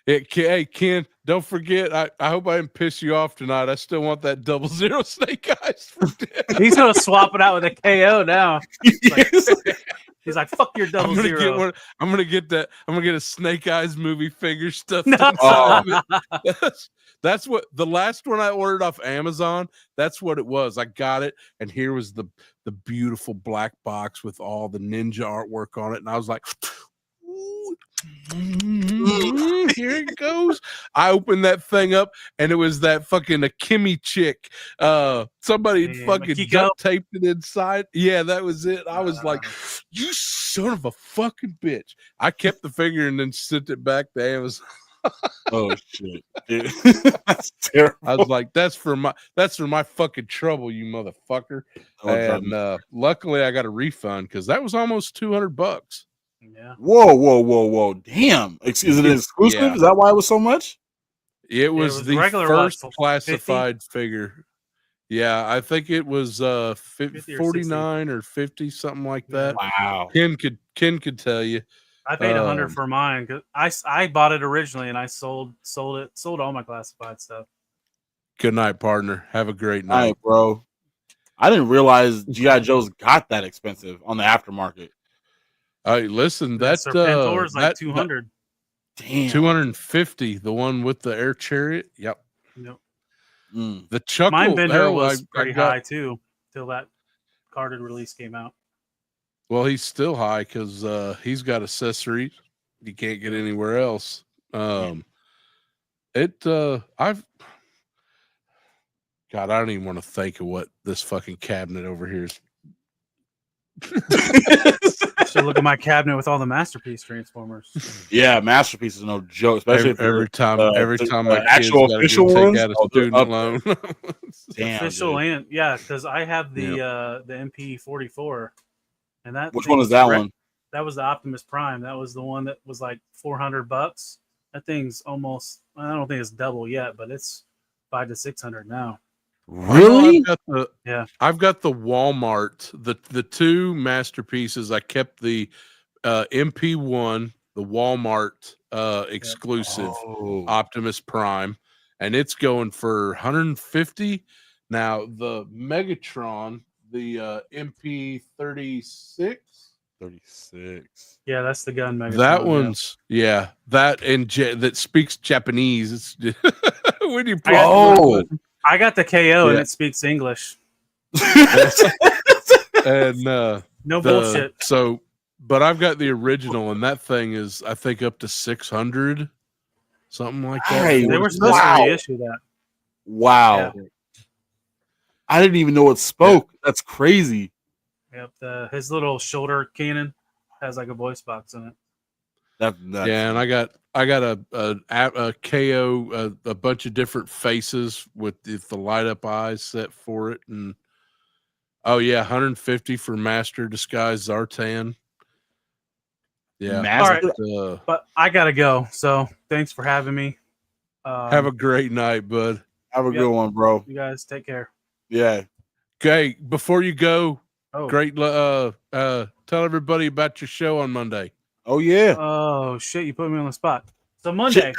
Hey, Ken, don't forget. I hope I didn't piss you off tonight. I still want that 00 Snake Eyes for dinner. He's gonna swap it out with a KO now. He's like, "Fuck your 00." I'm gonna get that. I'm gonna get a Snake Eyes movie figure stuff. That's what the last one I ordered off Amazon. That's what it was. I got it, and here was the beautiful black box with all the ninja artwork on it, and I was like, here it goes. I opened that thing up, and it was that fucking Akemi chick. Somebody fucking duct taped it inside. Yeah, that was it. I was like, you son of a fucking bitch. I kept the figure and then sent it back to Amazon. Oh shit, dude. That's terrible. I was like, that's for my fucking trouble, you motherfucker. And luckily I got a refund because that was almost $200. Yeah. Whoa. Damn. Is it exclusive? Yeah. Is that why it was so much? It was the first classified figure. Yeah, I think it was 49 or 50, something like that. Wow. Ken could tell you. I paid $100 for mine because I bought it originally and I sold all my classified stuff. Good night, partner. Have a great night. All right, bro. I didn't realize G.I. Joe's got that expensive on the aftermarket. Listen, that Serpentor's like $200. Damn. 250. The one with the air chariot. Yep. The Chuckle. Mine Bender was pretty high too till that carded release came out. Well, he's still high because he's got accessories you can't get anywhere else. God, I don't even want to think of what this fucking cabinet over here is. Should look at my cabinet with all the Masterpiece Transformers. Yeah, Masterpiece is no joke, especially every time my actual kids official take ones out a student loan. Damn, official and because I have the MP44, and that which one is that one? That was the Optimus Prime. That was the one that was like $400. That thing's almost. I don't think it's double yet, but it's $500 to $600 now. Really? I've got the Walmart, the two Masterpieces. I kept the MP1, the Walmart exclusive Optimus Prime, and it's going for $150. Now the Megatron, the MP36. 36. Yeah, that's the gun Megatron. That one's that speaks Japanese. It's when you I got the KO and it speaks English. And no bullshit. So, but I've got the original, and that thing is, I think, up to 600, something like that. Hey, they were supposed to reissue that. Wow. Yeah. I didn't even know it spoke. Yeah. That's crazy. Yep. His little shoulder cannon has like a voice box in it. That's and I got a KO, a bunch of different faces with the light up eyes set for it, and 150 for Master Disguise Zartan. Yeah, Master. All right. But I gotta go. So thanks for having me. Have a great night, bud. Have a good one, bro. You guys take care. Yeah. Okay, before you go, great. Tell everybody about your show on Monday. Oh yeah. Oh shit! You put me on the spot. So Monday,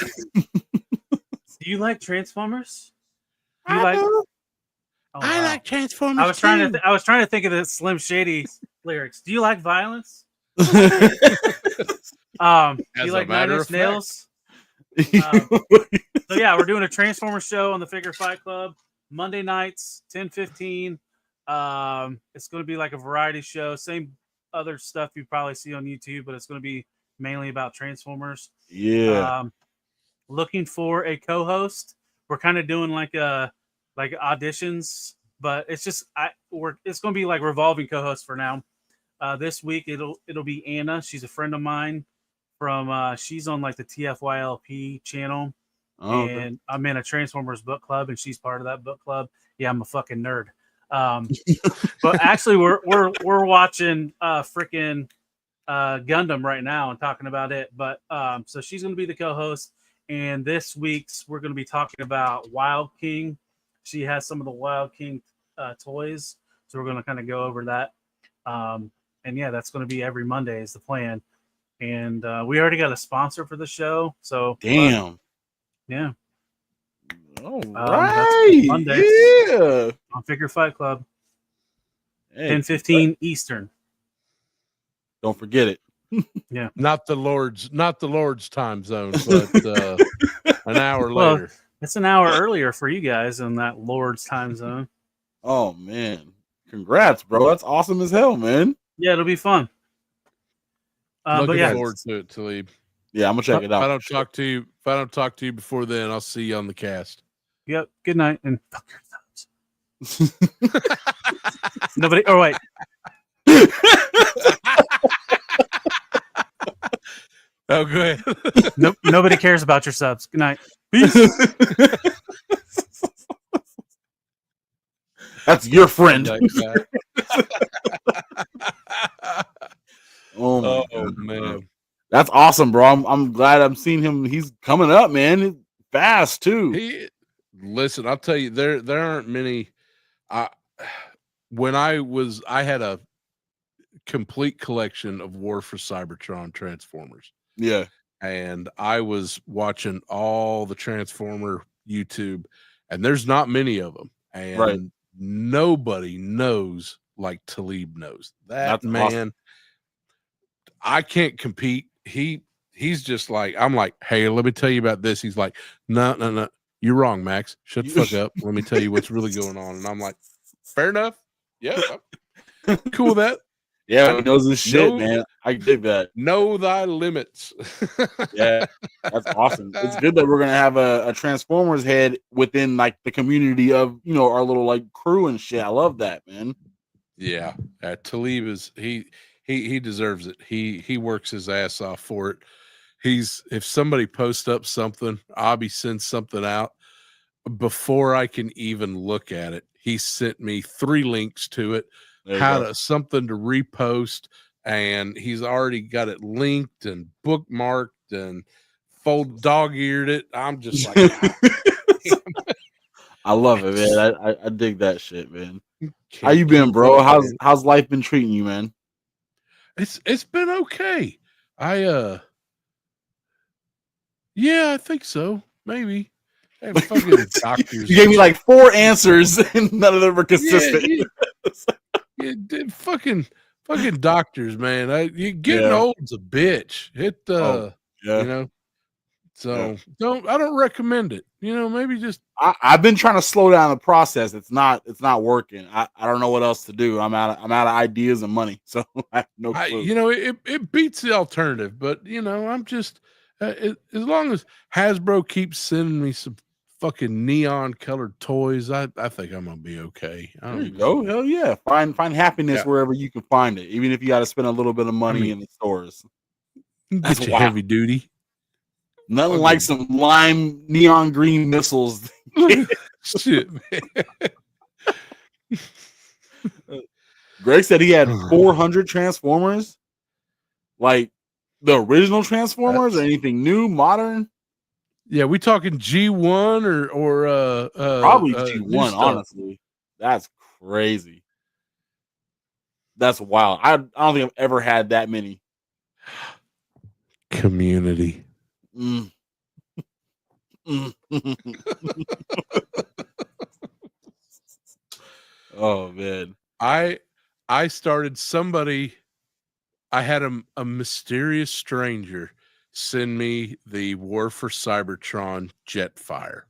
Do you like Transformers? Do I you like? do. Oh, I wow. like Transformers. I was trying to. I was trying to think of the Slim Shady lyrics. Do you like violence? As Do you a like Nine matter Inch of fact. Nails? So yeah, we're doing a Transformer show on the Figure Fight Club Monday nights, 10:15. It's going to be like a variety show, same other stuff you probably see on YouTube, but it's going to be mainly about Transformers. Yeah. Looking for a co-host. We're kind of doing like auditions, but it's just it's going to be like revolving co-hosts for now. This week it'll be Anna. She's a friend of mine from she's on like the TFYLP channel. Oh, And I'm in a Transformers book club, and she's part of that book club. Yeah, I'm a fucking nerd. But actually, we're watching freaking Gundam right now and talking about it. But so she's going to be the co-host, and this week's we're going to be talking about Wild King. She has some of the Wild King toys, so we're going to kind of go over that. And yeah, that's going to be every Monday is the plan. And we already got a sponsor for the show, so damn. yeah. All That's right. Monday. Yeah. On Figure Fight Club, Hey, 10:15 Eastern. don't forget it. Yeah. Not the Lord's time zone, but an hour Well, later. it's an hour earlier for you guys in that Lord's time zone. Oh man. Congrats, bro. That's awesome as hell, man. Yeah, it'll be fun. But Looking yeah, forward to it, Talib. Yeah, I'm gonna check it out. If I don't talk to you before then, I'll see you on the cast. yep. Good night and fuck your thumbs. Nobody. Oh wait. Oh, go ahead. Nope. Nobody cares about your subs. Good night. Peace. That's your friend. Oh, God, man. that's awesome, bro. I'm glad I'm seeing him. He's coming up, man. Fast too. Listen, I'll tell you, there aren't many. I had a complete collection of War for Cybertron Transformers. Yeah. And I was watching all the Transformer YouTube, and there's not many of them. And right. Nobody knows like Talib knows. That's man. Awesome. I can't compete. He's just like, I'm like, hey, let me tell you about this. He's like, no. You're wrong, Max. Shut the fuck up. Let me tell you what's really going on. And I'm like, fair enough. Yeah. Cool with that. Yeah, he knows his shit, man. I dig that. Know thy limits. Yeah, that's awesome. It's good that we're gonna have a Transformers head within like the community of our little like crew and shit. I love that, man. Yeah, Talib is he deserves it. He works his ass off for it. If somebody posts up something, Abby sends something out before I can even look at it. He sent me 3 links to it. Something to repost, and he's already got it linked and bookmarked and dog-eared it. I'm just like, I love it, man. I dig that shit, man. How you been, bro? How's life been treating you, man? It's been okay. Yeah, I think so. Maybe. Hey, fucking doctors. You gave me like 4 answers, and none of them were consistent. Yeah, fucking doctors, man. Getting old's a bitch. So I don't recommend it. Maybe just I've been trying to slow down the process. It's not working. I don't know what else to do. I'm out of ideas and money, so I have no clue. It beats the alternative, but I'm just as long as Hasbro keeps sending me some fucking neon colored toys, I think I'm gonna be okay. There you go. Hell yeah. Find happiness wherever you can find it, even if you got to spend a little bit of money in the stores. That's heavy duty. Nothing like some lime neon green missiles. Shit, man. Greg said he had 400 Transformers. Like the original Transformers or anything new, modern? Yeah, we talking G1 or probably G1, honestly. That's crazy. That's wild. I don't think I've ever had that many. Community. Oh man. I started somebody. I had a mysterious stranger send me the War for Cybertron Jetfire.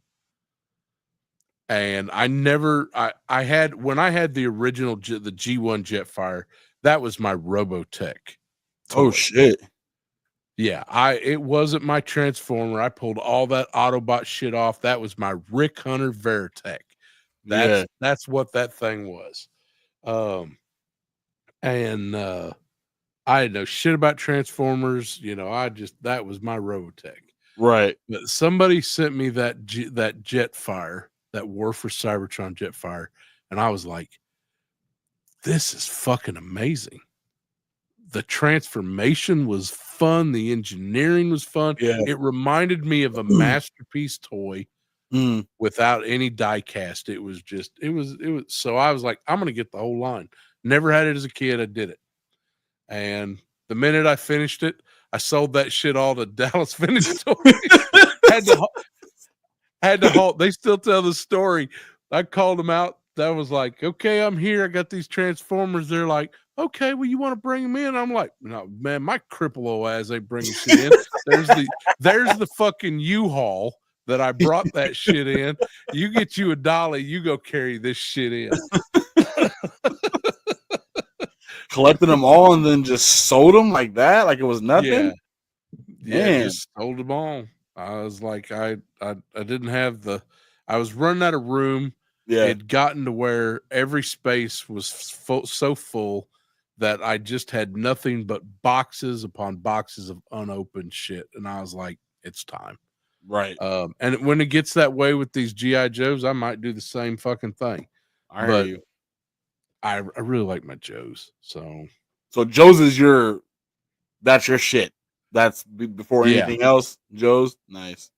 And I had, when I had the original, the G1 Jetfire, that was my Robotech toy. Oh shit. Yeah, it wasn't my Transformer. I pulled all that Autobot shit off. That was my Rick Hunter Veritech. That's what that thing was. And I had no shit about Transformers. You know, that was my Robotech. Right. But somebody sent me that Jetfire, that War for Cybertron Jetfire, and I was like, this is fucking amazing. The transformation was fun. The engineering was fun. Yeah. It reminded me of a Masterpiece toy without any die cast. It was just, it was. So I was like, I'm going to get the whole line. Never had it as a kid. I did it. And the minute I finished it, I sold that shit all to Dallas Vintage Toys. had to halt. They still tell the story. I called them out. That was like, okay, I'm here. I got these Transformers. They're like, okay, well, you want to bring them in? I'm like, no, man, my cripple old ass ain't bringing shit in. There's the fucking U-Haul that I brought that shit in. You get you a dolly, you go carry this shit in. Collected them all and then just sold them like that, like it was nothing. Yeah, just sold them all. I was like, I didn't have I was running out of room. Yeah, it had gotten to where every space was so full that I just had nothing but boxes upon boxes of unopened shit, and I was like, it's time. Right. And when it gets that way with these GI Joes, I might do the same fucking thing. I hear you. I really like my Joes. So Joe's is that's your shit. That's before anything else. Joe's, nice.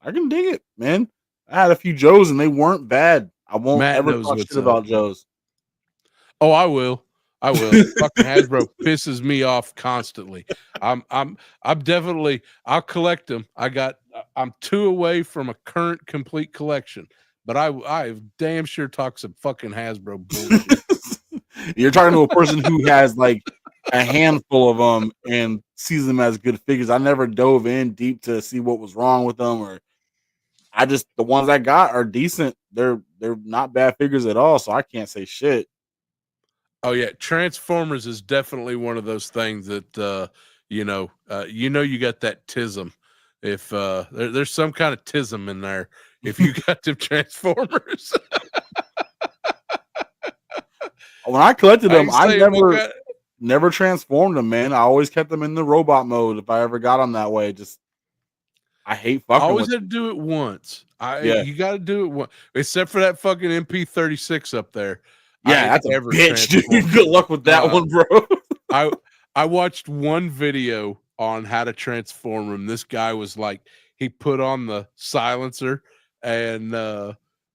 I can dig it, man. I had a few Joes and they weren't bad. I won't ever talk shit about Joe's. Oh, I will. Fucking Hasbro pisses me off constantly. I'm definitely, I'll collect them. I'm 2 away from a current complete collection, but I've damn sure talked some fucking Hasbro bullshit. You're talking to a person who has like a handful of them and sees them as good figures. I never dove in deep to see what was wrong with them, or the ones I got are decent. They're not bad figures at all, so I can't say shit. Oh yeah, Transformers is definitely one of those things that you got that tism. If there's some kind of tism in there, if you got them Transformers. When I collected them, I never transformed them, man. I always kept them in the robot mode if I ever got them that way. I hate fucking. I always had to do it once. You got to do it once, except for that fucking MP36 up there. Yeah, that's a bitch, dude. Good luck with that one, bro. I watched one video on how to transform him. This guy was like, he put on the silencer and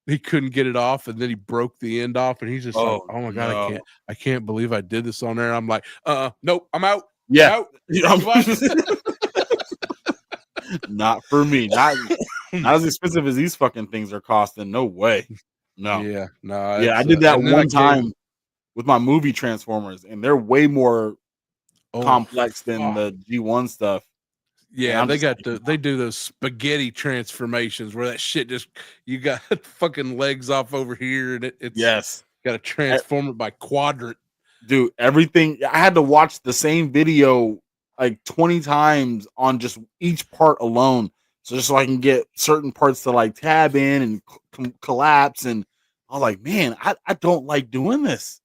he couldn't get it off, and then he broke the end off, and he's just like, oh my god, no. I can't believe I did this on there. And I'm like, nope, I'm out. Yeah. I'm out. Not for me. Not as expensive as these fucking things are costing. No way. No. Yeah. No. Yeah, I did that one time with my movie Transformers, and they're way more complex than the G1 stuff. Yeah, they do those spaghetti transformations where that shit just, you got fucking legs off over here, and it's got to transform it by quadrant. Dude, everything. I had to watch the same video like 20 times on just each part alone, so I can get certain parts to like tab in and collapse. And I was like, man, I don't like doing this.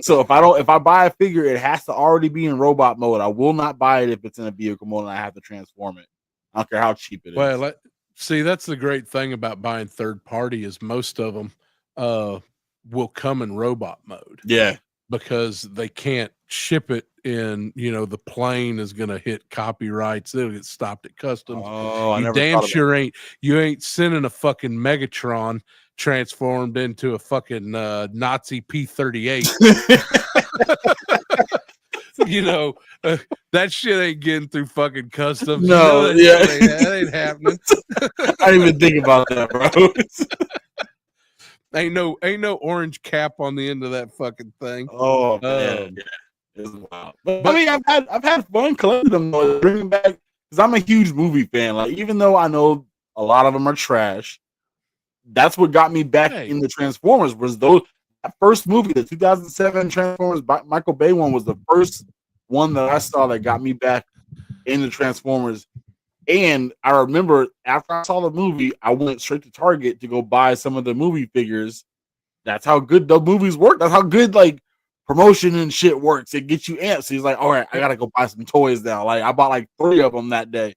So if I buy a figure, it has to already be in robot mode. I will not buy it if it's in a vehicle mode and I have to transform it. I don't care how cheap it is. Well, see, that's the great thing about buying third party is most of them will come in robot mode. Yeah, because they can't ship it in. The plane is going to hit copyrights. It'll get stopped at customs. Oh, you damn sure ain't sending a fucking Megatron transformed into a fucking Nazi P-38. you know, that shit ain't getting through fucking customs. No, you know that ain't happening. I didn't even think about that, bro. ain't no orange cap on the end of that fucking thing. Oh man, it's wild. But I mean, I've had fun collecting them, though, bringing back, because I'm a huge movie fan. Like, even though I know a lot of them are trash, that's what got me back in the Transformers. Was that first movie, the 2007 Transformers Michael Bay one, was the first one that I saw that got me back into Transformers. And I remember after I saw the movie, I went straight to Target to go buy some of the movie figures. That's how good the movies work. That's how good, like, promotion and shit works. It gets you amped. So he's like, all right, I gotta go buy some toys now. Like, I bought like 3 of them that day.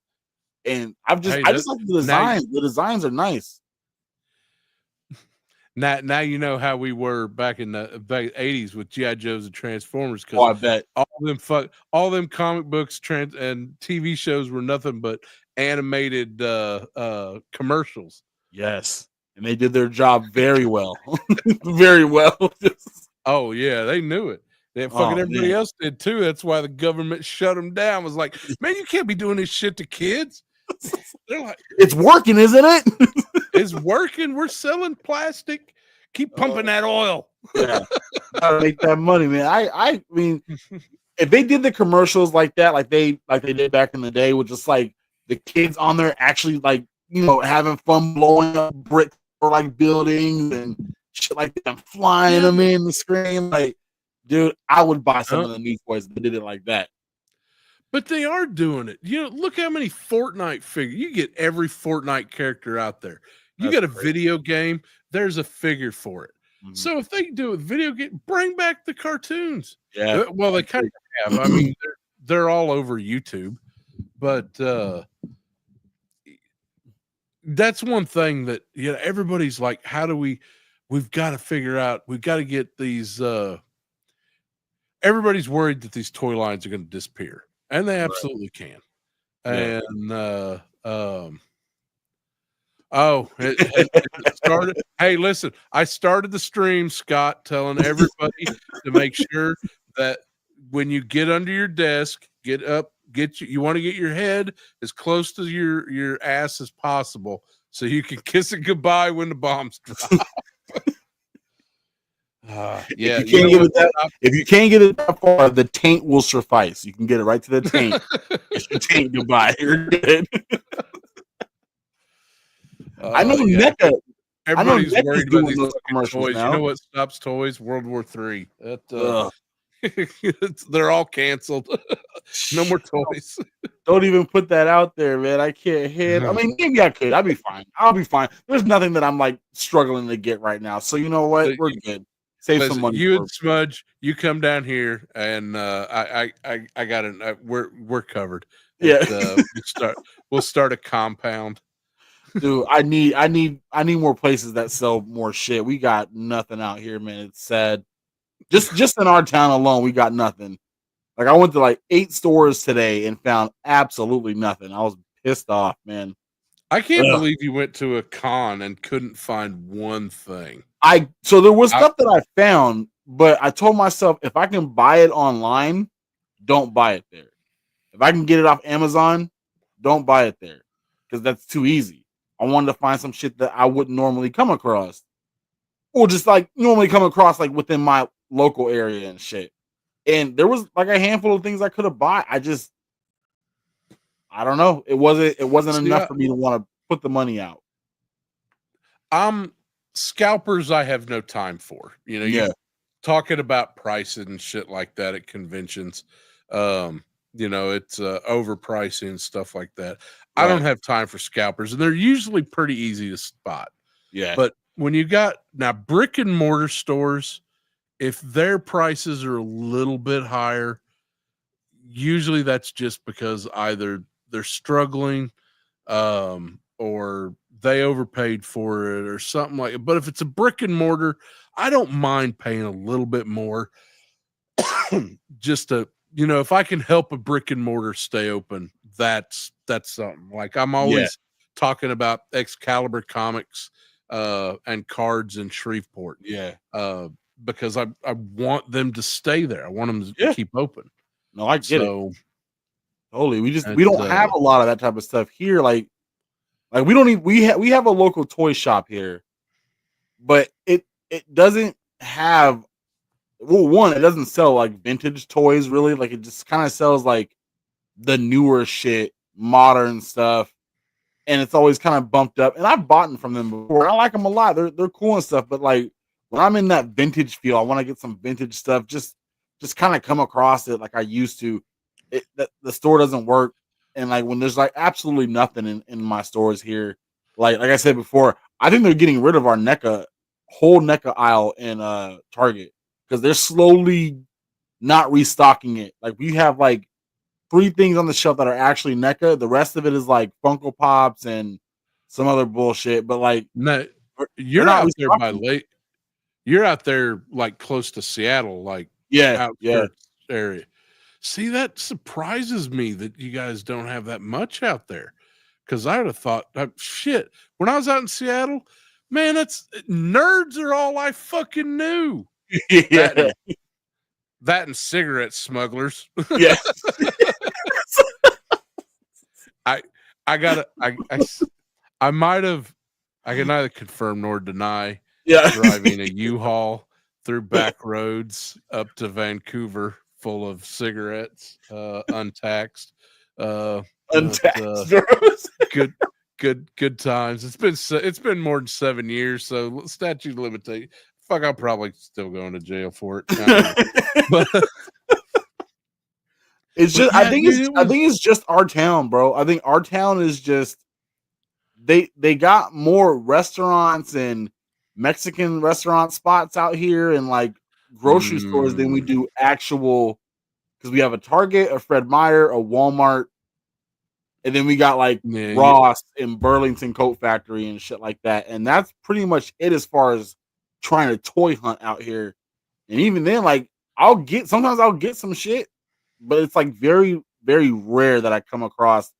And I just like the designs. The designs are nice. Now you know how we were back in the 80s with G.I. Joes and Transformers, because I bet all them comic books and TV shows were nothing but animated commercials. Yes. And they did their job very well. Very well. Oh yeah, they knew it. Everybody else did too. That's why the government shut them down. Was like, man, you can't be doing this shit to kids. They're like, it's working, isn't it? It's working. We're selling plastic. Keep pumping that oil. Yeah, gotta make that money, man. I mean, if they did the commercials like that, like they did back in the day, with just like the kids on there actually, like, you know, having fun blowing up bricks or like buildings and shit like that, and flying them in the screen, like, dude, I would buy some of the new toys if they did it like that. But they are doing it. You know, look how many Fortnite figures. You get every Fortnite character out there. You got a video game, there's a figure for it. Mm-hmm. So if they do a video game, bring back the cartoons. Yeah. Well, they kind of have. I mean, they're all over YouTube. But that's one thing that, you know, everybody's like, how do we've got to figure out, we've got to get these everybody's worried that these toy lines are going to disappear. And they absolutely can. Yeah. And it started. Hey, listen, I started the stream, Scott, telling everybody to make sure that when you get under your desk, get up, you want to get your head as close to your ass as possible so you can kiss it goodbye when the bombs drop. Yeah, if you can't get it that far, the taint will suffice. You can get it right to the taint. It's your taint goodbye. You're good. I know NECA. Everybody's worried about these commercials toys. Now. You know what stops toys? World War III. They're all canceled. No more toys. Don't even put that out there, man. I can't hit. I mean, maybe I could. I'll be fine. There's nothing that I'm like struggling to get right now. So you know what? We're good. Save some money. You and Smudge, you come down here, and I got it. We're covered. Yeah. We'll start a compound. Dude, I need more places that sell more shit. We got nothing out here, man. It's sad. Just in our town alone, we got nothing. Like, I went to like 8 stores today and found absolutely nothing. I was pissed off, man. I can't believe you went to a con and couldn't find one thing. So there was stuff that I found, but I told myself, if I can buy it online, don't buy it there. If I can get it off Amazon, don't buy it there, because that's too easy. I wanted to find some shit that I wouldn't normally come across, or just like normally come across like within my local area and shit. And there was like a handful of things I could have bought. I don't know. It wasn't enough for me to want to put the money out. Scalpers I have no time for. You know, you're talking about prices and shit like that at conventions. You know, it's overpricing and stuff like that. Right. I don't have time for scalpers, and they're usually pretty easy to spot. Yeah. But when you got now brick and mortar stores, if their prices are a little bit higher, usually that's just because either they're struggling, or they overpaid for it or something like it. But if it's a brick and mortar, I don't mind paying a little bit more just to, you know, if I can help a brick and mortar stay open, that's something. Like, I'm always talking about Excalibur Comics and cards in Shreveport. Yeah. Because I want them to stay there. I want them to keep open. No, I get it. So Totally. We don't have a lot of that type of stuff here. Like we don't even we have a local toy shop here, but it doesn't have, well, one, it doesn't sell like vintage toys really. Like it just kind of sells like the newer shit, modern stuff, and it's always kind of bumped up. And I've bought from them before. I like them a lot. They're cool and stuff. But like when I'm in that vintage feel, I want to get some vintage stuff. Just kind of come across it like I used to. The store doesn't work, and like when there's like absolutely nothing in my stores here. Like I said before, I think they're getting rid of our whole NECA aisle in Target because they're slowly not restocking it. Like we have like 3 things on the shelf that are actually NECA. The rest of it is like Funko Pops and some other bullshit. But like, no, you're out there by late. You're out there like close to Seattle, like outskirts area. See, that surprises me that you guys don't have that much out there. Because I would have thought, shit, when I was out in Seattle, man, nerds are all I fucking knew. Yeah. That and cigarette smugglers. Yeah. I might have, I can neither confirm nor deny driving a U-Haul through back roads up to Vancouver full of cigarettes, untaxed. Good times. It's been more than 7 years, so statute of limitation. Fuck, I'm probably still going to jail for it. But it's just, I think it's just our town, bro. I think our town is just they got more restaurants and Mexican restaurant spots out here and like grocery stores than we do actual, because we have a Target, a Fred Meyer, a Walmart, and then we got like Ross and Burlington Coat Factory and shit like that. And that's pretty much it as far as trying to toy hunt out here. And even then, like sometimes I'll get some shit, but it's like very, very rare that I come across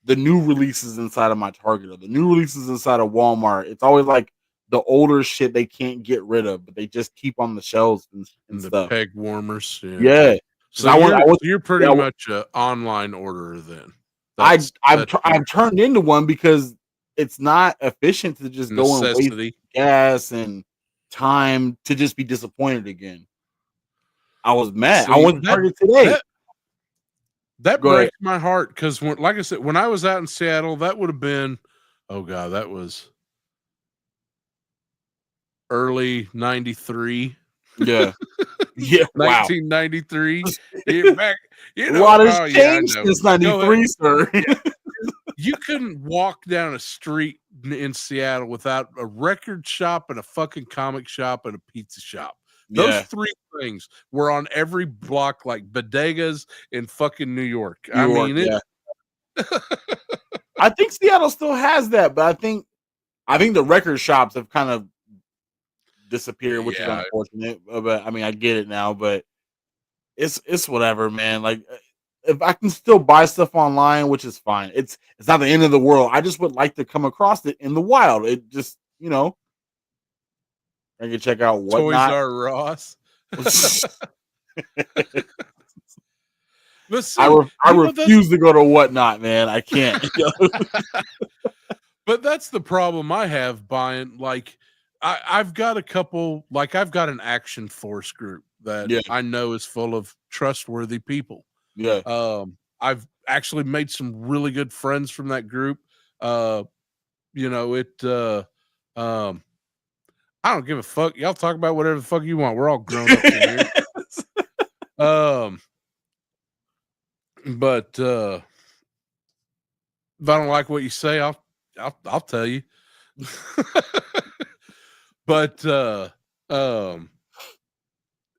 the new releases inside of my Target or the new releases inside of Walmart. It's always like the older shit they can't get rid of, but they just keep on the shelves and the stuff. peg warmers. Yeah. So you're pretty much an online orderer then. I've turned into one because it's not efficient to just go and waste gas and time to just be disappointed again. I was mad. I went to Target today. That breaks my heart because, like I said, when I was out in Seattle, that would have been, oh God, that was early 93. Yeah. Yeah. 1993. You're back. A lot has changed since 93, sir. You couldn't walk down a street in Seattle without a record shop and a fucking comic shop and a pizza shop. Those 3 things were on every block, like bodegas in fucking New York. I think Seattle still has that, but I think the record shops have kind of disappeared, which is unfortunate. But I mean, I get it now, but it's whatever, man. Like, if I can still buy stuff online, which is fine. It's not the end of the world. I just would like to come across it in the wild. It just, I can check out Whatnot. Toys R Us. I refuse to go to Whatnot, man. I can't. But that's the problem I have buying. Like, I've got a couple. Like, I've got an Action Force group that I know is full of trustworthy people. Yeah. I've actually made some really good friends from that group. I don't give a fuck. Y'all talk about whatever the fuck you want. We're all grown up in here. But if I don't like what you say, I'll tell you. But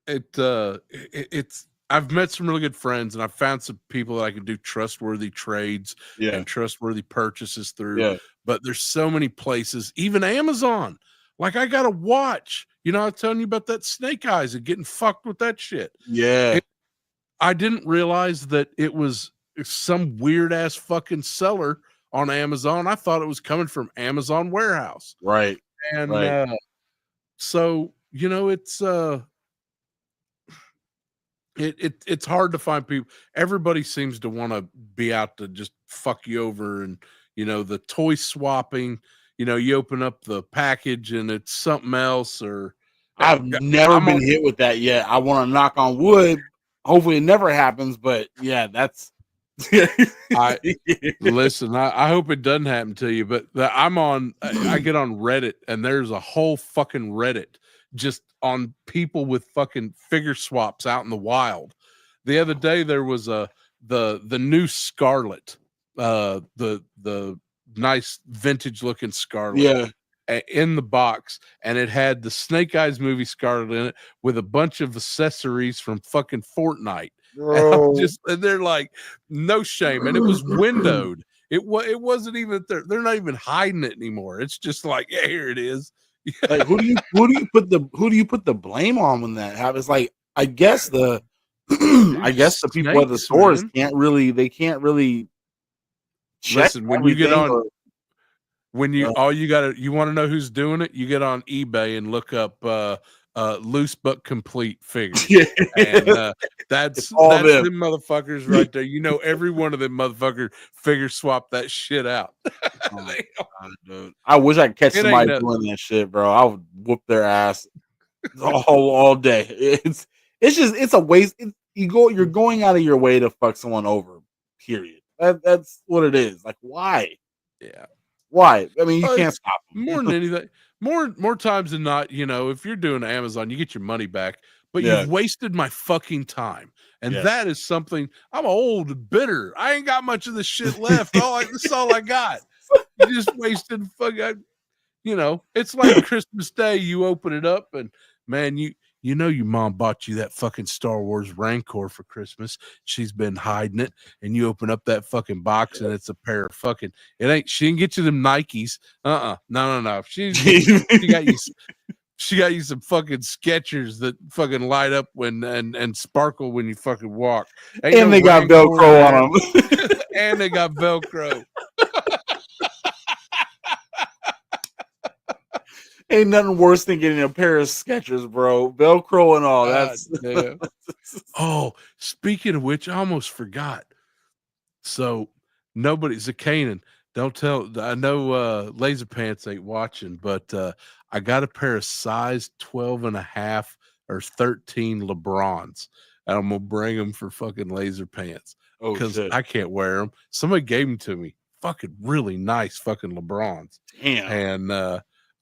it's I've met some really good friends and I've found some people that I can do trustworthy trades and trustworthy purchases through. Yeah. But there's so many places, even Amazon. Like, I got a watch. I was telling you about that Snake Eyes and getting fucked with that shit. Yeah. I didn't realize that it was some weird ass fucking seller on Amazon. I thought it was coming from Amazon warehouse. Right. And so, it's It's hard to find people. Everybody seems to want to be out to just fuck you over, and the toy swapping. You open up the package and it's something else. Or I've never been hit with that yet. I want to knock on wood. Hopefully, it never happens. But yeah, that's. Listen. I hope it doesn't happen to you. But I get on Reddit, and there's a whole fucking Reddit just on people with fucking figure swaps out in the wild. The other day there was the new Scarlet, the nice vintage looking Scarlet, in the box, and it had the Snake Eyes movie Scarlet in it with a bunch of accessories from fucking Fortnite. And they're like, no shame, and it was windowed. It wasn't even they're not even hiding it anymore. It's just like, yeah, here it is. Like, who do you put the blame on when that happens? Like, I guess the people at the stores can't really check. Listen, when you get on, you want to know who's doing it, you get on eBay and look up loose but complete figures. And that's them motherfuckers right there. Every one of them motherfuckers figure swap that shit out. Dude. I wish I could catch somebody doing that shit, bro. I would whoop their ass all day. It's a waste. You're going out of your way to fuck someone over. Period. That's what it is. Like, why? Yeah. Why? I mean, you can't stop them. More than anything. More times than not, if you're doing Amazon, you get your money back, but you've wasted my fucking time. And that is something. I'm old and bitter. I ain't got much of this shit left. That's all I got. You just wasted fucking, it's like Christmas Day. You open it up and man, your mom bought you that fucking Star Wars Rancor for Christmas. She's been hiding it, and you open up that fucking box and it's a pair of fucking. She didn't get you them Nikes. No. She got you some fucking Skechers that fucking light up and sparkle when you fucking walk. And they got Velcro on them. And they got Velcro. Ain't nothing worse than getting a pair of Skechers, bro. Velcro and all. Oh, speaking of which, I almost forgot. So nobody's a Canaan. Don't tell. I know Laser Pants ain't watching, but I got a pair of size 12.5 or 13 LeBrons, and I'm gonna bring them for fucking Laser Pants because I can't wear them. Somebody gave them to me. Fucking really nice fucking LeBrons. Damn. And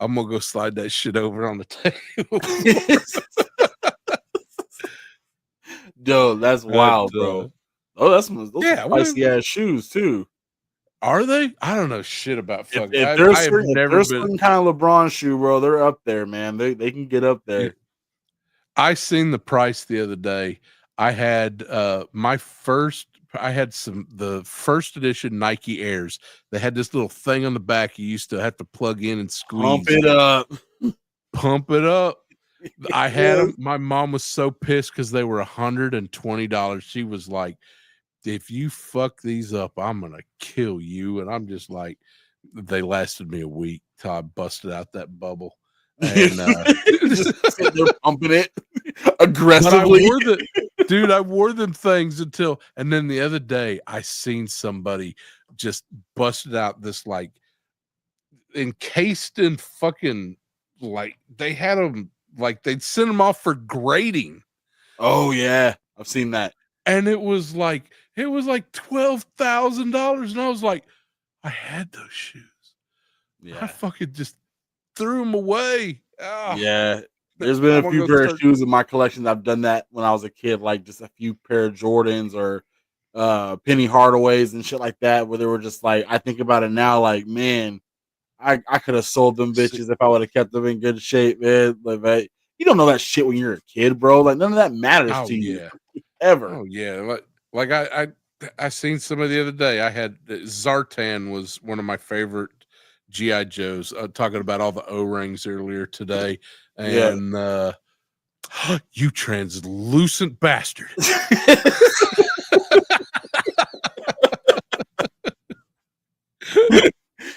I'm gonna go slide that shit over on the table. Dude, that's wild, bro. Those spicy ass shoes too. Are they? I don't know shit about fucking. If there's certain kind of LeBron shoe, bro, they're up there, man. They can get up there. I seen the price the other day. I had the first edition Nike Airs. They had this little thing on the back you used to have to plug in and squeeze. Pump it up. I had them. My mom was so pissed because they were $120. She was like, if you fuck these up, I'm gonna kill you. And I'm just like, they lasted me a week till I busted out that bubble. And just sit there pumping it aggressively. I wore them things and then the other day I seen somebody just busted out this like encased in fucking, like they had them like they'd send them off for grading. Oh yeah, I've seen that. And it was like $12,000, and I was like, I had those shoes. Yeah, I fucking just threw them away. Oh. Yeah, there's been a few pair of shoes in my collection. I've done that when I was a kid, like just a few pair of Jordans or Penny Hardaways and shit like that, where they were just like, I think about it now, like, man, I could have sold them bitches if I would have kept them in good shape, man. Like, you don't know that shit when you're a kid, bro. Like, none of that matters to you ever. Oh yeah, like I seen somebody the other day. I had Zartan was one of my favorite G.I. Joes. Talking about all the O-rings earlier today, and you translucent bastard.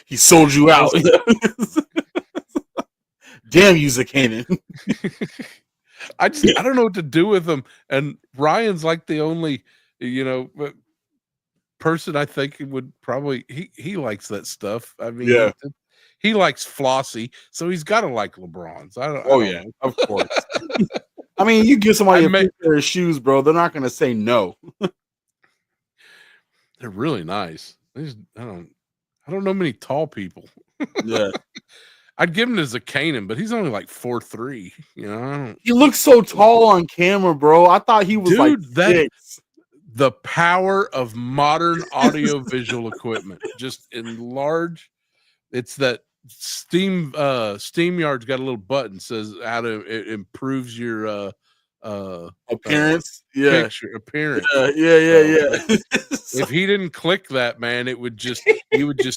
He sold you out. Damn you, Zakanan. I don't know what to do with them. And Ryan's like the only, person I think would probably he likes that stuff. I mean, he likes Flossie, so he's got to like LeBron's. I don't know. Of course. I mean, you give somebody a pair of shoes, bro. They're not going to say no. They're really nice. I don't know many tall people. Yeah. I'd give him to Zakanin, but he's only like 4'3". You know, he looks so tall on camera, bro. I thought he was like 6. The power of modern audio-visual equipment, just in large. It's that SteamYard's got a little button says how to it improves your appearance, picture appearance. Yeah. If he didn't click that, man, you would just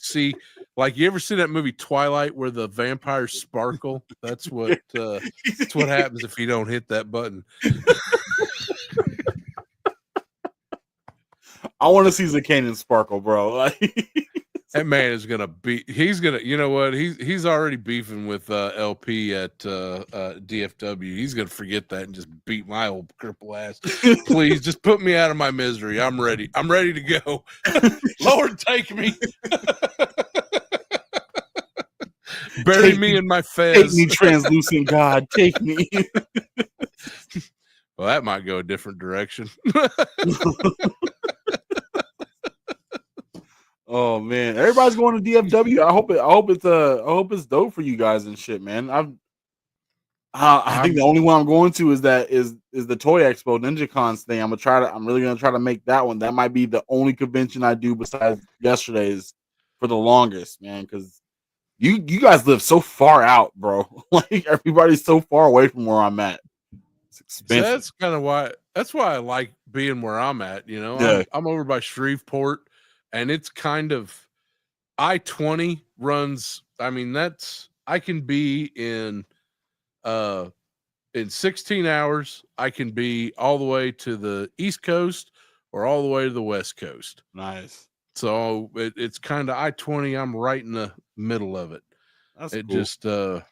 see, like, you ever see that movie Twilight where the vampires sparkle? That's what happens if you don't hit that button. I want to see Zakanin sparkle, bro. That man is gonna be. He's gonna. You know what? He's already beefing with LP at DFW. He's gonna forget that and just beat my old cripple ass. Please, just put me out of my misery. I'm ready. I'm ready to go. Lord, take me. Bury me in my fez. Take me, translucent God. Take me. Well, that might go a different direction. Oh man, everybody's going to DFW. I hope it's dope for you guys and shit, man. I think the only one I'm going to is the Toy Expo NinjaCons thing. I'm really gonna try to make that one. That might be the only convention I do besides yesterday's for the longest, man. Because you guys live so far out, bro. Like everybody's so far away from where I'm at. It's expensive. So that's kind of why. That's why I like being where I'm at. You know, I'm over by Shreveport. And it's kind of I-20 runs. I mean, I can be in 16 hours. I can be all the way to the East Coast or all the way to the West Coast. Nice. So it's kind of I-20. I'm right in the middle of it. That's cool. Just the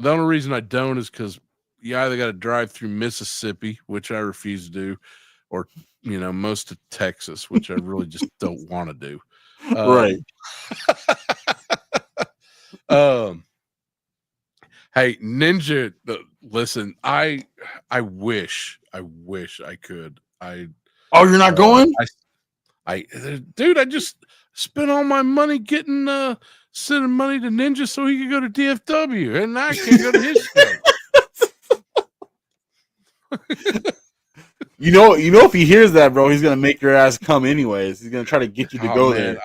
only reason I don't is because you either got to drive through Mississippi, which I refuse to do, or most of Texas, which I really just don't want to do. Right. Hey, Ninja, listen, I wish I could. You're not going? Dude, I just spent all my money sending money to Ninja so he could go to DFW, and I can't go to his show. You know, if he hears that, bro, he's gonna make your ass come anyways. He's gonna try to get you to go there.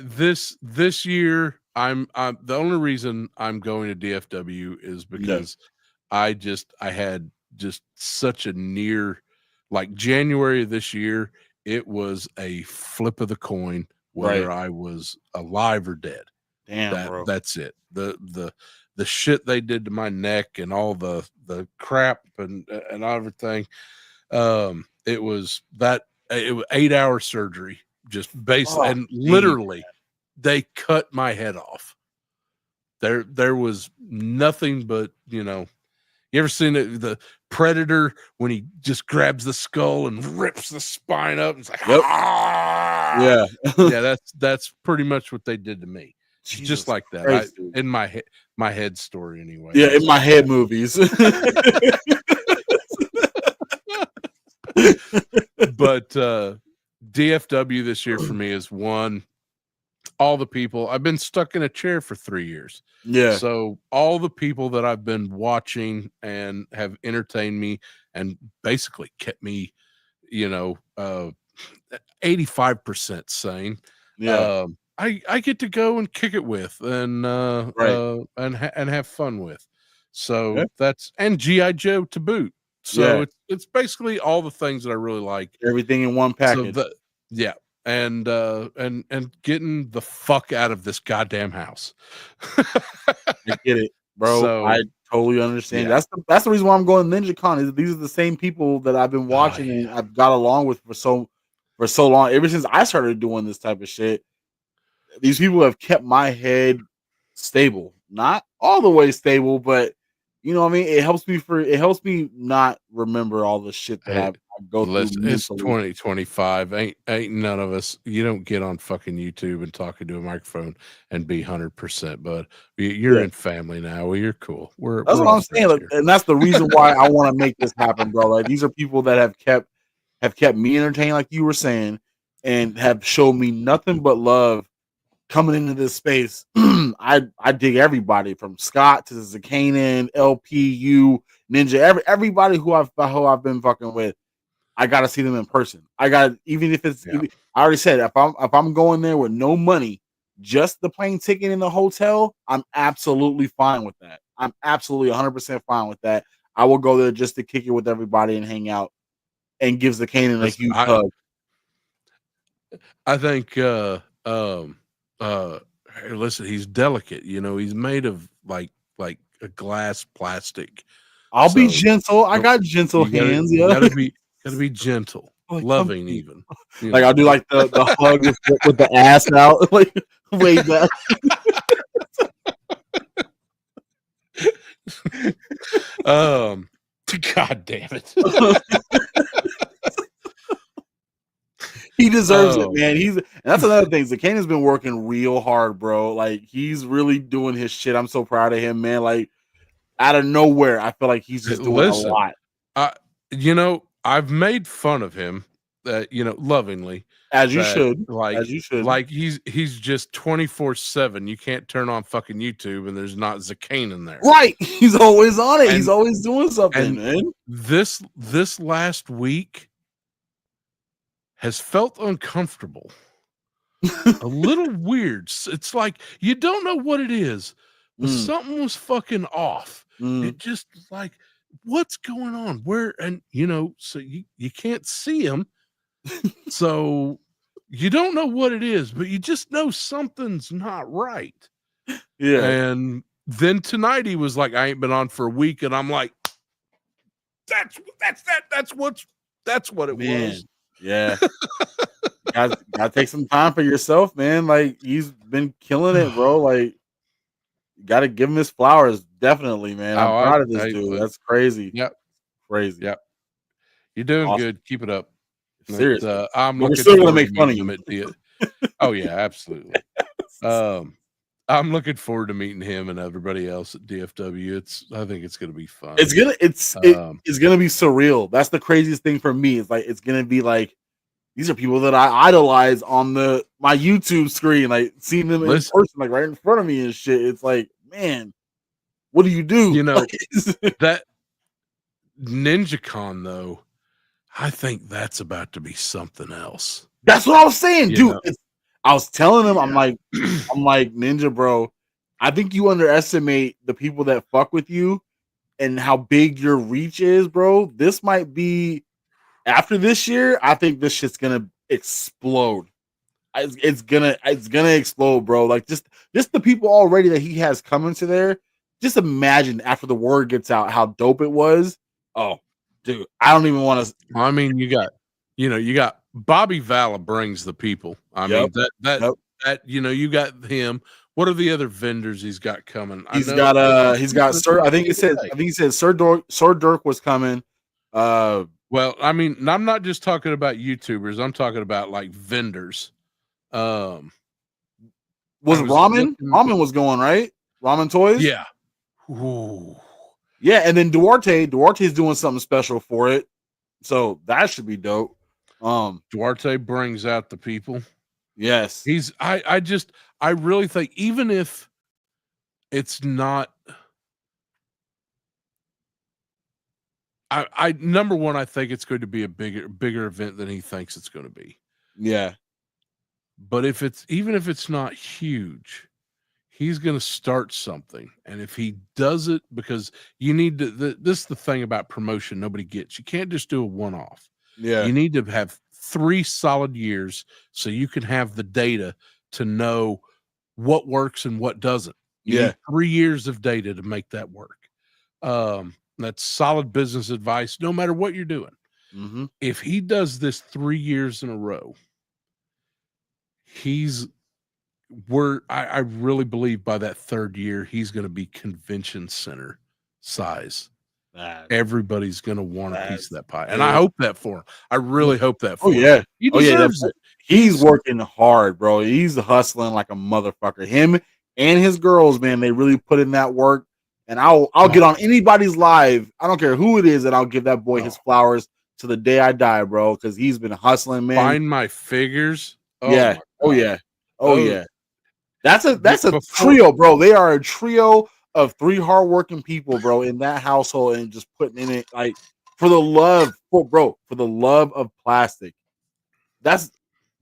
This year, I'm the only reason I'm going to DFW is because I had just such a near, like January of this year, it was a flip of the coin whether I was alive or dead. Damn, bro. That's it. The shit they did to my neck and all the crap and everything. It was 8-hour surgery, just and literally they cut my head off. There was nothing but, you ever seen the Predator when he just grabs the skull and rips the spine up? It's like, yeah. That's pretty much what they did to me. Jesus just like that. Christ, in my head story anyway. Yeah, in my head movies. But DFW this year for me is one. All the people, I've been stuck in a chair for 3 years. Yeah. So all the people that I've been watching and have entertained me and basically kept me, 85% sane. Yeah. I get to go and kick it with and have fun with. So that's, and G.I. Joe to boot. So it's basically all the things that I really like. Everything in one package. So and getting the fuck out of this goddamn house. I get it, bro. So, I totally understand. That's the reason why I'm going to NinjaCon. Is these are the same people that I've been watching and I've got along with for so long. Ever since I started doing this type of shit, these people have kept my head stable. Not all the way stable, but You know what I mean? It helps me not remember all the shit that I go through Listen, it's mentally. 2025. Ain't none of us. You don't get on fucking YouTube and talking to a microphone and be 100%. But you're in family now. Well, you're cool. That's what I'm saying, here. and that's the reason why I want to make this happen, bro. Like these are people that have kept me entertained, like you were saying, and have shown me nothing but love coming into this space. I dig everybody from Scott to Zakanen, LPU, Ninja, everybody who I've been fucking with. I gotta see them in person. I got even if it's. Yeah. I already said if I'm going there with no money, just the plane ticket in the hotel, I'm absolutely fine with that. I'm absolutely 100% fine with that. I will go there just to kick it with everybody and hang out and give Zakanen a huge hug. I think hey, listen, he's delicate, you know, he's made of like a glass plastic. I'll be gentle. I got gentle hands. You gotta be gentle, like, loving even. Like I'll do like the hug with the ass out, like way back. God damn it. He deserves it, man. And that's another thing. Zakanen's been working real hard, bro. Like he's really doing his shit. I'm so proud of him, man. Like out of nowhere, I feel like he's just doing a lot. You know, I've made fun of him, lovingly. As you should. Like he's just 24/7. You can't turn on fucking YouTube and there's not Zakanen there. Right. He's always on it. He's always doing something, man. This last week has felt uncomfortable. A little weird. It's like you don't know what it is, but something was fucking off. It just like, what's going on? Where? And so you can't see him. So you don't know what it is, but you just know something's not right. Yeah. And then tonight he was like, I ain't been on for a week, and I'm like, that's what it was. Yeah. Gotta take some time for yourself, man. Like he's been killing it, bro. Like you gotta give him his flowers, definitely, man. I'm proud of this dude. That's crazy. Yep. Crazy. Yep. You're doing good. Keep it up. Seriously. We're still gonna make fun of you. Oh yeah, absolutely. I'm looking forward to meeting him and everybody else at DFW. I think it's gonna be fun. It's gonna be surreal. That's the craziest thing for me. It's like it's gonna be like these are people that I idolize on my YouTube screen, like seeing them in person, like right in front of me and shit. It's like, man, what do you do? You know, that NinjaCon though, I think that's about to be something else. That's what I was saying, dude. I was telling him, I'm like, Ninja, bro, I think you underestimate the people that fuck with you and how big your reach is, bro. This might be after this year. I think this shit's gonna explode. It's gonna explode, bro. Like just the people already that he has coming to there. Just imagine after the word gets out how dope it was. Oh, dude, I don't even want to. I mean, you got Bobby Vala brings the people. I mean that you got him. What are the other vendors he's got coming? He's got Sir. I think he said Sir Dirk was coming. Well, I mean, I'm not just talking about YouTubers. I'm talking about like vendors. Was Ramen? Ramen was going, right? Ramen Toys? Yeah. Ooh. Yeah, and then Duarte's doing something special for it. So that should be dope. Duarte brings out the people. Yes. I really think even if it's not number one, I think it's going to be a bigger event than he thinks it's going to be. Yeah. But if it's not huge, he's going to start something. And if he does it, because you need to, this is the thing about promotion nobody gets. You can't just do a one-off. Yeah. You need to have 3 solid years so you can have the data to know what works and what doesn't. You need 3 years of data to make that work. That's solid business advice, no matter what you're doing. Mm-hmm. If he does this 3 years in a row, I really believe by that 3rd year, he's going to be convention center size. That, Everybody's gonna want a piece of that pie, and dude. I hope that for him. I really hope that for Oh him. yeah, He deserves it. He's working hard, bro. He's hustling like a motherfucker. Him and his girls, man, they really put in that work. And I'll get on anybody's live. I don't care who it is, and I'll give that boy his flowers to the day I die, bro. Because he's been hustling, man. Find my figures. Oh yeah. my Yeah. Oh yeah. That's a Before, trio, bro. They are a trio of 3 hardworking people, bro, in that household, and just putting in it like for the love of plastic.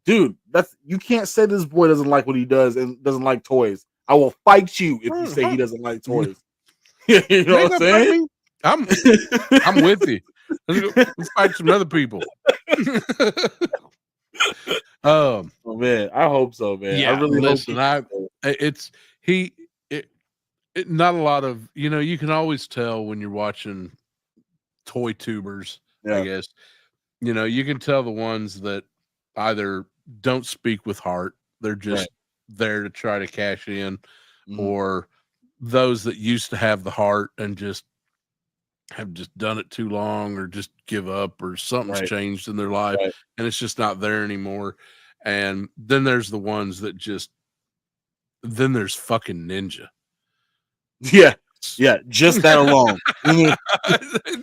Dude, you can't say this boy doesn't like what he does and doesn't like toys. I will fight you if you say he doesn't like toys. You know what I'm saying? I'm with you. Let's fight some other people. Oh man, I hope so, man. Yeah, I really listen. hope Not a lot of, you can always tell when you're watching toy tubers. Yeah. I guess you can tell the ones that either don't speak with heart, they're just there to try to cash in, or those that used to have the heart and just have just done it too long, or just give up, or something's changed in their life and it's just not there anymore. And then there's the ones that then there's fucking Ninja. Yeah, just that alone.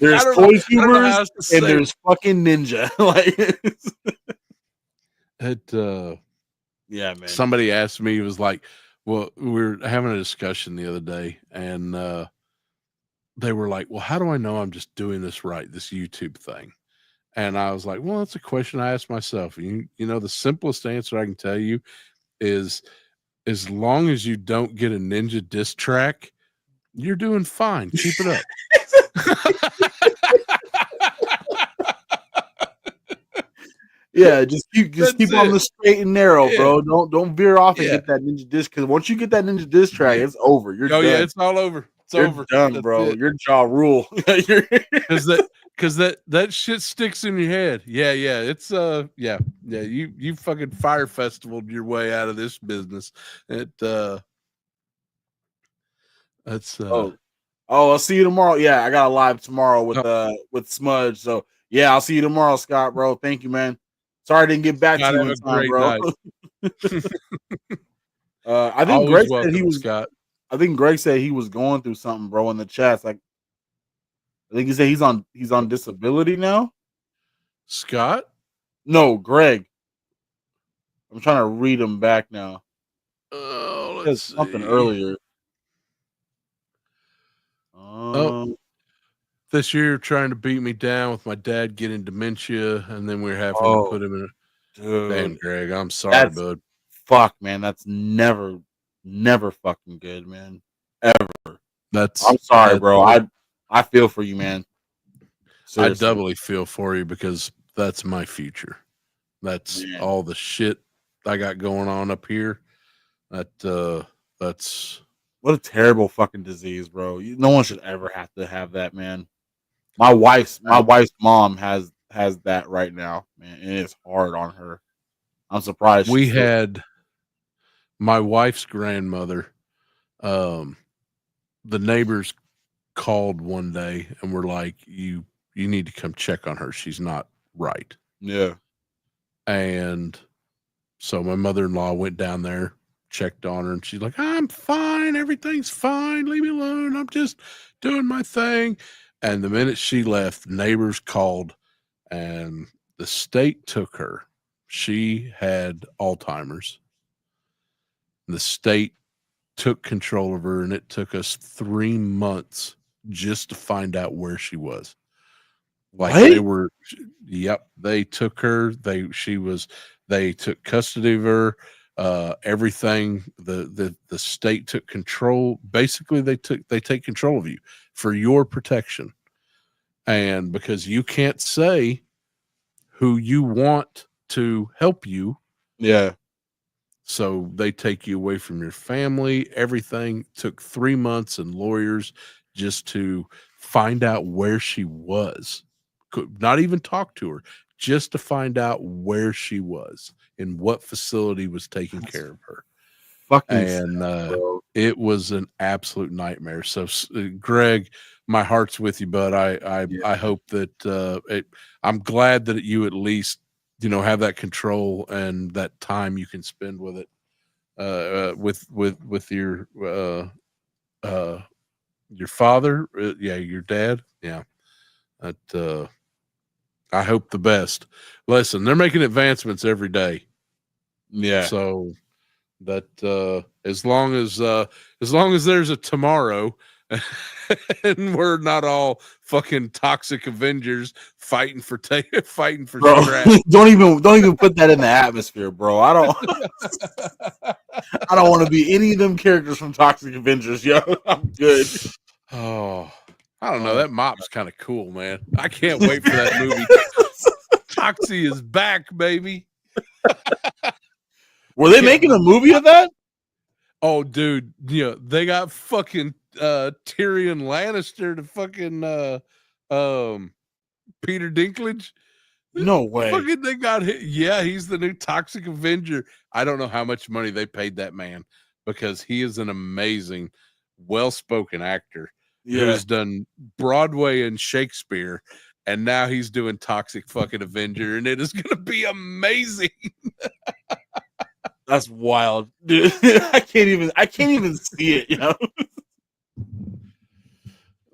There's toy tubers and there's fucking Ninja. Yeah, man. Somebody asked me, it was like, well, we were having a discussion the other day, and they were like, well, how do I know I'm just doing this right, this YouTube thing? And I was like, well, that's a question I asked myself. The simplest answer I can tell you is, as long as you don't get a Ninja diss track, you're doing fine. Keep it up. Yeah, just keep on the straight and narrow, bro. Don't veer off and get that Ninja disc, because once you get that Ninja disc track, it's over. You're done. Yeah, it's all over. You're done, That's bro. it. Your jaw rule. Because that shit sticks in your head. Yeah, it's you fucking fire festivaled your way out of this business. I'll see you tomorrow. Yeah, I got a live tomorrow with Smudge. So yeah, I'll see you tomorrow, Scott, bro. Thank you, man. Sorry I didn't get back to you in time, bro. I think Greg said he was Scott. I think Greg said he was going through something, bro, in the chats. Like, I think he said he's on disability now. Scott? No, Greg. I'm trying to read him back now. Oh, let's see. Something earlier. This year trying to beat me down with my dad getting dementia, and then we're having to put him in Damn, Greg, I'm sorry, bud. Fuck, man, that's never fucking good, man. Ever. I'm sorry, bro. I feel for you, man. Seriously. I doubly feel for you, because that's my future. That's all the shit I got going on up here. That's what a terrible fucking disease, bro. No one should ever have to have that, man. My wife's mom has that right now, man, and it's hard on her. I'm surprised. We had my wife's grandmother. The neighbors called one day and were like, you need to come check on her. She's not right. Yeah. And so my mother-in-law went down there, checked on her, and she's like, I'm fine. Everything's fine. Leave me alone. I'm just doing my thing. And the minute she left, neighbors called, and the state took her. She had Alzheimer's. The state took control of her, and it took us 3 months just to find out where she was. Like they took her. They took custody of her. Everything. The state took control. Basically, they take control of you for your protection, and because you can't say who you want to help you. Yeah. So they take you away from your family. Everything took 3 months and lawyers just to find out where she was. Could not even talk to her, just to find out where she was and what facility was taking care of her. Fucking and it was an absolute nightmare. So, Greg, my heart's with you, bud. I hope that I'm glad that you at least have that control and that time you can spend with it, with your father, your dad, that I hope the best. Listen, they're making advancements every day. Yeah. So that as long as there's a tomorrow and we're not all fucking toxic Avengers fighting for bro, scrap. don't even put that in the atmosphere, bro. I don't want to be any of them characters from Toxic Avengers, yo. I'm good. Oh, I don't know. That mop's kind of cool, man. I can't wait for that movie. Toxie is back, baby. Were they making a movie of that? Oh, dude, they got fucking Tyrion Lannister to fucking Peter Dinklage. No way. Fucking they got hit. Yeah, he's the new Toxic Avenger. I don't know how much money they paid that man because he is an amazing, well-spoken actor who's done Broadway and Shakespeare, and now he's doing Toxic fucking Avenger, and it is going to be amazing. That's wild, dude. I can't even see it,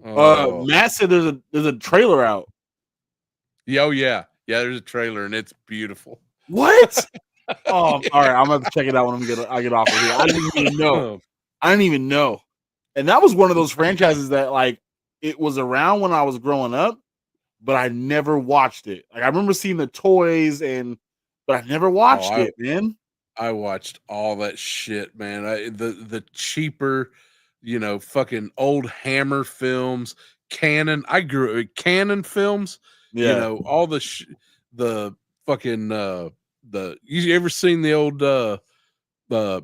Matt said there's a trailer out. Oh yeah, there's a trailer and it's beautiful. What? All right, I'm gonna have to check it out when I get off of here. I didn't even know. And that was one of those franchises that like it was around when I was growing up, but I never watched it. Like I remember seeing the toys but I never watched it, man. I watched all that shit, man. The cheaper, fucking old Hammer films, Canon. I grew up with Canon films. Yeah. All the fucking you ever seen the old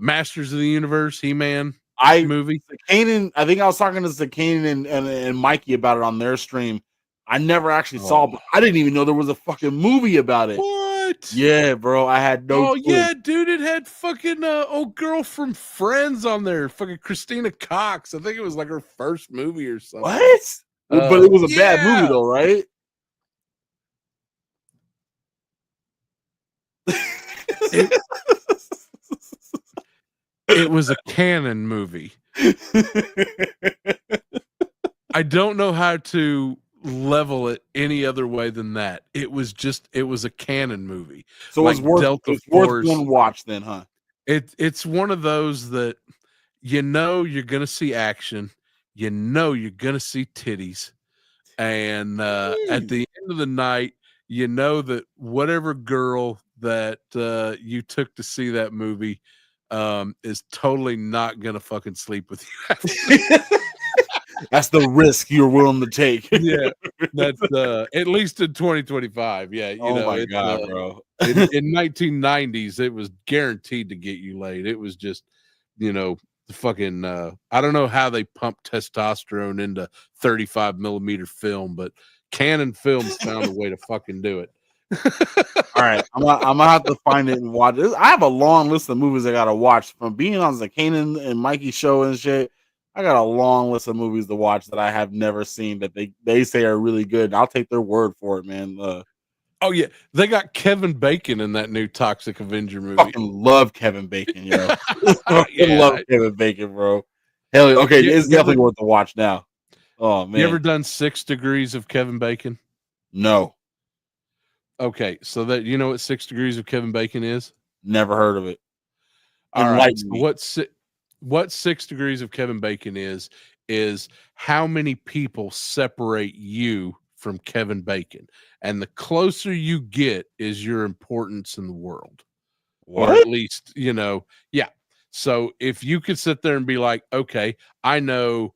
Masters of the Universe He-Man movie? Kanan, I think I was talking to Kanan and Mikey about it on their stream. I never actually saw it, but I didn't even know there was a fucking movie about it. What? Yeah, bro. I had no clue. Yeah, dude. It had fucking old girl from Friends on there. Fucking Christina Cox. I think it was like her first movie or something. What? But it was a bad movie though, right? It was a canon movie. I don't know how to level it any other way than that. It was a canon movie. So like it's worth one watch then, huh? It's one of those that you're gonna see action, you're gonna see titties, and at the end of the night, that whatever girl that you took to see that movie is totally not gonna fucking sleep with you. That's the risk you're willing to take. Yeah, that's at least in 2025. Yeah, my god, bro. in 1990s, it was guaranteed to get you laid. It was just, the fucking. I don't know how they pumped testosterone into 35 millimeter film, but Canon Films found a way to fucking do it. All right, I'm gonna have to find it and watch it. I have a long list of movies I gotta watch from being on the Kanan and Mikey show and shit. I got a long list of movies to watch that I have never seen that they say are really good. I'll take their word for it, man. Oh yeah, they got Kevin Bacon in that new Toxic Avenger movie. Fucking love Kevin Bacon, yo. Love Kevin Bacon, bro. Hell, okay, it's definitely worth the watch now. Oh man, you ever done 6 Degrees of Kevin Bacon? No. Okay, so that what 6 Degrees of Kevin Bacon is? Never heard of it. All right, what 6 Degrees of Kevin Bacon is how many people separate you from Kevin Bacon, and the closer you get is your importance in the world. What? Or at least, yeah. So if you could sit there and be like, okay, I know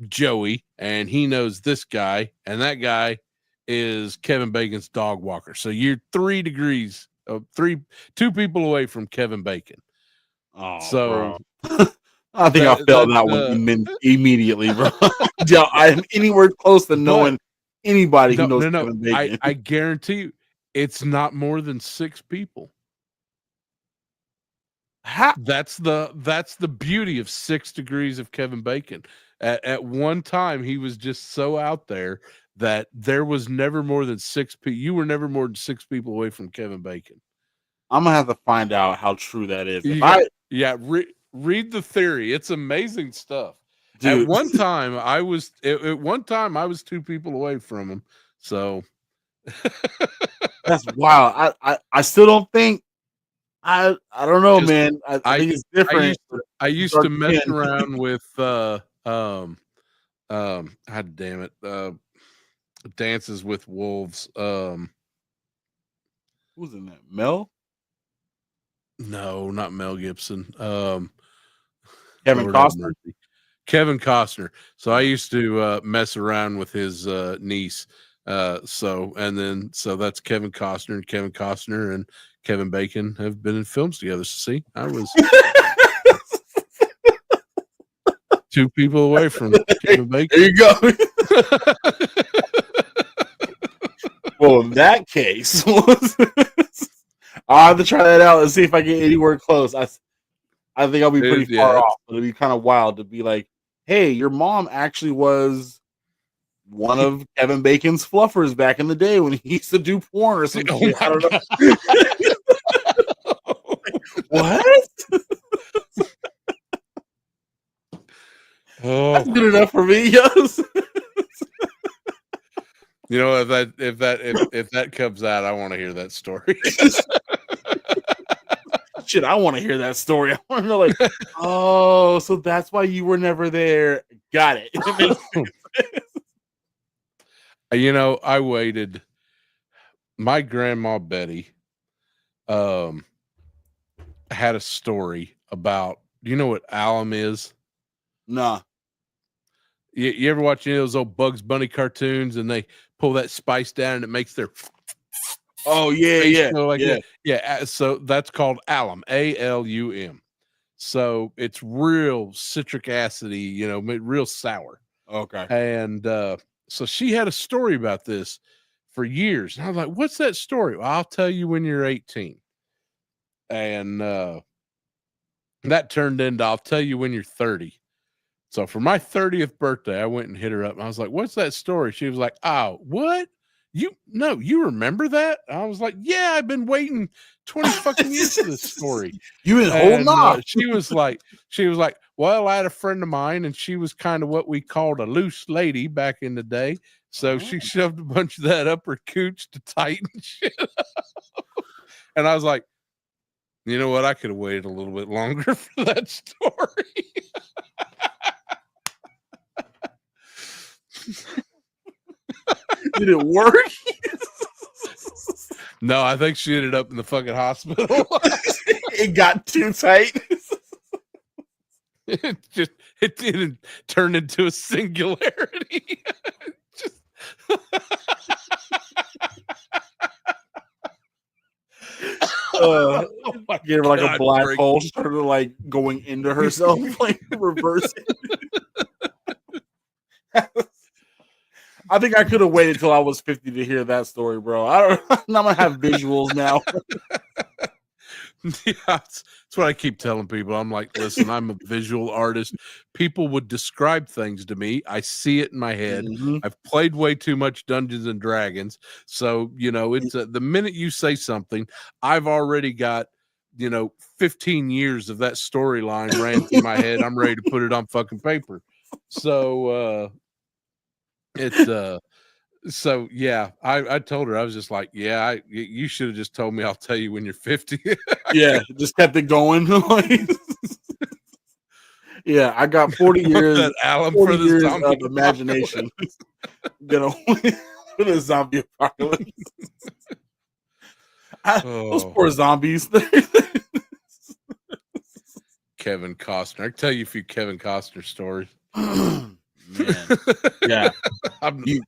Joey and he knows this guy, and that guy is Kevin Bacon's dog walker. So you're 3 degrees of 2 people away from Kevin Bacon. Oh, so I think I failed that one immediately, bro. Yeah, I'm anywhere close to knowing anybody who knows Kevin Bacon. I guarantee you, it's not more than 6 people. That's the beauty of 6 Degrees of Kevin Bacon. At one time, he was just so out there that there was never more than 6 people. You were never more than 6 people away from Kevin Bacon. I'm gonna have to find out how true that is. Read the theory. It's amazing stuff. Dude. At one time, I was 2 people away from him. So that's wild. I still don't think. I don't know, man. I think it's different. I used to mess around with God damn it, Dances with Wolves. Who's in that? Mel? No, not Mel Gibson. Kevin Costner. Kevin Costner. So I used to mess around with his niece. So that's Kevin Costner, and Kevin Costner and Kevin Bacon have been in films together. So see, I was 2 people away from Kevin Bacon. There you go. Well, in that case, I'll have to try that out and see if I get anywhere close. I think I'll be pretty far off, but it'd be kind of wild to be like, hey, your mom actually was one of Kevin Bacon's fluffers back in the day when he used to do porn or something. I don't know. What? That's good enough for me, yes. You know, if that comes out, I want to hear that story. Shit, I want to hear that story. I want to know, like, oh, so that's why you were never there. Got it. You know, I waited. My grandma Betty had a story about. Do you know what alum is? Nah. You ever watch those old Bugs Bunny cartoons and they pull that spice down and it makes their oh yeah. So that's called alum, ALUM. So it's real citric acidy, you know, real sour. Okay. And so she had a story about this for years. And I was like, what's that story? Well, I'll tell you when you're 18. And that turned into I'll tell you when you're 30. So for my 30th birthday, I went and hit her up and I was like, what's that story? She was like, oh, what? You remember that? I was like, yeah, I've been waiting 20 fucking years for this story. You been holding on. She was like, well, I had a friend of mine and she was kind of what we called a loose lady back in the day. So she shoved a bunch of that up her cooch to tighten shit up. And I was like, you know what? I could have waited a little bit longer for that story. Did it work? No, I think she ended up in the fucking hospital. It got too tight. It didn't turn into a singularity. Gave her like a black hole, started like going into herself, like reversing. I think I could have waited till I was 50 to hear that story, bro. I'm gonna have visuals now. Yeah, that's what I keep telling people. I'm like, listen, I'm a visual artist. People would describe things to me. I see it in my head. Mm-hmm. I've played way too much Dungeons and Dragons. So, you know, it's the minute you say something, I've already got, 15 years of that storyline ran through my head. I'm ready to put it on fucking paper. So, so yeah, I told her, I was just like, yeah, you should have just told me I'll tell you when you're 50. Yeah, just kept it going. Yeah, I got 40 years, that alum 40 for this years zombie of imagination. Gonna win the zombie apocalypse. Those poor zombies. Kevin Costner. I can tell you a few Kevin Costner stories. Man. Yeah.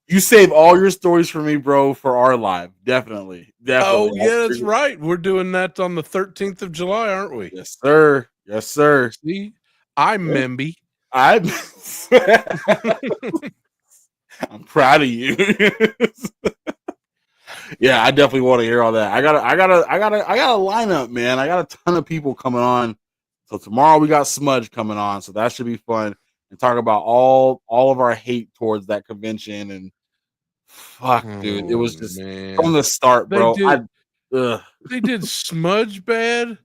You save all your stories for me, bro, for our live. Definitely. Oh, yeah, that's right. We're doing that on the 13th of July, aren't we? Yes, sir. Yes, sir. See, I'm Memby. I'm proud of you. Yeah, I definitely want to hear all that. I got a lineup, man. I got a ton of people coming on So tomorrow we got Smudge coming on, so that should be fun and talk about all of our hate towards that convention and fuck, dude, it was just from the start, bro. They did Smudge bad.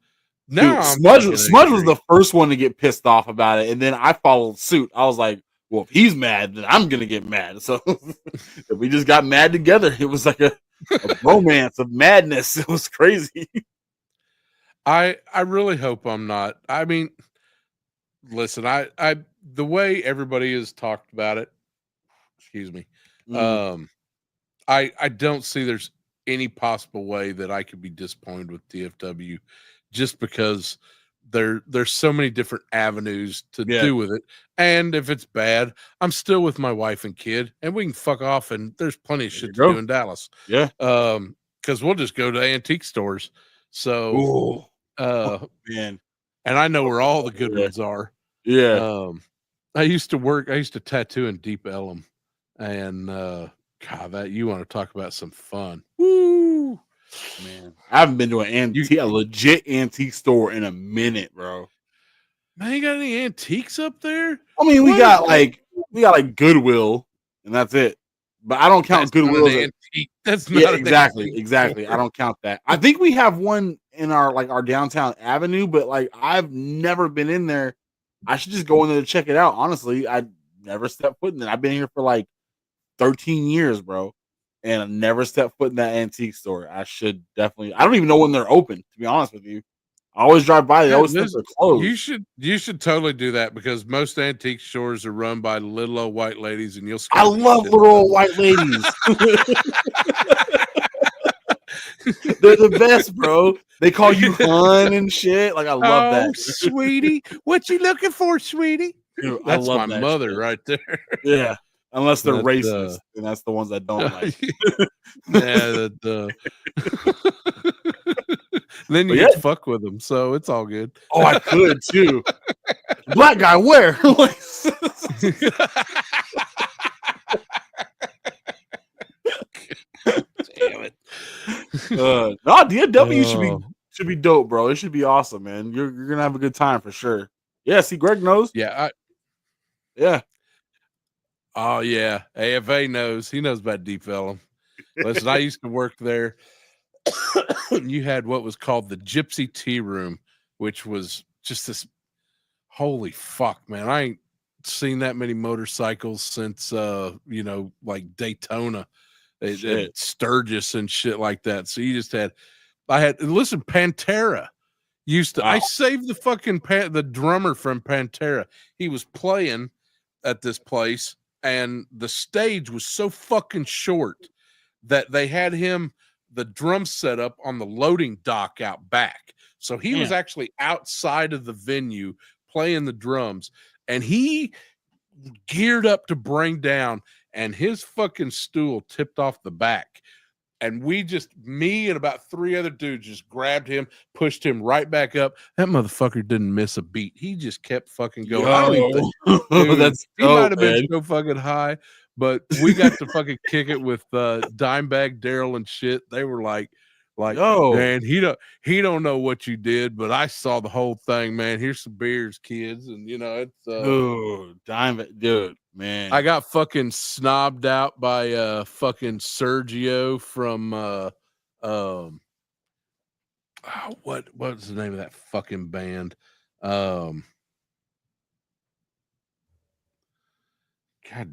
Dude, Now Smudge was the first one to get pissed off about it, and then I followed suit. I was like, well, if he's mad, then I'm gonna get mad. So we just got mad together. It was like a romance of madness. It was crazy. I really hope I'm not. I mean, listen, I the way everybody has talked about it, excuse me, I don't see there's any possible way that I could be disappointed with DFW, just because there's so many different avenues to do with it. And if it's bad, I'm still with my wife and kid, and we can fuck off. And there's plenty of shit to do in Dallas. Yeah, because we'll just go to antique stores. So, man, and I know where all the good ones are. Yeah. I used to tattoo in Deep Ellum, and God, that you want to talk about some fun. Woo! Man, I haven't been to a legit antique store in a minute, bro. Man, you got any antiques up there? I mean, we got like Goodwill, and that's it. But I don't count Goodwill as an antique. That's not exactly. I don't count that. I think we have one in our downtown avenue, but like I've never been in there. I should just go in there to check it out. Honestly, I never stepped foot in it. I've been here for like 13 years, bro. And I never stepped foot in that antique store. I should definitely. I don't even know when they're open, to be honest with you. I always drive by. They always think they're closed. You should totally do that, because most antique stores are run by little old white ladies, and I love little old white ladies. They're the best, bro. They call you hun and shit. Like I love that, sweetie. What you looking for, sweetie? Dude, that's my mother shit right there. Yeah. Unless they're racist, and that's the ones that don't like. Then you get to fuck with them, so it's all good. Oh, I could too. Black guy, where? Damn it. No, DFW should be dope, bro. It should be awesome, man. You're gonna have a good time for sure. Yeah, see, Greg knows. Yeah, yeah. Oh yeah, AFA knows. He knows about Deep Ellum. Listen, I used to work there. You had what was called the Gypsy Tea Room, which was just this. Holy fuck, man! I ain't seen that many motorcycles since like Daytona, Sturgis and shit like that. So you just had, listen, Pantera used to. Wow. I saved the fucking the drummer from Pantera. He was playing at this place, and the stage was so fucking short that they had the drum set up on the loading dock out back. So he was actually outside of the venue playing the drums, and he geared up to bring down, and his fucking stool tipped off the back. And me and about 3 other dudes just grabbed him, pushed him right back up. That motherfucker didn't miss a beat. He just kept fucking going. I don't even think, he might have been so fucking high, but we got to fucking kick it with Dimebag Daryl and shit. They were like, oh man, he don't know what you did, but I saw the whole thing, man. Here's some beers, kids, and it's dude, man. I got fucking snobbed out by fucking Sergio from what's the name of that fucking band? God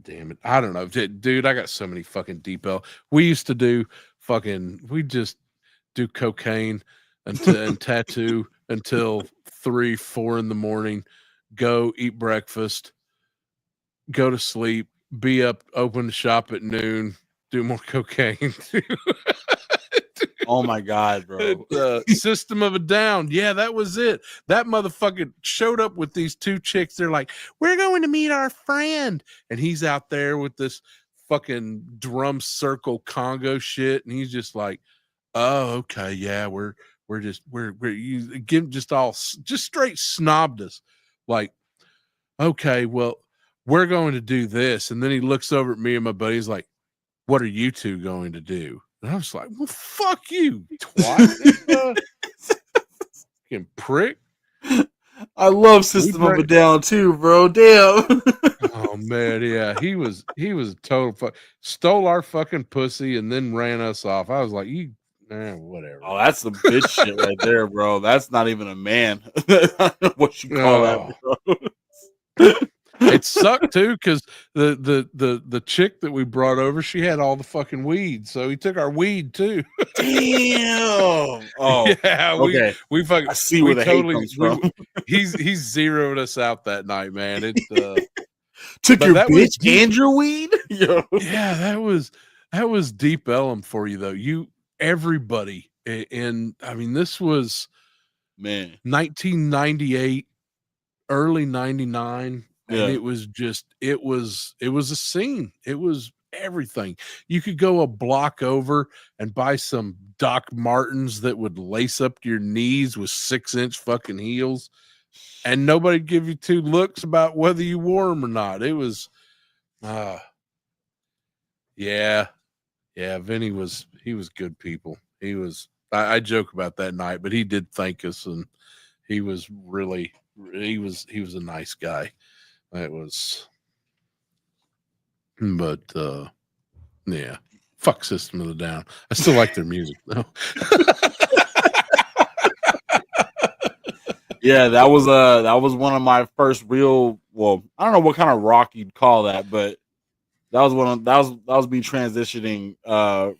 damn it. I don't know. Dude, I got so many fucking Deep Ellum. We used to do we just do cocaine and tattoo until 3-4 in the morning, go eat breakfast, go to sleep, be up, open the shop at noon, do more cocaine. Oh my God, bro. System of a Down. Yeah, that was it. That motherfucker showed up with these 2 chicks. They're like, we're going to meet our friend. And he's out there with this fucking drum circle Congo shit. And he's just like, oh, okay. Yeah, we're you give just straight snobbed us. Like, okay, well, we're going to do this. And then he looks over at me and my buddy's like, what are you two going to do? And I was like, well, fuck you, twat. Fucking prick. I love System of a Down too, bro. Damn. Oh man, yeah, he was a total stole our fucking pussy and then ran us off. I was like, whatever. Oh, that's some bitch shit right there, bro. That's not even a man. I don't know what you call that, bro. It sucked too because the chick that we brought over, she had all the fucking weed, so he took our weed too. Damn. Oh, yeah. Okay. We fucking. I see where the hate comes from. He's zeroed us out that night, man. It took your bitch and your weed. Yeah, that was deep Ellum for you though. Everybody, and I mean this was 1998, early 99. And it was it was a scene. It was everything. You could go a block over and buy some Doc Martens that would lace up to your knees with 6-inch fucking heels, and nobody'd give you two looks about whether you wore them or not. It was, yeah. Vinny was good people. He was. I joke about that night, but he did thank us, and he was really he was a nice guy. It was, but yeah, fuck System of a Down. I still like their music though. Yeah, that was one of my first real. Well, I don't know what kind of rock you'd call that, but that was me transitioning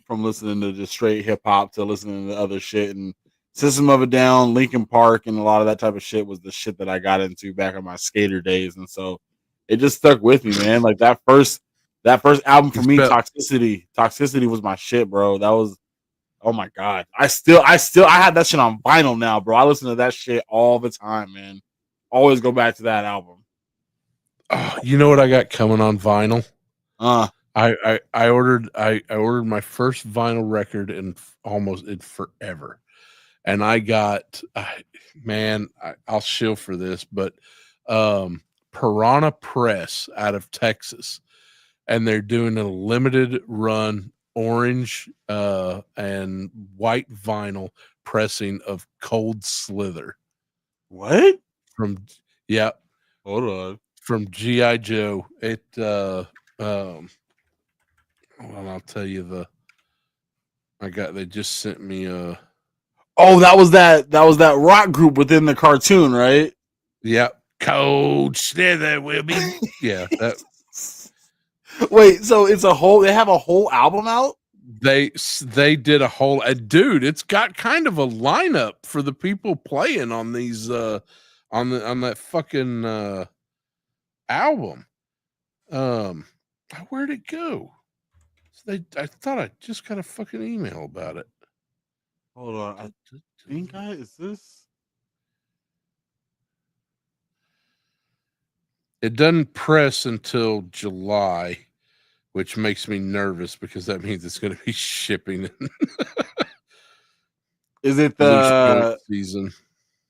from listening to just straight hip hop to listening to other shit. And System of a Down, Linkin Park, and a lot of that type of shit was the shit that I got into back in my skater days, and so it just stuck with me, man. Like that first album for me, Toxicity was my shit, bro. That was, oh my god. I have that shit on vinyl now, bro. I listen to that shit all the time, man. Always go back to that album. Oh, you know what I got coming on vinyl? I ordered my first vinyl record in forever, and I got I'll shill for this, but Piranha Press out of Texas, and they're doing a limited run orange and white vinyl pressing of Cold Slither. What? Hold on. From G.I. Joe. It well, I'll tell you they just sent me oh, that was that rock group within the cartoon, right? Yep. Cold Slither will be. Yeah. Wait, so they have a whole album out? They did a whole dude, it's got kind of a lineup for the people playing on these on that fucking album. Where'd it go? I thought I just got a fucking email about it. Hold on. I think is this? It doesn't press until July, which makes me nervous because that means it's going to be shipping. Is it the season?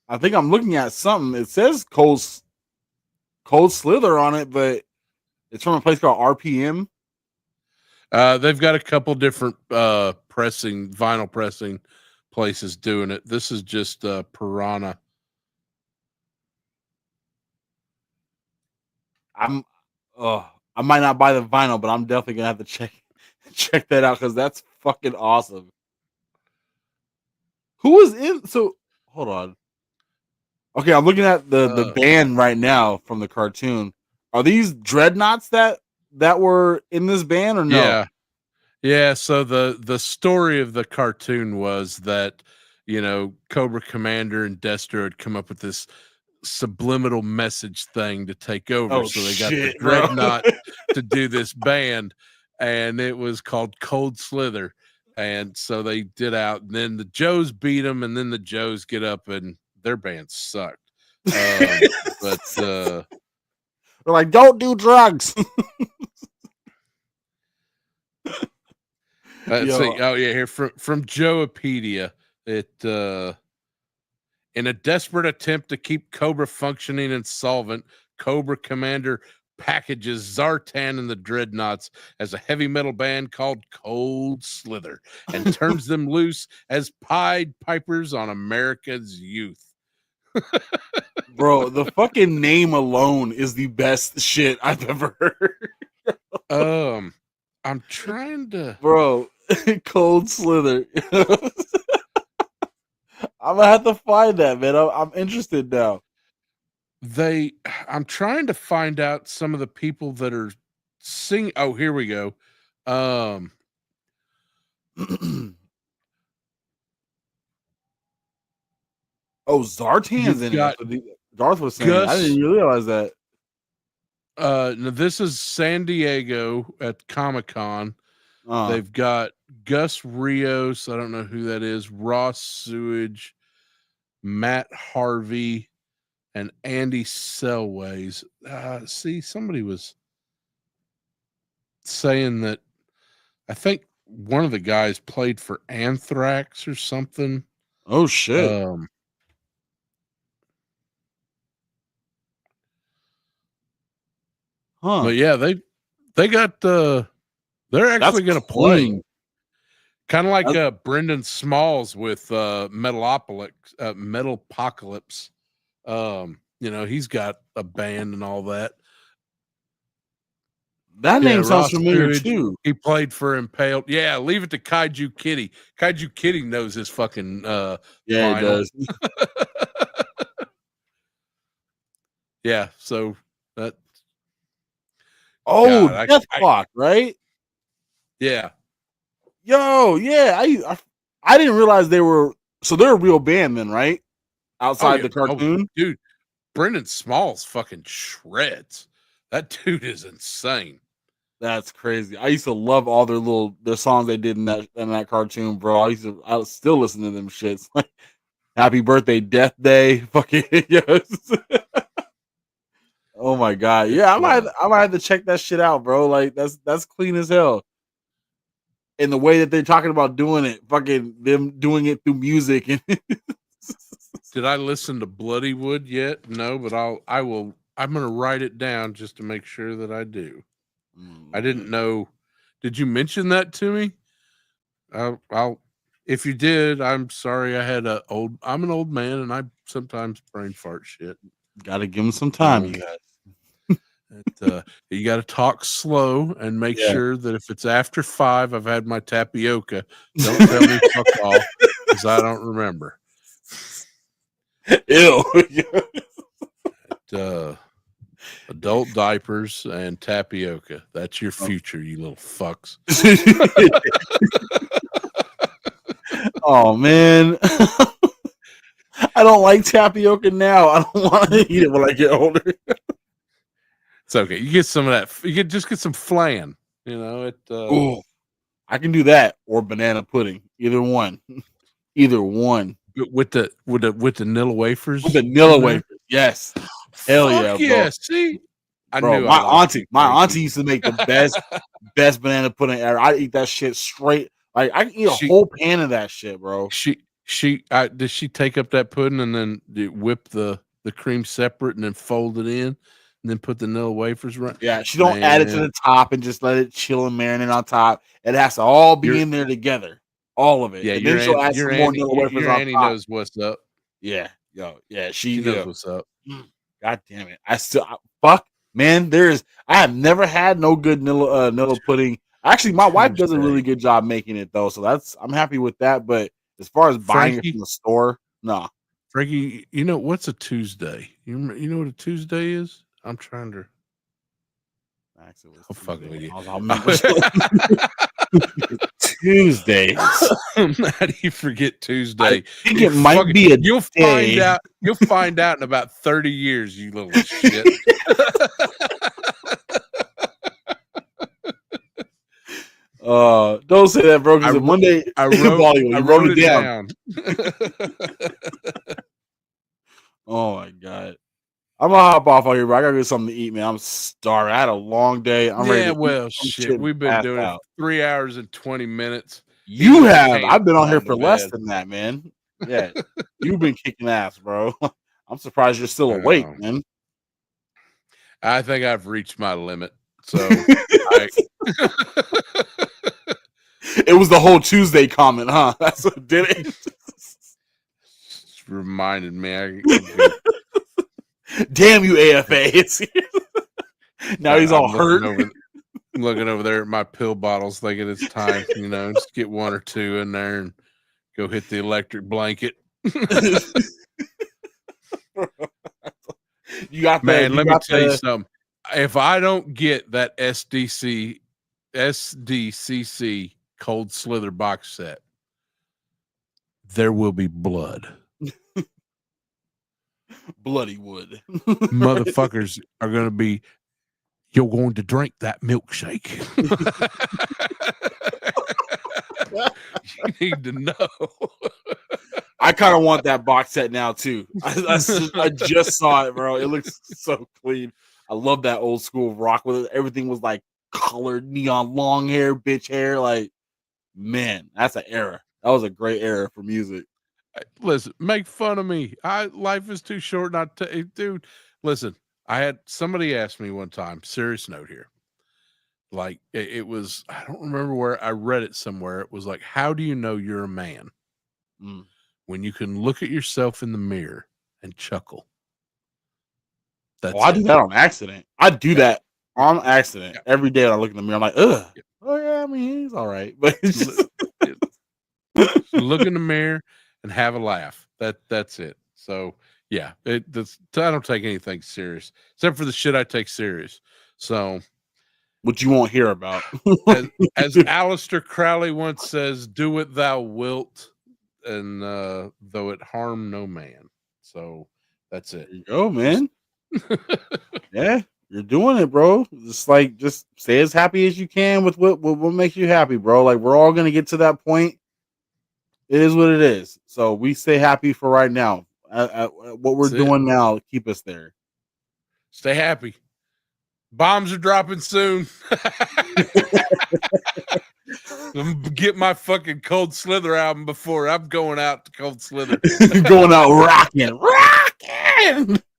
I think I'm looking at something. It says Cold Slither on it, but it's from a place called RPM. They've got a couple different vinyl pressing places doing it. This is just Piranha. I might not buy the vinyl, but I'm definitely gonna have to check that out because that's fucking awesome. Who is in? So hold on. Okay, I'm looking at the band right now from the cartoon. Are these Dreadnoughts that were in this band or no? Yeah. So the story of the cartoon was that Cobra Commander and Destro had come up with this subliminal message thing to take over. Oh, so they got the Dreadnought to do this band, and it was called Cold Slither. And so they did out, and then the Joes beat them, and then the Joes get up, and their band sucked. But they're like, don't do drugs. Let's see. Oh yeah, here from Joepedia. It in a desperate attempt to keep Cobra functioning and solvent, Cobra Commander packages Zartan and the Dreadnoughts as a heavy metal band called Cold Slither and turns them loose as Pied Pipers on America's youth. Bro, the fucking name alone is the best shit I've ever heard. I'm trying to. Bro, Cold Slither. I'm gonna have to find that, man. I'm interested now. I'm trying to find out some of the people that are singing. Oh, here we go. Oh, Zartan's in got it. Darth was saying. Gus, I didn't realize that. now this is San Diego at Comic-Con. They've got Gus Rios. I don't know who that is. Ross Sewage, Matt Harvey, and Andy Selways. See, somebody was saying that I think one of the guys played for Anthrax or something. Oh shit. But yeah, they got they're actually going to play kind of like Brendan Smalls with Metalopolis. You know, he's got a band and all that. That name sounds familiar too. He played for Impaled. Yeah, leave it to Kaiju Kitty. Kaiju Kitty knows his fucking yeah, he does. Yeah, so that. Oh, Deathclock, right? Yeah. Yo, yeah. I didn't realize they were. So they're a real band then, right? Outside the cartoon, dude. Brendan Smalls fucking shreds. That dude is insane. That's crazy. I used to love all their songs they did in that cartoon, bro. I was still listening to them shits. Like Happy Birthday, Death Day, fucking yes. Oh my god, yeah. I might have to check that shit out, bro. Like that's clean as hell. And the way that they're talking about doing it, fucking them doing it through music. Did I listen to Bloodywood yet? No, but I will. I'm gonna write it down just to make sure that I do. I didn't know. Did you mention that to me? I'll. If you did, I'm sorry. I'm an old man, and I sometimes brain fart shit. Got to give him some time, you guys. You got to talk slow and make sure that if it's after 5, I've had my tapioca. Don't tell me fuck off because I don't remember. Ew. Adult diapers and tapioca. That's your future, you little fucks. Oh man. I don't like tapioca now. I don't want to eat it when I get older. It's okay. You get some of that. You just get some flan. You know it. I can do that or banana pudding. Either one. Either one. With the vanilla wafers. With the vanilla wafers. Yes. Hell yeah, bro. Yeah. See, I knew my auntie used to make the best banana pudding ever. I eat that shit straight. Like I can eat a whole pan of that shit, bro. Does she take up that pudding and then whip the cream separate and then fold it in and then put the vanilla wafers right? Yeah, she don't add it to the top and just let it chill and marinate on top. It has to all be in there together, all of it. Yeah, and then she'll add some more vanilla wafers your on Annie top. knows what's up. Yeah, she knows what's up. God damn it! Man. I have never had no good vanilla pudding. Actually, my wife does a really good job making it though, so I'm happy with that. But as far as buying it from the store, no. Frankie, you know what's a Tuesday? You know what a Tuesday is? I'm trying to. Actually, I'm fucking with you. Tuesdays. How do you forget Tuesday? I think it might be a You'll day. find out. You'll find out in about 30 years, you little shit. Don't say that, bro. Because one day I wrote it down. Oh my god. I'm gonna hop off out here, bro. I gotta get something to eat, man. I'm starving. I had a long day. I'm ready. Well, shit. We've been doing it 3 hours and 20 minutes. You have. I've been on here for less than that, man. Yeah, you've been kicking ass, bro. I'm surprised you're still awake, man. I think I've reached my limit. So it was the whole Tuesday comment, huh? That's what did it. just reminded me. Damn you, AFA! It's now he's all hurt. Looking over there at my pill bottles, thinking it's time, just get one or two in there and go hit the electric blanket. You got man. Let me tell you something. If I don't get that SDCC Cold Slither box set, there will be blood. Bloody wood. Motherfuckers are going to be. You're going to drink that milkshake. You need to know. I kind of want that box set now too. I just saw it, bro. It looks so clean. I love that old school rock with it. Everything was like colored neon, long hair, bitch hair. Like, man, that's an era. That was a great era for music. Listen, make fun of me. Life is too short not to, dude. Listen, I had somebody ask me one time, serious note here. Like it was, I don't remember where I read it somewhere. It was like, how do you know you're a man? When you can look at yourself in the mirror and chuckle. I do that on accident. I do that on accident every day. When I look in the mirror, I'm like, ugh. Oh yeah, I mean, he's all right, but it's just... look in the mirror and have a laugh. That's it. So yeah, I don't take anything serious except for the shit I take serious. So, which you won't hear about. as Aleister Crowley once says, "Do what thou wilt, and though it harm no man." So that's it. There you go, man. Yeah, you're doing it, bro. Just stay as happy as you can with what makes you happy, bro. Like, we're all gonna get to that point. It is what it is. So we stay happy for right now. What we're doing now, keep us there. Stay happy. Bombs are dropping soon. Get my fucking Cold Slither album before I'm going out to Cold Slither. Going out rocking.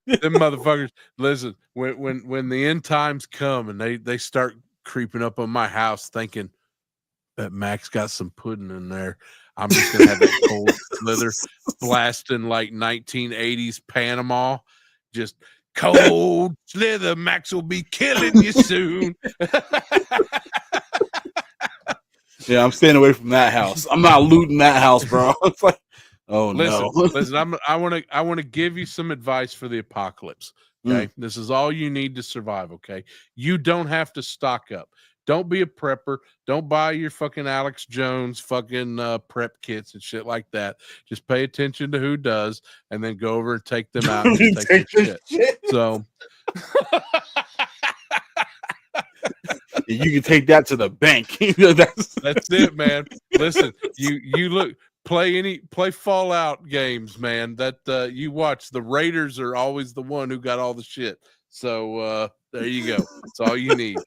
Them motherfuckers. Listen, when the end times come and they start creeping up on my house, thinking that Max got some pudding in there, I'm just gonna have that Cold Slither blasting like 1980s Panama. Just Cold Slither, Max will be killing you soon. Yeah, I'm staying away from that house. I'm not looting that house, bro. It's like, oh no. Listen, I want to give you some advice for the apocalypse. Okay, this is all you need to survive. Okay, you don't have to stock up. Don't be a prepper. Don't buy your fucking Alex Jones fucking prep kits and shit like that. Just pay attention to who does, and then go over and take them out and take their shit. So you can take that to the bank. That's it, man. Listen, you play Fallout games, man. That you watch. The Raiders are always the one who got all the shit. So there you go. That's all you need.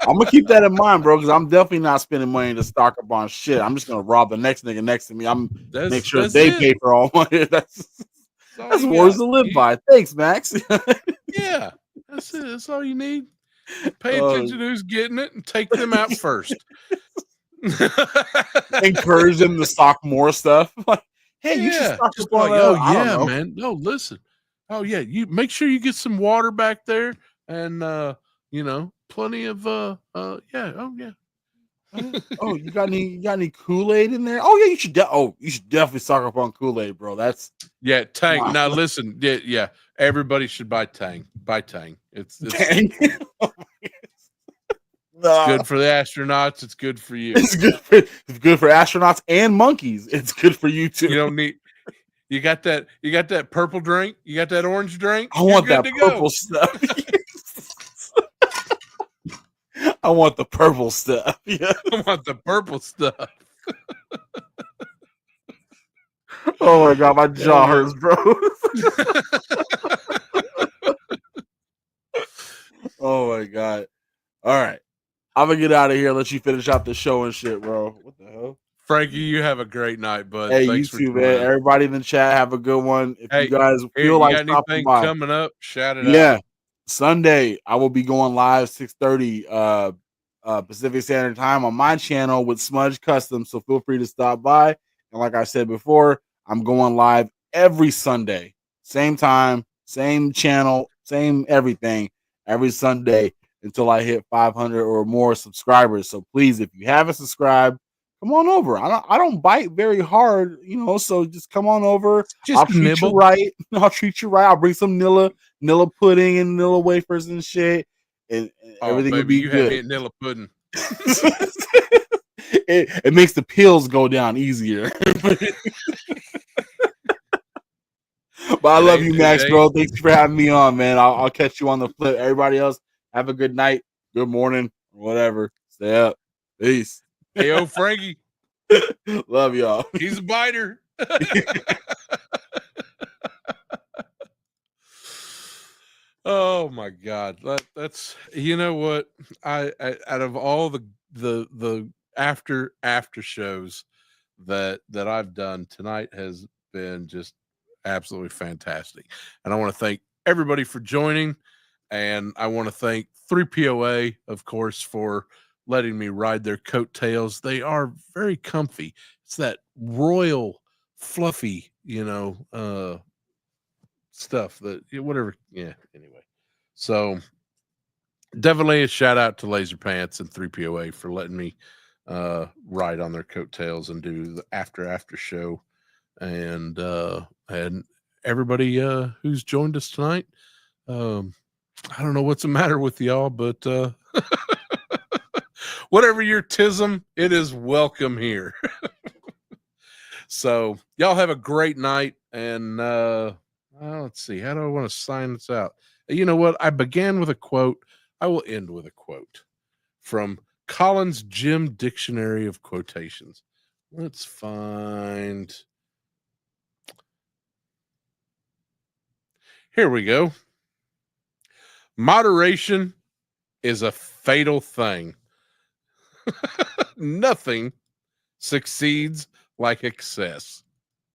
I'm gonna keep that in mind, bro, because I'm definitely not spending money to stock up on shit. I'm just gonna rob the next nigga next to me. Make sure they pay for all money. That's words to live by. Thanks, Max. Yeah, that's it. That's all you need. Pay attention to who's getting it and take them out first. Encourage them to stock more stuff. Like, hey, you should stock up on. Man. No, listen. Oh yeah, you make sure you get some water back there, and plenty of oh yeah. Oh, you got any Kool-Aid in there? Oh yeah, you should definitely stock up on Kool-Aid, bro. That's Tang. Wow. Now listen, yeah, everybody should buy Tang. Buy Tang. It's Tang. It's good for the astronauts. It's good for you. It's good for astronauts and monkeys. It's good for you too. You don't need. You got that purple drink. You got that orange drink. I want that purple stuff. I want the purple stuff. Yeah. I want the purple stuff. Oh my god, my jaw hurts, bro. Oh my god. All right. I'm gonna get out of here. Let you finish out the show and shit, bro. What the hell? Frankie, you have a great night, bud. Hey, thanks you too, man. Everybody in the chat, have a good one. If you guys feel like anything coming up, shout it out. Yeah. Sunday, I will be going live 6:30 Pacific Standard Time on my channel with Smudge Custom. So feel free to stop by. And like I said before, I'm going live every Sunday. Same time, same channel, same everything. Every Sunday until I hit 500 or more subscribers. So please, if you haven't subscribed, come on over. I don't bite very hard, so just come on over. Just I'll treat nibble. you right. I'll treat you right. I'll bring some Nilla pudding and Nilla wafers and shit. And everything will be you good. had me at Nilla pudding. It makes the pills go down easier. But I love you, Max, bro. Thanks for having me on, man. I'll catch you on the flip. Everybody else, have a good night, good morning, whatever. Stay up. Peace. Hey, yo, Frankie. Love y'all. He's a biter. Oh my God. That's you know what? I out of all the after shows that I've done, tonight has been just absolutely fantastic. And I want to thank everybody for joining. And I want to thank 3POA, of course, for letting me ride their coattails. They are very comfy. It's that royal, fluffy, stuff that whatever. Yeah. Anyway, so definitely a shout out to Laser Pants and 3POA for letting me ride on their coattails and do the after show. And everybody who's joined us tonight. I don't know what's the matter with y'all, but whatever your tism, it is welcome here. So y'all have a great night. And let's see, how do I want to sign this out? You know what? I began with a quote. I will end with a quote from Collins Gym Dictionary of Quotations. Let's find. Here we go. Moderation is a fatal thing. Nothing succeeds like excess.